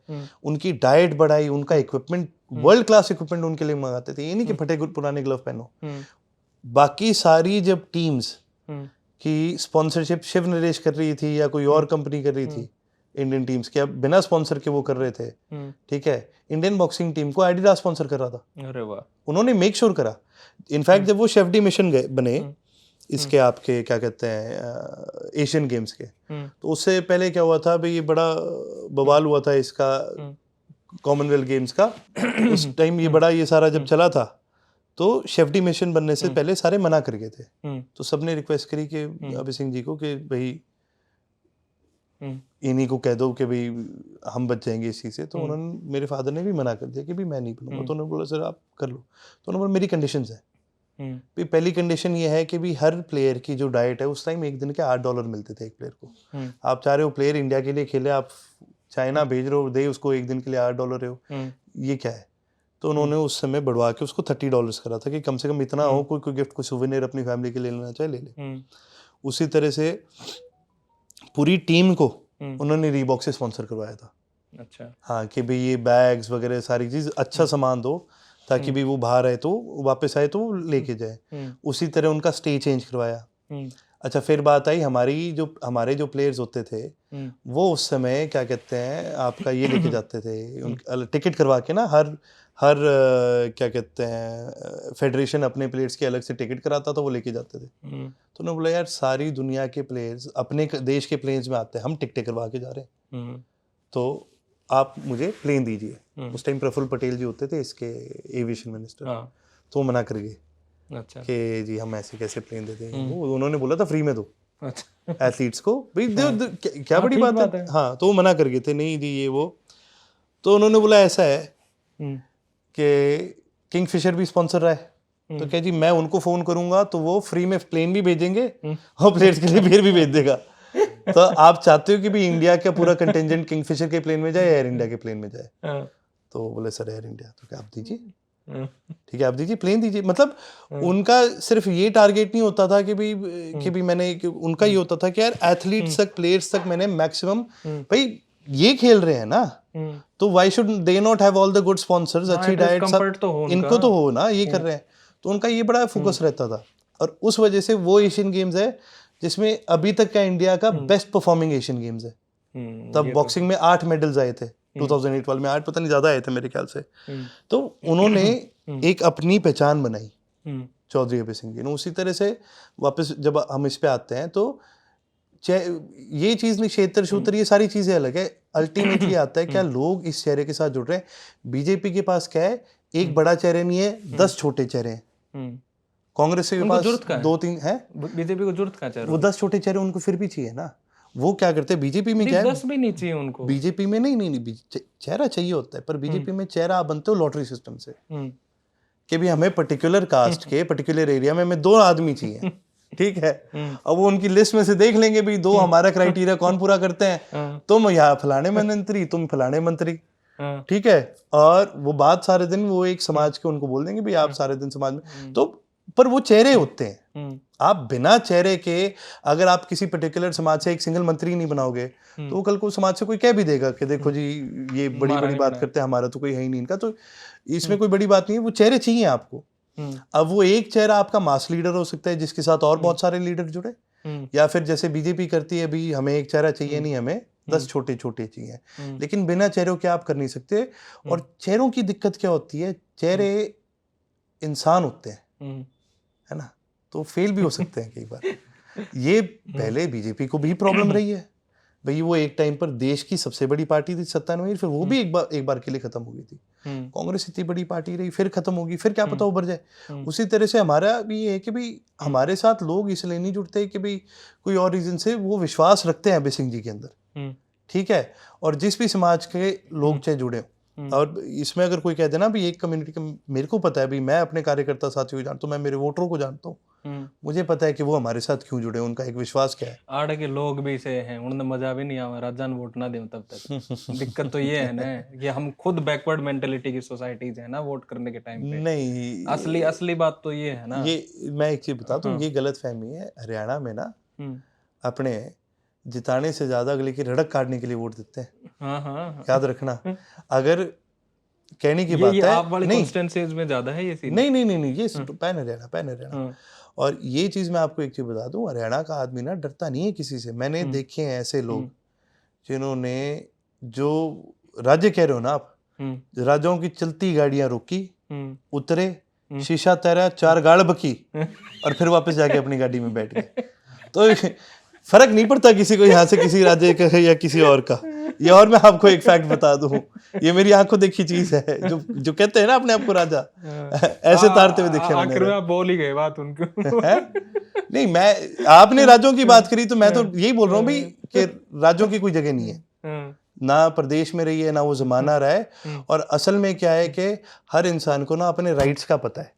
उनकी डाइट बढ़ाई, उनका इक्विपमेंट वर्ल्ड क्लास इक्विपमेंट उनके लिए मंगाते थे, ये नहीं कि फटे पुराने ग्लव पहनो। बाकी सारी जब टीम्स की स्पॉन्सरशिप शिव नरेश कर रही थी या कोई और कंपनी कर रही थी, इंडियन टीम्स के अब बिना स्पॉन्सर के वो कर रहे थे, ठीक है, इंडियन बॉक्सिंग टीम को एडिडास स्पॉन्सर कर रहा था। अरे वाह। उन्होंने मेक श्योर करा। इनफैक्ट जब वो शेफडी मिशन गए बने इसके आपके क्या कहते हैं एशियन गेम्स के, तो उससे पहले क्या हुआ था भाई, ये बड़ा बवाल हुआ था इसका कॉमनवेल्थ गेम्स का। उस टाइम ये बड़ा ये सारा जब चला था तो शेफडी मिशन बनने से पहले सारे मना कर गए थे। तो सबने रिक्वेस्ट करी कि अभय सिंह जी को कि भाई इन्हीं को कह दो कि भाई हम बच जाएंगे इसी से। तो उन्होंने, मेरे फादर ने भी मना कर दिया कि भाई मैं नहीं बनूंगा। तो उन्होंने बोला सर आप कर लो। तो उन्होंने बोला मेरी कंडीशंस है। भी पहली कंडीशन ये है कि भी हर प्लेयर की जो डाइट है, उस टाइम एक दिन के $8 मिलते थे एक प्लेयर को। आप चाह रहे हो प्लेयर इंडिया के लिए खेले, आप चाइना भेज रहे हो, दे उसको एक दिन के लिए $8 रहे हो, ये क्या है। तो उन्होंने उस समय बढ़वा के उसको $30 करा था कि कम से कम इतना हो, कोई गिफ्ट, कोई सुवेनियर अपनी फैमिली के लिए लेना चाहे ले ले। उसी तरह से पूरी टीम को उन्होंने रीबॉक से स्पॉन्सर करवाया था। अच्छा, हाँ, कि भाई ये बैग्स वगैरह सारी चीज अच्छा सामान दो ताकि भी वो बाहर आए तो वापस आए तो लेके जाए। उसी तरह उनका स्टे चेंज करवाया। अच्छा, फिर बात आई हमारे जो प्लेयर्स होते थे वो उस समय क्या कहते हैं आपका ये लेके जाते थे टिकट करवा के ना, हर क्या कहते हैं फेडरेशन अपने प्लेयर्स की अलग से टिकट कराता था, वो लेके जाते थे। तो उन्होंने बोला यार सारी दुनिया के प्लेयर्स अपने देश के प्लेन्स में आते हैं, हम टिकटें करवा के जा रहे हैं, तो आप मुझे प्लेन दीजिए। उस टाइम प्रफुल्ल पटेल जी होते थे इसके एविएशन मिनिस्टर। तो मना कर गए। अच्छा, कि जी हम ऐसे कैसे प्लेन देते हैं। वो उन्होंने बोला था फ्री में दो एथलीट्स को, भाई क्या बड़ी बात है। हाँ, तो वो मना कर गए थे, नहीं जी ये वो। तो उन्होंने बोला ऐसा है कि किंगफिशर भी स्पॉन्सर रहा है, तो क्या जी मैं उनको फोन करूंगा तो वो फ्री में प्लेन भी भेजेंगे और प्लेयर्स के लिए बियर भी भेज देगा। तो आप चाहते हो कि भी इंडिया का पूरा कंटिंजेंट किंगफिशर के प्लेन में जाए या एयर इंडिया के प्लेन में जाए। तो बोले सर एयर इंडिया। तो क्या आप दीजिए, ठीक है आप दीजिए, प्लेन दीजिए। मतलब उनका सिर्फ ये टारगेट नहीं होता था कि भी मैंने, उनका ये होता था कि यार एथलीट्स तक, प्लेयर्स तक मैंने मैक्सिमम, भाई ये खेल रहे हैं ना, तो why should they not have all the good sponsors, अच्छी डाइट सब इनको तो हो ना, ये कर रहे हैं। तो उनका ये बड़ा फोकस रहता था। और उस वजह से वो एशियन गेम्स है जिसमें अभी तक का इंडिया का बेस्ट परफॉर्मिंग एशियन गेम्स है। तब बॉक्सिंग में 8 मेडल्स आए थे 2008 वाले में, 8 पता नहीं ज्यादा आए थे मेरे ख्याल से। तो उन्होंने एक अपनी पहचान बनाई चौधरी अभय सिंह जी ने। उसी तरह से वापस जब हम इस पे आते हैं तो ये चीज नहीं, क्षेत्र शूत्र ये सारी चीजें अलग है। अल्टीमेटली आता है क्या लोग इस चेहरे के साथ जुड़ रहे हैं। बीजेपी के पास क्या है, एक बड़ा चेहरे नहीं है, 10 छोटे चेहरे हैं। कांग्रेस के पास 2-3 है। बीजेपी को जरूरत कहाँ चाहिए? वो 10 छोटे चेहरे उनको फिर भी चाहिए ना। वो क्या करते हैं बीजेपी में, क्या 10 भी नहीं चाहिए उनको बीजेपी में। नहीं चेहरा चाहिए होता है, पर बीजेपी में चेहरा आप बनते हो लॉटरी सिस्टम से कि भी हमें पर्टिकुलर कास्ट के पर्टिकुलर एरिया में हमें 2 आदमी चाहिए, ठीक है। अब वो उनकी लिस्ट में से देख लेंगे भी 2 हमारा क्राइटेरिया कौन पूरा करते हैं, तुम यहाँ फलाने मंत्री, तुम फलाने मंत्री, ठीक है। और वो बात सारे दिन वो एक समाज के उनको बोल देंगे भी आप सारे दिन समाज में। तो पर वो चेहरे होते हैं। आप बिना चेहरे के अगर आप किसी पर्टिकुलर समाज से एक सिंगल मंत्री नहीं बनाओगे तो कल को समाज से कोई कह भी देगा कि देखो जी ये बड़ी बड़ी बात करते हैं, हमारा तो कोई है ही नहीं इनका। तो इसमें कोई बड़ी बात नहीं है, वो चेहरे चाहिए आपको। अब वो एक चेहरा आपका मास लीडर हो सकता है जिसके साथ और बहुत सारे लीडर जुड़े, या फिर जैसे बीजेपी करती है भी हमें एक चेहरा चाहिए नहीं, हमें 10 छोटे छोटे चाहिए। लेकिन बिना चेहरों के आप कर नहीं सकते। और चेहरों की दिक्कत क्या होती है, चेहरे इंसान होते हैं, है ना, तो फेल भी हो सकते हैं कई बार। ये पहले बीजेपी को भी प्रॉब्लम रही है भाई। वो एक टाइम पर देश की सबसे बड़ी पार्टी थी 97, फिर वो भी एक बार के लिए खत्म हो गई थी। कांग्रेस इतनी बड़ी पार्टी रही, फिर खत्म होगी, फिर क्या पता उभर जाए। उसी तरह से हमारा भी ये है कि भाई हमारे साथ लोग इसलिए नहीं जुड़ते कि भाई कोई और रीजन से, वो विश्वास रखते हैं अभय सिंह जी के अंदर, ठीक है। और जिस भी समाज के लोग चाहे जुड़े हो, और इसमें अगर कोई कह देना भी एक कम्युनिटी का, मेरे को पता है भी, मैं अपने कार्यकर्ता साथियों को जानता हूँ, मैं मेरे वोटरों को जानता हूँ, मुझे पता है कि वो हमारे साथ क्यों जुड़े, उनका एक विश्वास क्या है। आड़ के लोग भी से हैं, उन्हें मजा भी नहीं आवा राजान वोट ना दे तब तक। दिक्कत तो ये है ना कि हम खुद बैकवर्ड मेंटेलिटी की सोसाइटीज है ना वोट करने के टाइम पे। नहीं, असली बात तो ये है ना। ये मैं एक चीज बताता हूँ, ये गलत फहमी है। हरियाणा में ना अपने जिताने से ज्यादा अगले की रड़क काटने के लिए वोट देते हैं। हाँ, याद रखना। अगर कहने की ये बात है। आप वाले नहीं कॉन्स्टिट्यूएंसीज में ज्यादा है ये सीन। नहीं, ये पैन हरियाणा। और ये चीज मैं आपको एक चीज बता दूं, हरियाणा का आदमी ना डरता नहीं है किसी से। मैंने देखे हैं ऐसे लोग जिन्होंने, जो राज्य कह रहे हो ना आप, राज्यों की चलती गाड़ियां रोकी, उतरे, शीशा तैरा, 4 गाड़ बकी और फिर वापस जाके अपनी गाड़ी में बैठ गए। तो फर्क नहीं पड़ता किसी को यहाँ से किसी राज्य का या किसी और का। ये और मैं आपको एक फैक्ट बता दूं, ये मेरी आंखों देखी चीज है। जो कहते हैं ना अपने आप को राजा, ऐसे तारते हुए देखे मैंने। आखिर में आप बोल ही गए बात उनको। नहीं, मैं, आपने राज्यों की बात करी तो मैं तो यही बोल रहा हूँ भाई कि राज्यों की कोई जगह नहीं है, ना प्रदेश में रही है, ना वो जमाना रहा है। और असल में क्या है कि हर इंसान को ना अपने राइट्स का पता है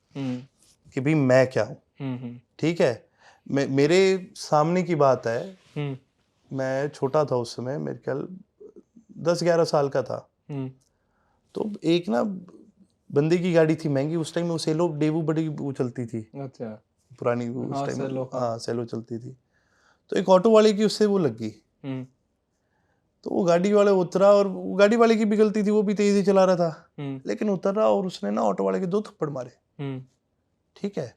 कि भाई मैं क्या हूँ। ठीक है, मेरे सामने की बात है, मैं छोटा था उस समय, मेरे ख्याल 10-11 साल का था। तो एक ना बंदे की गाड़ी थी महंगी, उस टाइम वो सेलो डेवू बड़ी वो चलती थी। अच्छा, पुरानी उस टाइम। हाँ, सेलो चलती थी। तो एक ऑटो वाले की उससे वो लग गई। तो वो गाड़ी वाले उतरा, और गाड़ी वाले की भी गलती थी, वो भी तेजी चला रहा था, लेकिन उतर रहा और उसने ना ऑटो वाले के 2 थप्पड़ मारे। ठीक है,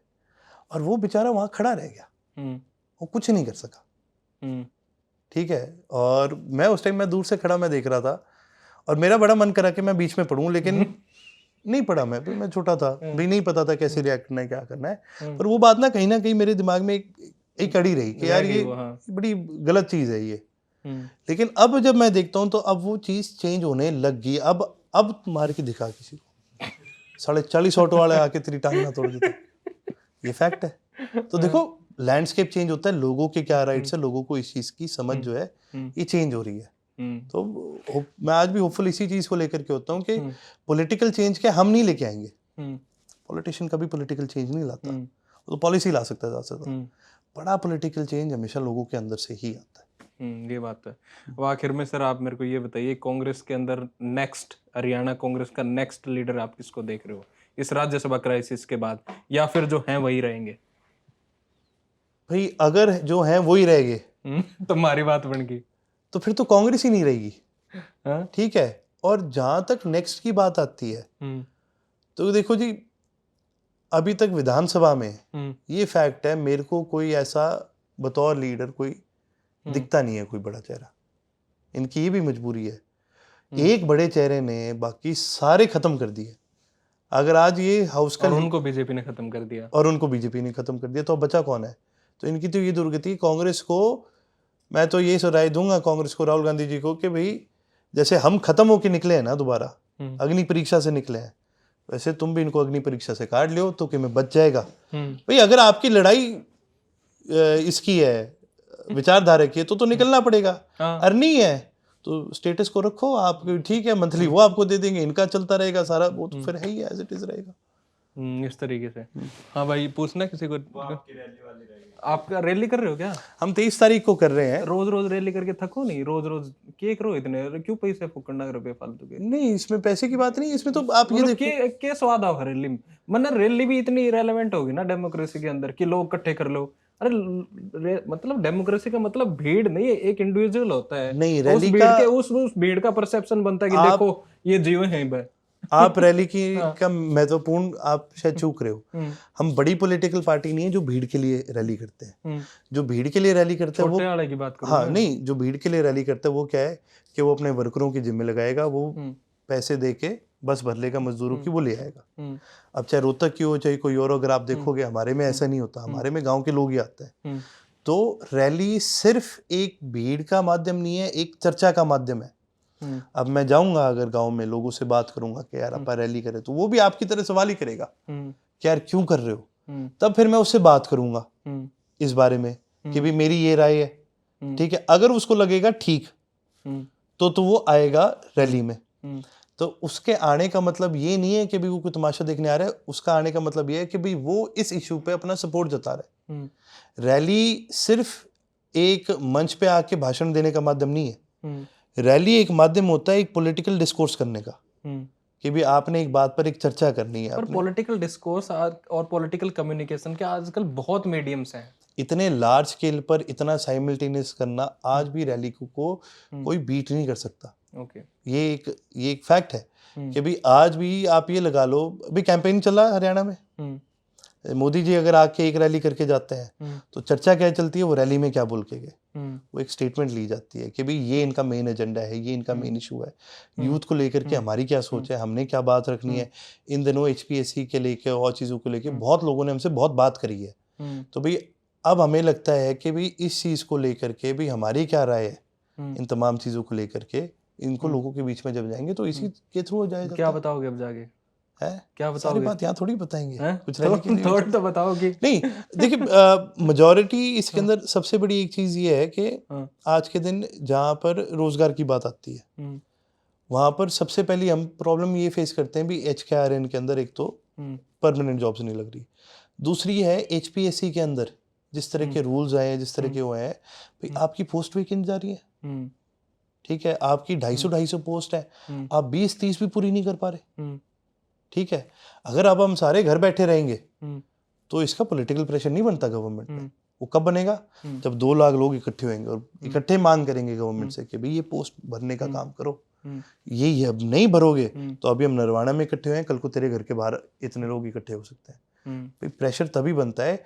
और वो बेचारा वहां खड़ा रह गया, वो कुछ नहीं कर सका। ठीक है, और मैं उस टाइम, मैं दूर से खड़ा मैं देख रहा था, और मेरा बड़ा मन करा कि मैं बीच में पढ़ूं, लेकिन नहीं पढ़ा। मैं छोटा था भी, नहीं पता था कैसे रिएक्ट करना है, क्या करना है। पर वो बात ना कहीं मेरे दिमाग में एक अड़ी रही कि यार ये बड़ी गलत चीज है ये। लेकिन अब जब मैं देखता हूँ तो अब वो चीज चेंज होने लग गई। अब मार के दिखा किसी को, 40.5 ऑटो वाले आके तेरी टांग ना तोड़ देते, ये फैक्ट है। तो देखो, लैंडस्केप चेंज होता है, लोगों के क्या राइट्स है, लोगों को इस चीज की समझ जो है ये चेंज हो रही है। तो मैं आज भी होपफुल इसी चीज को लेकर के होता हूँ कि पॉलिटिकल चेंज के हम नहीं लेके आएंगे। पॉलिटिशियन कभी पॉलिटिकल चेंज नहीं लाता, वो तो पॉलिसी ला सकता है ज्यादा से ज्यादा। बड़ा पॉलिटिकल चेंज हमेशा लोगों के अंदर से ही आता है। ये बात है। वो आखिर में सर आप मेरे को ये बताइए, कांग्रेस के अंदर नेक्स्ट, हरियाणा कांग्रेस का नेक्स्ट लीडर आप किसको देख रहे हो इस राज्यसभा क्राइसिस के बाद, या फिर जो हैं वही रहेंगे? भाई अगर जो हैं वही रहेंगे तो हमारी बात बन गई, तो फिर तो कांग्रेस ही नहीं रहेगी। ठीक है, और जहां तक नेक्स्ट की बात आती है, तो देखो जी, अभी तक विधानसभा में ये फैक्ट है, मेरे को कोई ऐसा बतौर लीडर कोई दिखता नहीं है, कोई बड़ा चेहरा। इनकी ये भी मजबूरी है, एक बड़े चेहरे ने बाकी सारे खत्म कर दिए। अगर आज ये हाउस का, और उनको बीजेपी ने खत्म कर दिया, तो बचा कौन है? तो इनकी तो ये दुर्गति। कांग्रेस को मैं तो ये राय दूंगा, कांग्रेस को, राहुल गांधी जी को, कि भाई जैसे हम खत्म होके निकले हैं ना, दोबारा अग्नि परीक्षा से निकले हैं, वैसे तुम भी इनको अग्नि परीक्षा से काट लियो तो कि मैं बच जाएगा। भाई अगर आपकी लड़ाई इसकी है, विचारधारा की है, तो निकलना पड़ेगा। अर्नी है तो स्टेटस को रखो आप, ठीक है, मंथली वो आपको दे देंगे, इनका चलता रहेगा सारा, वो तो फिर है ही, एज इट इज रहेगा इस तरीके से। हाँ भाई, पूछना किसी को, आपका रैली कर रहे हो क्या? हम 23 तारीख को कर रहे हैं। रोज रैली करके थको नहीं? रोज केक रो इतने, क्यों पैसे फूकना रुपए फालतू के? नहीं, इसमें पैसे की बात नहीं, इसमें तो आप ये देखो के स्वाद आओ रैली में। मतलब रैली भी इतनी रेलेवेंट होगी ना डेमोक्रेसी के अंदर कि लोग इकट्ठे कर लो। अरे मतलब डेमोक्रेसी का मतलब भीड़ नहीं है, एक इंडिविजुअल होता है। नहीं, रैली का उस भीड़ का परसेप्शन बनता है कि देखो ये जीव है। आप रैली की का महत्वपूर्ण, आप शायद चूक रहे हो। हम बड़ी पॉलिटिकल पार्टी नहीं है जो भीड़ के लिए रैली करते हैं। जो भीड़ के लिए रैली करते हैं वो, वाले की बात करो। हाँ नहीं, जो भीड़ के लिए रैली करता है वो क्या है कि वो अपने वर्करों की जिम्मे लगाएगा, वो पैसे दे के बस भर लेगा मजदूरों की, वो ले आएगा। अब चाहे रोहतक की हो चाहे कोई और, अगर आप देखोगे हमारे में ऐसा नहीं होता, हमारे में गाँव के लोग ही आते हैं। तो रैली सिर्फ एक भीड़ का माध्यम नहीं है, एक चर्चा का माध्यम है। अब मैं जाऊंगा अगर गांव में, लोगों से बात करूंगा कि यार आप रैली करें, तो वो भी आपकी तरह सवाल ही करेगा कि यार क्यों कर रहे हो। तब फिर मैं उससे बात करूंगा इस बारे में कि भी मेरी ये राय है, ठीक है। अगर उसको लगेगा ठीक, तो वो आएगा रैली में। तो उसके आने का मतलब ये नहीं है कि भी वो कोई तमाशा देखने आ रहा है, उसका आने का मतलब ये है कि भाई वो इस इशू पे अपना सपोर्ट जता रहा है। रैली सिर्फ एक मंच पे आके भाषण देने का माध्यम नहीं है। रैली एक माध्यम होता है एक पॉलिटिकल डिस्कोर्स करने का, कि भी आपने एक बात पर एक चर्चा करनी है। पर पॉलिटिकल डिस्कोर्स और पॉलिटिकल कम्युनिकेशन के आजकल बहुत मीडियम्स हैं। इतने लार्ज स्केल पर इतना साइमल्टेनियस करना आज भी रैली को कोई बीट नहीं कर सकता। ओके। ये एक फैक्ट है कि भाई आज भी आप ये लगा लो, अभी कैंपेन चला है हरियाणा में, मोदी जी अगर आके एक रैली करके जाते हैं तो चर्चा क्या चलती है, वो रैली में क्या बोल के गए, वो एक स्टेटमेंट ली जाती है कि भाई ये इनका मेन एजेंडा है, ये इनका मेन इशू है, यूथ को लेकर के हमारी क्या सोच है, हमने क्या बात रखनी है। इन दिनों HPSC के लेके और चीज़ों को लेके बहुत लोगों ने हमसे बहुत बात करी है, तो भाई अब हमें लगता है कि भाई इस चीज़ को लेकर के भाई हमारी क्या राय है इन तमाम चीज़ों को लेकर के, इनको लोगों के बीच में जब जाएंगे तो इसी के थ्रू हो जाएगा। क्या बताओगे अब जाके? है क्या सारी बताओगे? बात यहाँ थोड़ी बताएंगे, कुछ थोड़ा तो बताओगे। नहीं देखिए, मेजॉरिटी इसके अंदर सबसे बड़ी एक चीज ये है कि आज के दिन जहाँ पर रोजगार की बात आती है वहां पर सबसे पहली हम प्रॉब्लम ये फेस करते हैं भी HKRN के अंदर एक तो परमानेंट जॉब्स नहीं लग रही, दूसरी है HPSC के अंदर जिस तरह के रूल्स आए हैं, जिस तरह के वो हैं, भाई आपकी पोस्ट वैकेंट जा रही है, ठीक है, आपकी 250 पोस्ट है, आप 20-30 भी पूरी नहीं कर पा रहे, ठीक है। अगर अब हम सारे घर बैठे रहेंगे तो इसका पॉलिटिकल प्रेशर नहीं बनता गवर्नमेंट पे, वो कब बनेगा जब 2 लाख लोग इकट्ठे होंगे और इकट्ठे मांग करेंगे गवर्नमेंट से कि भाई ये पोस्ट भरने का काम करो, ये अब नहीं भरोगे तो अभी हम नरवाना में इकट्ठे हुए हैं, कल को तेरे घर के बाहर इतने लोग इकट्ठे हो सकते हैं। भाई प्रेशर तभी बनता है,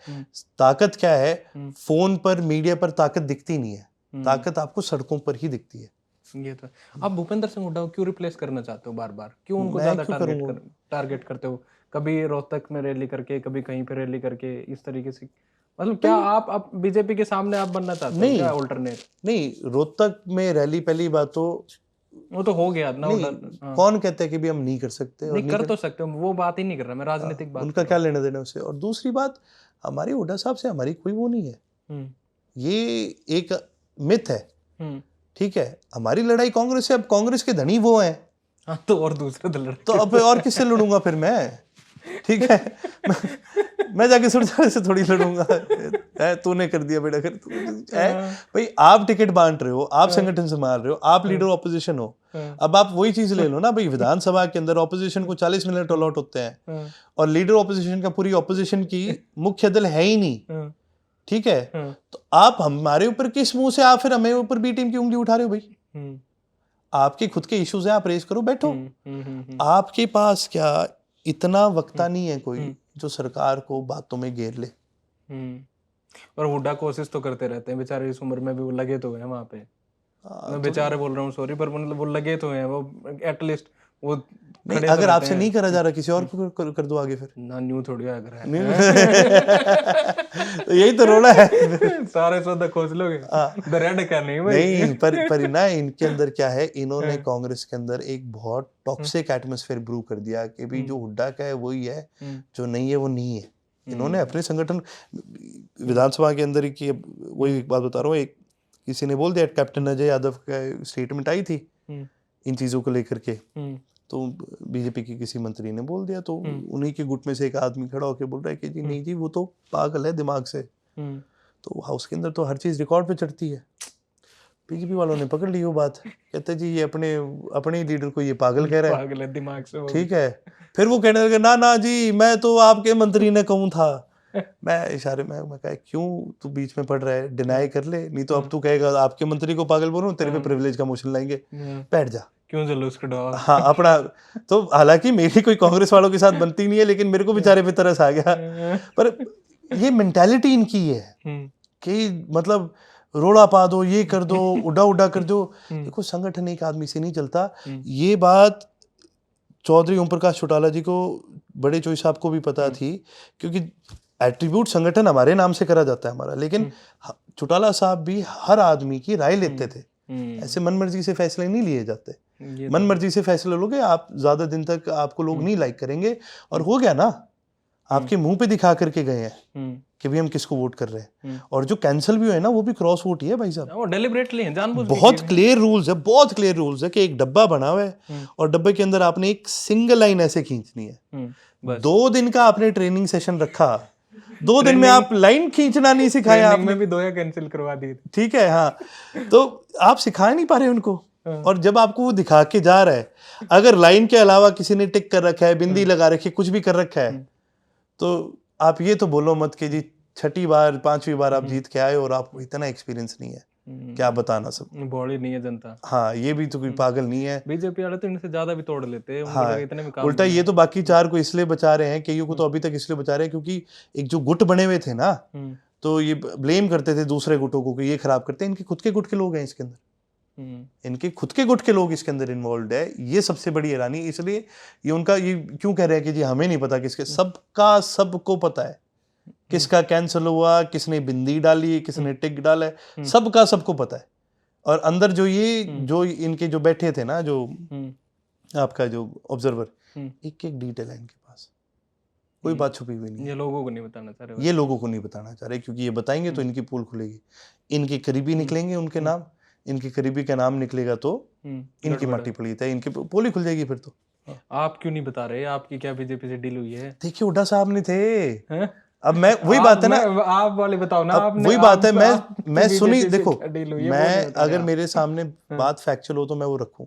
ताकत क्या है, फोन पर मीडिया पर ताकत दिखती नहीं है, ताकत आपको सड़कों पर ही दिखती है। ये तो आप भूपेंद्र सिंह हुड्डा को क्यों रिप्लेस करना चाहते हो बार बार, क्यों उनको ज्यादा टारगेट करते हो, कभी रोहतक में रैली करके, कभी कहीं पे रैली करके, इस तरीके से, मतलब क्या आप बीजेपी के सामने आप बनना चाहते हो क्या ऑल्टरनेट? नहीं, रोहतक में रैली पहली बात तो वो तो हो गया ना, कौन कहता है कि भी हम नहीं कर सकते, नहीं कर तो सकते हो, वो बात ही नहीं कर रहा मैं, राजनीतिक बात, उनका क्या लेना देना उससे। और दूसरी बात, हमारे हुड्डा साहब से हमारी कोई वो नहीं है, ये एक मिथ है, ठीक है। हमारी लड़ाई कांग्रेस से, अब कांग्रेस के धनी वो हैं, तो और दूसरे तो तो अब और किससे लड़ूंगा फिर मैं, ठीक है। मैं जाके सुरजाले से थोड़ी लड़ूंगा, तूने कर दिया बेटा, भाई आप टिकट बांट रहे हो, आप संगठन संभाल रहे हो, आप लीडर ऑपोजिशन हो, अब आप वही चीज ले लो ना भाई, विधानसभा के अंदर ऑपोजिशन को 40 मिनट अलॉट होते हैं और लीडर ऑपोजिशन का पूरी ऑपोजिशन की मुख्य दल है ही नहीं, ठीक है। तो आप हमारे ऊपर किस मुंह से आप फिर हमें ऊपर बी टीम की उंगली उठा रहे हो भाई, आपके खुद के इश्यूज हैं, आप रेज करो, बैठो। आपके पास क्या इतना वक्ता नहीं है कोई जो सरकार को बातों में घेर ले। और हुड्डा कोशिश तो करते रहते हैं बेचारे, इस उम्र में भी वो लगे तो हैं वहां पे, मैं बेचारे बोल रहा हूँ सॉरी, पर मतलब वो लगे तो हैं, वो एटलीस्ट वो नहीं, अगर आपसे नहीं करा जा रहा किसी और को कर दो आगे फिर ना, न्यू थोड़ी अगर है तो यही तो रोना है सारे सौदा खोज लोगे, दरिया क्या नहीं भाई। नहीं, पर ना इनके अंदर क्या है, इन्होंने कांग्रेस के अंदर एक बहुत टॉक्सिक एटमॉस्फेयर ब्रू कर दिया कि भाई जो हुड्डा का है वही है, जो नहीं है वो नहीं है। इन्होंने अपने संगठन विधानसभा के अंदर की, वही बात बता रहा हूँ, एक किसी ने बोल दिया, कैप्टन अजय यादव का स्टेटमेंट आई थी इन चीजों को लेकर के, तो बीजेपी के किसी मंत्री ने बोल दिया, तो उन्हीं के गुट में से एक आदमी खड़ा होकर बोल रहा है कि जी नहीं जी, वो तो पागल है दिमाग से। तो हाउस के अंदर तो हर चीज रिकॉर्ड पे चढ़ती है। बीजेपी वालों ने पकड़ ली वो बात, कहते जी ये अपने लीडर को ये पागल कह रहा है, पागल है दिमाग से, ठीक है। फिर वो कहने लगे ना जी, मैं तो आपके मंत्री ने कहूँ था। मैं इशारे में कहा क्यों तू बीच में पड़ रहा है, डिनाई कर ले, नहीं तो अब तू कहेगा आपके मंत्री को पागल बोलूं, तेरे पे प्रिविलेज का मोशन लाएंगे, बैठ जा, क्यों जलूस कढ़ाओ। हाँ अपना। तो हालांकि मेरी कोई कांग्रेस वालों के साथ बनती नहीं है, लेकिन मेरे को बेचारे पे तरस आ गया। पर ये मेंटालिटी इनकी है कि मतलब रोड़ा पा दो, ये कर दो, उड़ा कर दो। देखो संगठन एक आदमी से नहीं चलता। ये बात चौधरी ओम प्रकाश चौटाला जी को, बड़े चोई साहब को भी पता थी, क्योंकि एट्रीब्यूट संगठन हमारे नाम से करा जाता है हमारा, लेकिन चौटाला साहब भी हर आदमी की राय लेते थे। ऐसे मनमर्जी से फैसले नहीं लिए जाते। मनमर्जी से फैसले लोगे आप, ज्यादा दिन तक आपको लोग नहीं लाइक करेंगे। और हो गया ना, आपके मुंह पे दिखा करके गए हैं कि भी हम किसको वोट कर रहे हैं। और जो कैंसिल भी हुए ना, वो भी क्रॉस वोट ही है भाई साहब, वो डेलिबरेटली है, जानबूझ के। बहुत क्लियर रूल्स है, बहुत क्लियर रूल्स है कि एक डब्बा बना हुआ है और डब्बे के अंदर आपने एक सिंगल लाइन ऐसे खींचनी है। 2 दिन का आपने ट्रेनिंग सेशन रखा, 2 दिन में आप लाइन खींचना नहीं सिखाया, आपने भी 2 या कैंसिल करवा दिए, ठीक है। हाँ, तो आप सिखा नहीं पा रहे उनको। और जब आपको वो दिखा के जा रहा है, अगर लाइन के अलावा किसी ने टिक कर रखा है, बिंदी लगा रखी है, कुछ भी कर रखा है, तो आप ये तो बोलो मत कि जी 6ठी बार 5वीं बार आप जीत के आए और आपको इतना एक्सपीरियंस नहीं है। क्या बताना सब। बॉडी नहीं है जनता। हाँ, ये भी तो कोई पागल नहीं है। बीजेपी वाले तो इनसे ज्यादा भी तोड़ लेते हैं, हाँ, इतने में काम उल्टा ये तो बाकी 4 को इसलिए बचा रहे हैं, कईयों को तो अभी तक इसलिए बचा रहे हैं क्योंकि एक जो गुट बने हुए थे ना, तो ये ब्लेम करते थे दूसरे गुटों को कि ये खराब करते हैं। इनके खुद के गुट के लोग हैं इसके अंदर, इनके खुद के गुट के लोग इसके अंदर इन्वॉल्व है। ये सबसे बड़ी हैरानी। इसलिए ये उनका ये क्यों कह रहे हैं कि जी हमें नहीं पता, किसके, सबका सबको पता है किसका कैंसिल हुआ, किसने बिंदी डाली, किसने टिक डाला है, सबका सबको पता है। और अंदर जो ये जो इनके जो बैठे थे ना, जो आपका जो ऑब्जर्वर, एक एक डिटेल है इनके पास, कोई बात छुपी हुई नहीं। ये लोगों को नहीं बताना चाह रहे, ये लोगों को नहीं बताना चाह रहे, क्योंकि ये बताएंगे तो इनकी पोल खुलेगी, इनके करीबी निकलेंगे उनके नाम, इनके करीबी का नाम निकलेगा तो इनकी माटी पलीत है, इनकी पोल ही खुल जाएगी फिर तो। आप क्यों नहीं बता रहे? आपकी क्या बीजेपी से डील हुई है? देखिए हुड्डा साहब नहीं थे। अब मैं वही बात है ना, आप वाले बताओ ना। वही बात है, मैं सुनी, देखो मैं अगर मेरे सामने बात फैक्चुअल हो तो मैं वो रखूं,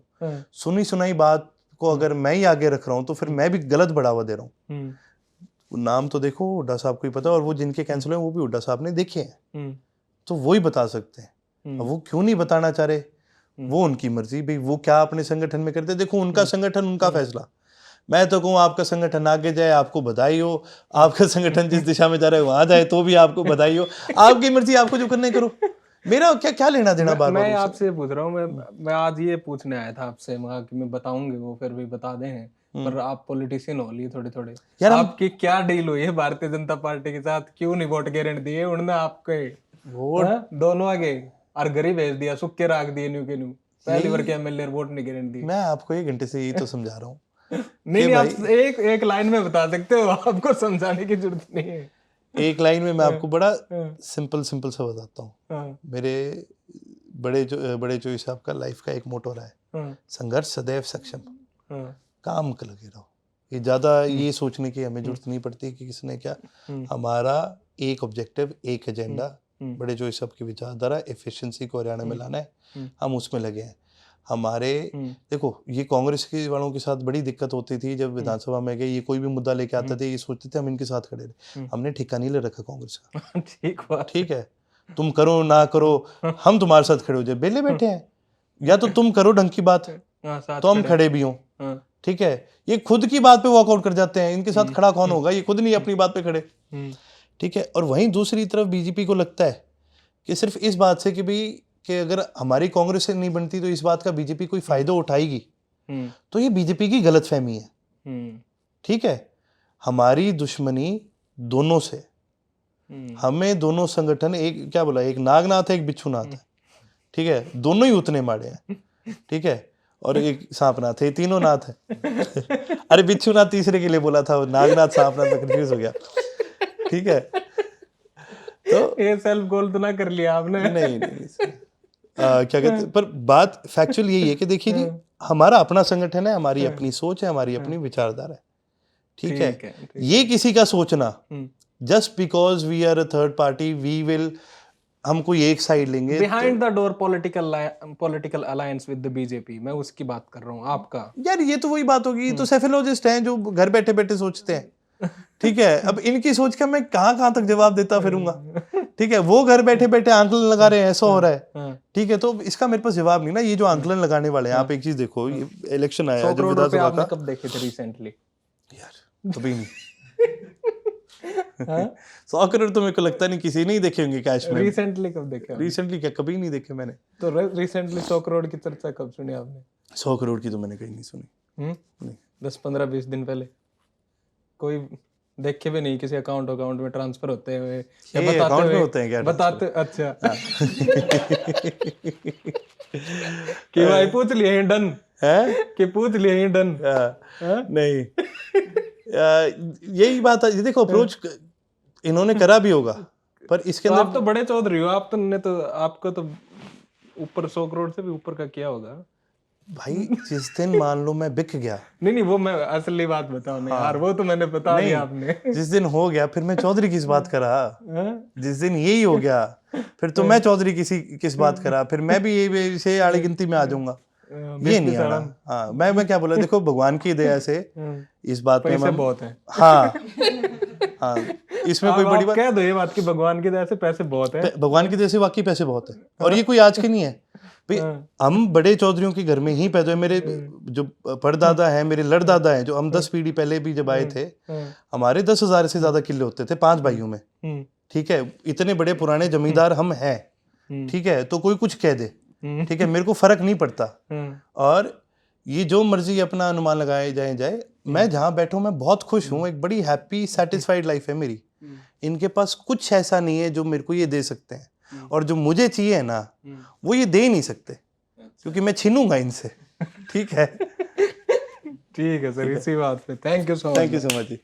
सुनी सुनाई बात को अगर मैं ही आगे रख रहा हूं तो फिर मैं भी गलत बढ़ावा दे रहा हूं। नाम तो देखो हुड्डा साहब को ही पता है, और वो जिनके कैंसिल हुए वो भी हुड्डा साहब ने देखे हैं, तो वो ही बता सकते हैं। अब वो क्यों नहीं बताना चाह रहे, वो उनकी मर्जी भाई, वो क्या अपने संगठन में करते, देखो उनका संगठन, उनका फैसला। मैं तो कहूँ आपका संगठन आगे जाए, आपको बधाई हो, आपका संगठन जिस दिशा में जा रहा है वहां जाए तो भी आपको बधाई हो, आपकी मर्जी, आपको जो करना है करो, मेरा क्या क्या लेना देना। बार मैं आपसे पूछ रहा हूँ, मैं आज ये पूछने आया था आपसे, मैं बताऊंगी, वो फिर भी बता दें, पर आप पॉलिटिशियन हो लिए थोड़े थोड़े, आपकी क्या डील हुई है भारतीय जनता पार्टी के साथ? क्यों नहीं वोट गारंटी दिए उन्होंने आपके? वोट दोनों आगे और गरीब भेज दिया, सुख के राख दिए न्यू के न्यू, पहली बार के एमएलए वोट नहीं गारंटी दी। मैं आपको 1 घंटे से यही तो समझा रहा हूँ। नहीं, आप एक लाइन में बता सकते हो, आपको समझाने की जरूरत नहीं है। एक लाइन में मैं आपको बड़ा सिंपल सा बताता हूँ। मेरे बड़े जो साहब का लाइफ का एक मोटो रहा है, संघर्ष सदैव सक्षम, काम कर लगे रहो। ये ज्यादा ये सोचने की हमें जरूरत नहीं पड़ती कि किसने क्या, हमारा एक ऑब्जेक्टिव, एक एजेंडा, बड़े जो साहब की विचारधारा, एफिशिएंसी को हरियाणा में लाना है, हम उसमें लगे हैं। हमारे देखो ये कांग्रेस के वालों के साथ बड़ी दिक्कत होती थी जब विधानसभा में गए, ये कोई भी मुद्दा लेके आते थे, ये सोचते थे हम इनके साथ खड़े रहे। हमने ठेका नहीं ले रखा कांग्रेस का। ठीक है, तुम करो ना करो, हम तुम्हारे साथ खड़े हो जाए, बेले बैठे हैं, या तो तुम करो ढंग की बात तो हम खड़े भी हों। ठीक है, ये खुद की बात पे वॉकआउट कर जाते हैं, इनके साथ खड़ा कौन होगा, ये खुद नहीं अपनी बात पे खड़े। ठीक है, और वहीं दूसरी तरफ बीजेपी को लगता है कि सिर्फ इस बात से कि भाई कि अगर हमारी कांग्रेस से नहीं बनती तो इस बात का बीजेपी कोई फायदा उठाएगी, तो ये बीजेपी की गलतफहमी है। ठीक है, हमारी दुश्मनी दोनों से, हमें दोनों संगठन, एक क्या बोला, एक नागनाथ है, एक बिच्छूनाथ है। ठीक है, दोनों ही उतने माड़े हैं। ठीक है, और एक सांपनाथ है, ये तीनों नाथ है। अरे बिच्छूनाथ तीसरे के लिए बोला था, नागनाथ सांपनाथ में कंफ्यूज हो गया। ठीक है, तो ये सेल्फ गोल तो ना कर लिया आपने? नहीं क्या कहते, पर बात फैक्चुअल यही है कि देखिए जी, हमारा अपना संगठन है, हमारी अपनी सोच है, हमारी अपनी विचारधारा है। ठीक है, ये किसी का सोचना just because we are a third party, we will, हम कोई एक साइड लेंगे, behind the door political alliance with the BJP, मैं उसकी बात कर रहा हूँ। आपका यार ये तो वही बात होगी, ये तो सेफेलोजिस्ट हैं जो घर बैठे बैठे सोचते हैं। ठीक है, अब इनकी सोच का मैं कहाँ तक जवाब देता फिरूंगा। ठीक है, वो घर बैठे बैठे आंकलन लगा रहे हैं, ऐसा हो रहा है। ठीक है, तो इसका मेरे पास जवाब नहीं ना, ये जो आंकलन लगाने वाले हैं। आप एक चीज देखो, ये इलेक्शन आया जो विधानसभा का, कब देखे थे रिसेंटली? यार कभी नहीं। 100 करोड़ तो मेरे को लगता नहीं किसी ने ही देखे होंगे कैश में। रिसेंटली कब देखे? रिसेंटली क्या, कभी नहीं देखे मैंने। तो रिसेंटली 100 करोड़ की चर्चा कब सुनी आपने? 100 करोड़ की तो मैंने कहीं नहीं सुनी। 10-15-20 दिन पहले कोई देखे भी नहीं, किसी अकाउंट में ट्रांसफर होते हुए या बताते हुए होते हैं क्या? बताते, अच्छा कि भाई पूछ लिए डन है कि पूछ लिए डन नहीं। यही बात है, देखो अप्रोच इन्होंने करा भी होगा, पर इसके अंदर आप तो बड़े चौधरी हो, आप तो आपको तो ऊपर 100 करोड़ से भी ऊपर का किया होगा भाई। जिस दिन मान लो मैं बिक गया, नहीं वो मैं असली बात बताओ ना यार, वो तो मैंने बता दिया आपने। जिस दिन हो गया फिर मैं चौधरी किस बात करा, जिस दिन यही हो गया फिर तो मैं चौधरी किस बात करा, फिर मैं भी यही से आड़ी गिनती में आ जाऊंगा। ये नहीं आना। हाँ, मैं क्या बोला, देखो भगवान की दया से इस बात में बहुत है। हाँ हाँ, इसमें कोई अब बड़ी आप बात, कह दो ये बात कि भगवान की दया से पैसे बहुत है। भगवान की जैसे वाकई पैसे बहुत है, और ये कोई आज के नहीं है भाई। हम बड़े चौधरियों के घर में ही पैदा हुए। मेरे जो परदादा हैं, मेरे लड़दादा हैं, जो हम 10 पीढ़ी पहले भी जब आए थे, हमारे 10,000 से ज्यादा किले होते थे 5 भाइयों में, ठीक है। इतने बड़े पुराने जमींदार हम हैं, ठीक है। तो कोई कुछ कह दे, ठीक है, मेरे को फर्क नहीं पड़ता। और ये जो मर्जी अपना अनुमान लगाए जाए, मैं जहाँ बैठा हूँ मैं बहुत खुश हूँ। एक बड़ी हैप्पी सेटिस्फाइड लाइफ है मेरी। इनके पास कुछ ऐसा नहीं है जो मेरे को ये दे सकते हैं, और जो मुझे चाहिए ना वो ये दे नहीं सकते, क्योंकि मैं छीनूंगा इनसे। ठीक है, ठीक है सर, इसी बात पे thank you so much. Thank you so much ji.